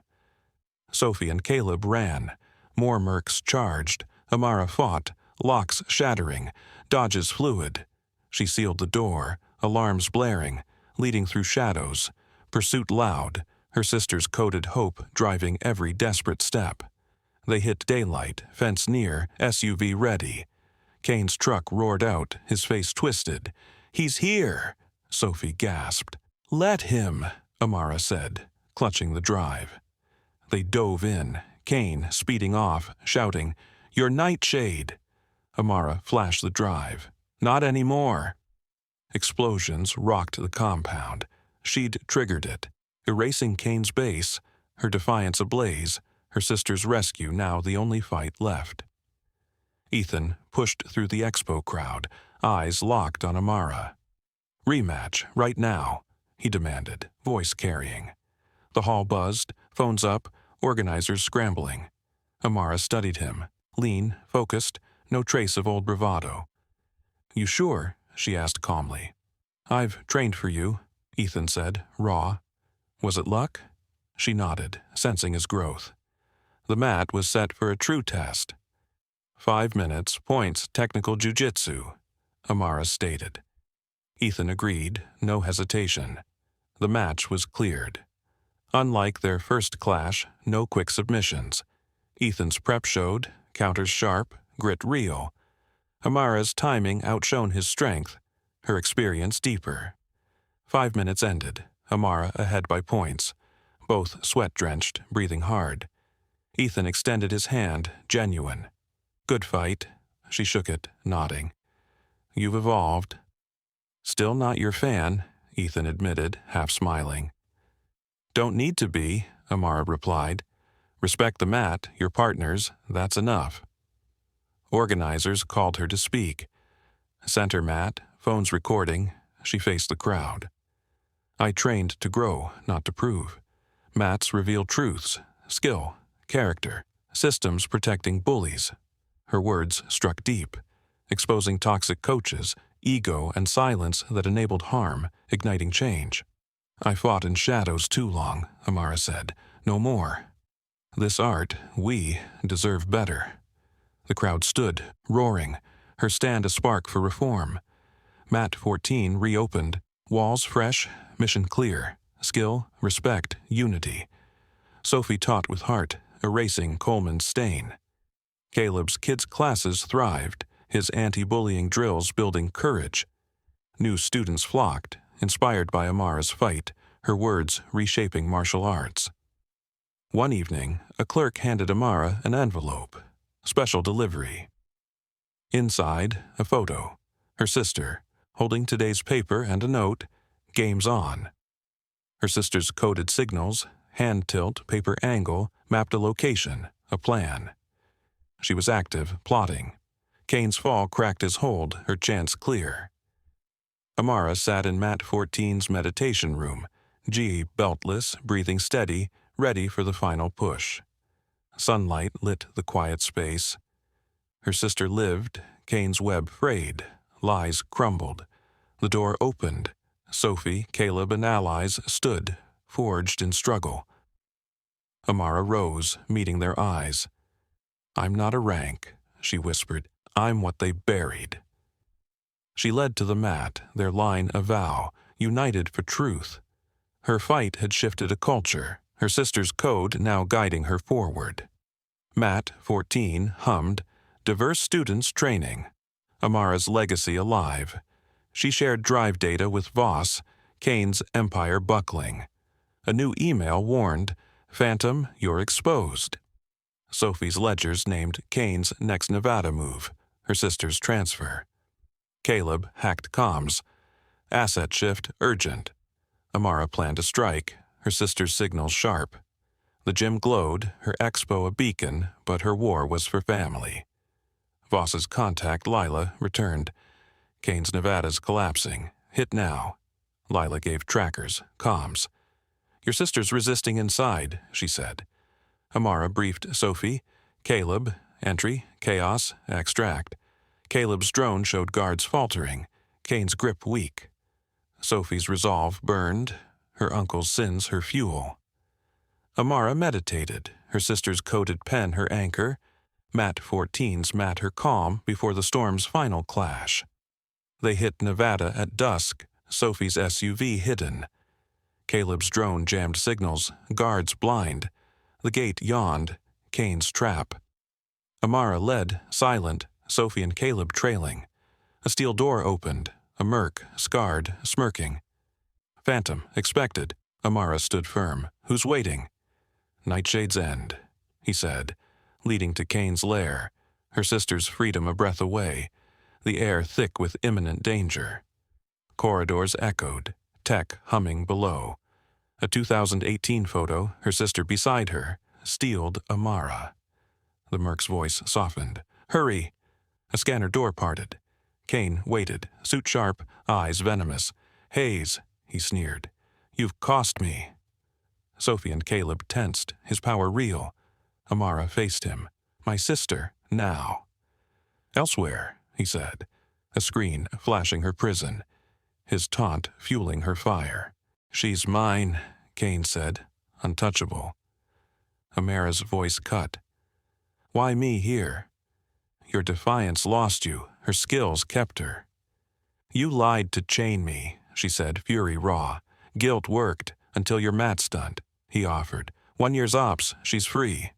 Sophie and Caleb ran. More mercs charged. Amara fought, locks shattering, dodges fluid. She sealed the door, alarms blaring, leading through shadows. Pursuit loud, her sister's coded hope driving every desperate step. They hit daylight, fence near, SUV ready. Kane's truck roared out, his face twisted. He's here, Sophie gasped. Let him, Amara said, clutching the drive. They dove in, Kane speeding off, shouting, Your Nightshade! Amara flashed the drive. Not anymore. Explosions rocked the compound. She'd triggered it, erasing Kane's base, her defiance ablaze, her sister's rescue now the only fight left. Ethan pushed through the expo crowd, eyes locked on Amara. Rematch, right now, he demanded, voice carrying. The hall buzzed, phones up, organizers scrambling. Amara studied him, lean, focused, no trace of old bravado. You sure? She asked calmly. I've trained for you, Ethan said, raw. Was it luck? She nodded, sensing his growth. The mat was set for a true test. 5 minutes, points, technical jiu-jitsu, Amara stated. Ethan agreed, no hesitation. The match was cleared. Unlike their first clash, no quick submissions. Ethan's prep showed, counters sharp, grit real. Amara's timing outshone his strength, her experience deeper. 5 minutes ended, Amara ahead by points, both sweat-drenched, breathing hard. Ethan extended his hand, genuine. Good fight. She shook it, nodding. You've evolved. Still not your fan, Ethan admitted, half smiling. Don't need to be, Amara replied. Respect the mat, your partners, that's enough. Organizers called her to speak. Center mat, phones recording, she faced the crowd. I trained to grow, not to prove. Mats reveal truths, skill, character, systems protecting bullies. Her words struck deep, exposing toxic coaches, ego and silence that enabled harm, igniting change. I fought in shadows too long, Amara said. No more. This art, we, deserve better. The crowd stood, roaring, her stand a spark for reform. Mat 14 reopened, walls fresh, mission clear, skill, respect, unity. Sophie taught with heart, erasing Coleman's stain. Caleb's kids' classes thrived, his anti-bullying drills building courage. New students flocked, inspired by Amara's fight, her words reshaping martial arts. One evening, a clerk handed Amara an envelope. Special delivery. Inside, a photo. Her sister, holding today's paper and a note, "Game's on." Her sister's coded signals, hand tilt, paper angle, mapped a location, a plan. She was active, plotting. Kane's fall cracked his hold, her chance clear. Amara sat in Mat 14's meditation room, G beltless, breathing steady, ready for the final push. Sunlight lit the quiet space. Her sister lived, Kane's web frayed, lies crumbled. The door opened. Sophie, Caleb, and allies stood, forged in struggle. Amara rose, meeting their eyes. "I'm not a rank," she whispered. "I'm what they buried." She led to the mat, their line a vow, united for truth. Her fight had shifted a culture, her sister's code now guiding her forward. Mat 14 hummed, diverse students training. Amara's legacy alive. She shared drive data with Voss, Kane's empire buckling. A new email warned, "Phantom, you're exposed." Sophie's ledgers named Kane's next Nevada move, her sister's transfer. Caleb hacked comms. Asset shift urgent. Amara planned a strike, her sister's signals sharp. The gym glowed, her expo a beacon, but her war was for family. Voss's contact, Lila, returned. Kane's Nevada's collapsing. Hit now. Lila gave trackers, comms. "Your sister's resisting inside," she said. Amara briefed Sophie. Caleb, entry, chaos, extract. Caleb's drone showed guards faltering, Kane's grip weak. Sophie's resolve burned, her uncle's sins her fuel. Amara meditated, her sister's coded pen her anchor, Mat 14's mat her calm before the storm's final clash. They hit Nevada at dusk, Sophie's SUV hidden. Caleb's drone jammed signals, guards blind. The gate yawned, Kane's trap. Amara led, silent, Sophie and Caleb trailing. A steel door opened, a merc, scarred, smirking. "Phantom, expected." Amara stood firm. "Who's waiting?" "Nightshade's End," he said, leading to Kane's lair, her sister's freedom a breath away, the air thick with imminent danger. Corridors echoed, tech humming below. A 2018 photo, her sister beside her, steeled Amara. The merc's voice softened. "Hurry!" A scanner door parted. Kane waited, suit sharp, eyes venomous. "Hayes," he sneered, "you've cost me." Sophie and Caleb tensed, his power real. Amara faced him. "My sister, now." "Elsewhere," he said, a screen flashing her prison, his taunt fueling her fire. "She's mine," Kane said, untouchable. Amara's voice cut. "Why me here?" "Your defiance lost you, her skills kept her." "You lied to chain me," she said, fury raw. "Guilt worked, until your mat stunt," he offered. "1 year's ops, she's free."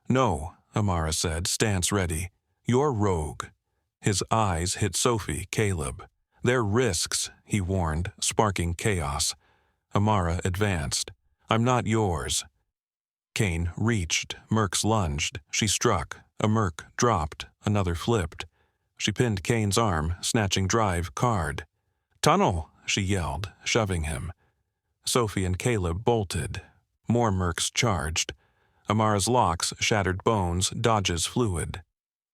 "No," Amara said, stance ready. "You're rogue." His eyes hit Sophie, Caleb. "They're risks," he warned, sparking chaos. Amara advanced. "I'm not yours." Kane reached, mercs lunged, she struck. A merc dropped, another flipped. She pinned Kane's arm, snatching drive card. "Tunnel!" she yelled, shoving him. Sophie and Caleb bolted. More mercs charged. Amara's locks shattered bones, dodges fluid.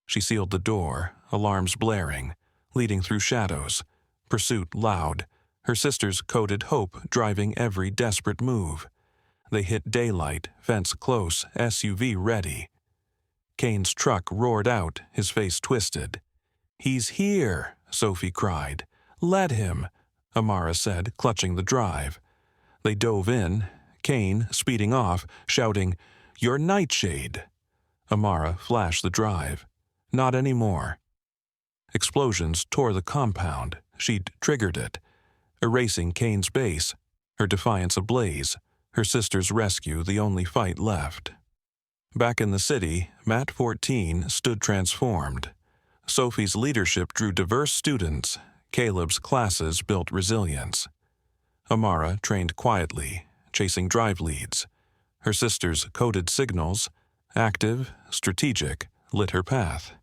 She sealed the door, alarms blaring, leading through shadows. Pursuit loud, her sister's coded hope driving every desperate move. They hit daylight, fence close, SUV ready. Kane's truck roared out, his face twisted. "He's here," Sophie cried. "Let him," Amara said, clutching the drive. They dove in, Kane speeding off, shouting, "You're Nightshade." Amara flashed the drive. Not anymore. Explosions tore the compound. She'd triggered it, erasing Kane's base, her defiance ablaze, her sister's rescue the only fight left. Back in the city, Mat 14 stood transformed. Sophie's leadership drew diverse students. Caleb's classes built resilience. Amara trained quietly, chasing drive leads. Her sister's coded signals, active, strategic, lit her path.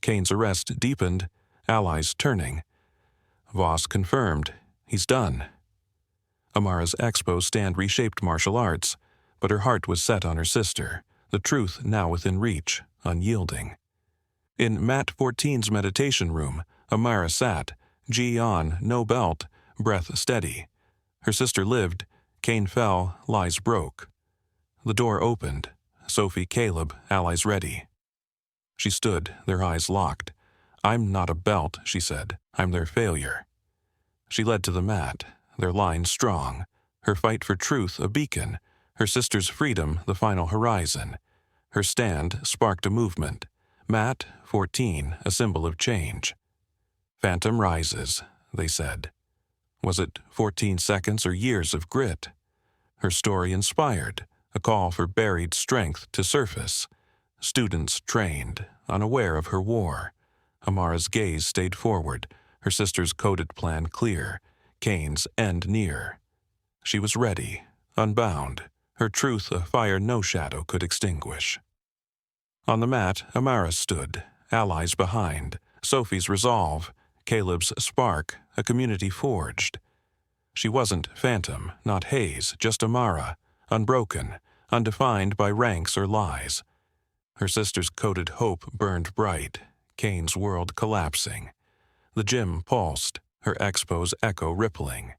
Kane's arrest deepened, allies turning. Voss confirmed, he's done. Amara's expo stand reshaped martial arts, but her heart was set on her sister, the truth now within reach, unyielding. In Mat 14's meditation room, Amara sat, gi on, no belt, breath steady. Her sister lived, Kane fell, lies broke. The door opened. Sophie, Caleb, allies ready. She stood, their eyes locked. I'm not a belt, she said. I'm their failure. She led to the mat, their line strong, her fight for truth a beacon, her sister's freedom the final horizon. Her stand sparked a movement. Mat 14, a symbol of change. Phantom rises, they said. Was it 14 seconds or years of grit? Her story inspired, a call for buried strength to surface. Students trained, unaware of her war. Amara's gaze stayed forward, her sister's coded plan clear, Kane's end near. She was ready, unbound, her truth a fire no shadow could extinguish. On the mat, Amara stood, allies behind, Sophie's resolve, Caleb's spark, a community forged. She wasn't phantom, not haze, just Amara, unbroken, undefined by ranks or lies. Her sister's coded hope burned bright, Kane's world collapsing. The gym pulsed, her expo's echo rippling.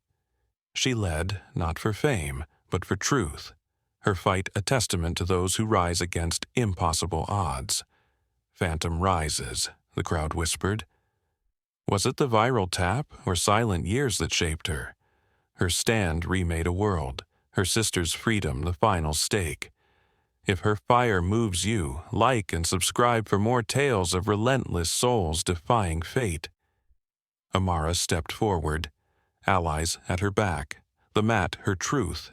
She led, not for fame, but for truth. Her fight a testament to those who rise against impossible odds. Phantom rises, the crowd whispered. Was it the viral tap or silent years that shaped her? Her stand remade a world, her sister's freedom the final stake. If her fire moves you, like and subscribe for more tales of relentless souls defying fate. Amara stepped forward, allies at her back, the mat her truth,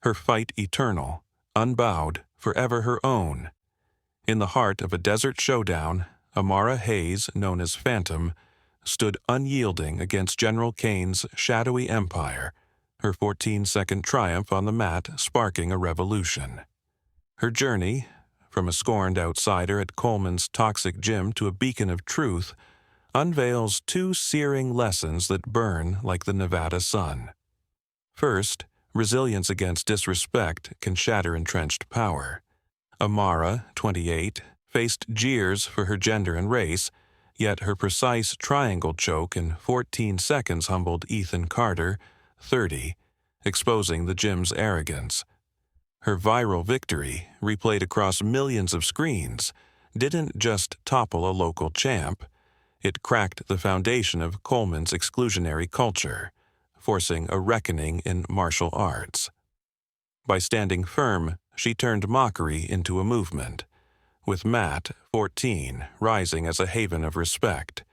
her fight eternal, unbowed, forever her own. In the heart of a desert showdown, Amara Hayes, known as Phantom, stood unyielding against General Kane's shadowy empire, her 14-second triumph on the mat sparking a revolution. Her journey, from a scorned outsider at Coleman's toxic gym to a beacon of truth, unveils two searing lessons that burn like the Nevada sun. First, resilience against disrespect can shatter entrenched power. Amara, 28, faced jeers for her gender and race, yet her precise triangle choke in 14 seconds humbled Ethan Carter, 30, exposing the gym's arrogance. Her viral victory, replayed across millions of screens, didn't just topple a local champ. It cracked the foundation of Coleman's exclusionary culture, forcing a reckoning in martial arts. By standing firm, she turned Mockery into a movement, with Mat 14 rising as a haven of respect,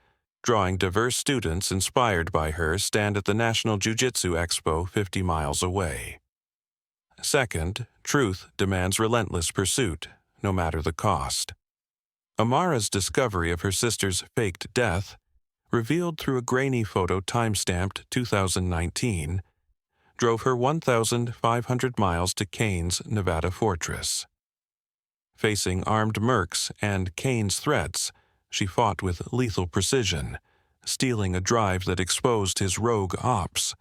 drawing diverse students inspired by her stand at the National Jiu-Jitsu Expo 50 miles away. Second, truth demands relentless pursuit, no matter the cost. Amara's discovery of her sister's faked death, revealed through a grainy photo time-stamped 2019, drove her 1,500 miles to Kane's Nevada fortress. Facing armed mercs and Kane's threats, she fought with lethal precision, stealing a drive that exposed his rogue ops.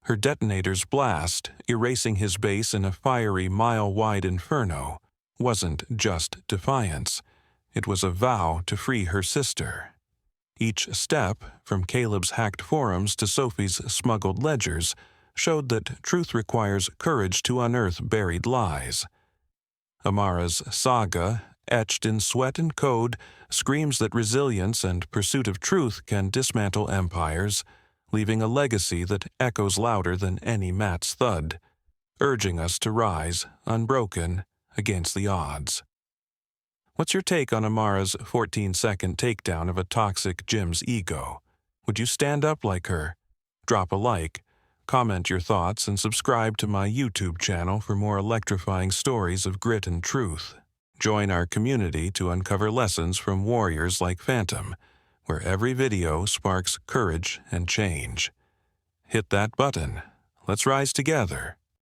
Her detonator's blast, erasing his base in a fiery mile-wide inferno, wasn't just defiance. It was a vow to free her sister. Each step, from Caleb's hacked forums to Sophie's smuggled ledgers, showed that truth requires courage to unearth buried lies. Amara's saga, etched in sweat and code, screams that resilience and pursuit of truth can dismantle empires, leaving a legacy that echoes louder than any mat's thud, urging us to rise, unbroken, against the odds. What's your take on Amara's 14-second takedown of a toxic gym's ego? Would you stand up like her? Drop a like, comment your thoughts, and subscribe to my YouTube channel for more electrifying stories of grit and truth. Join our community to uncover lessons from warriors like Phantom, where every video sparks courage and change. Hit that button. Let's rise together.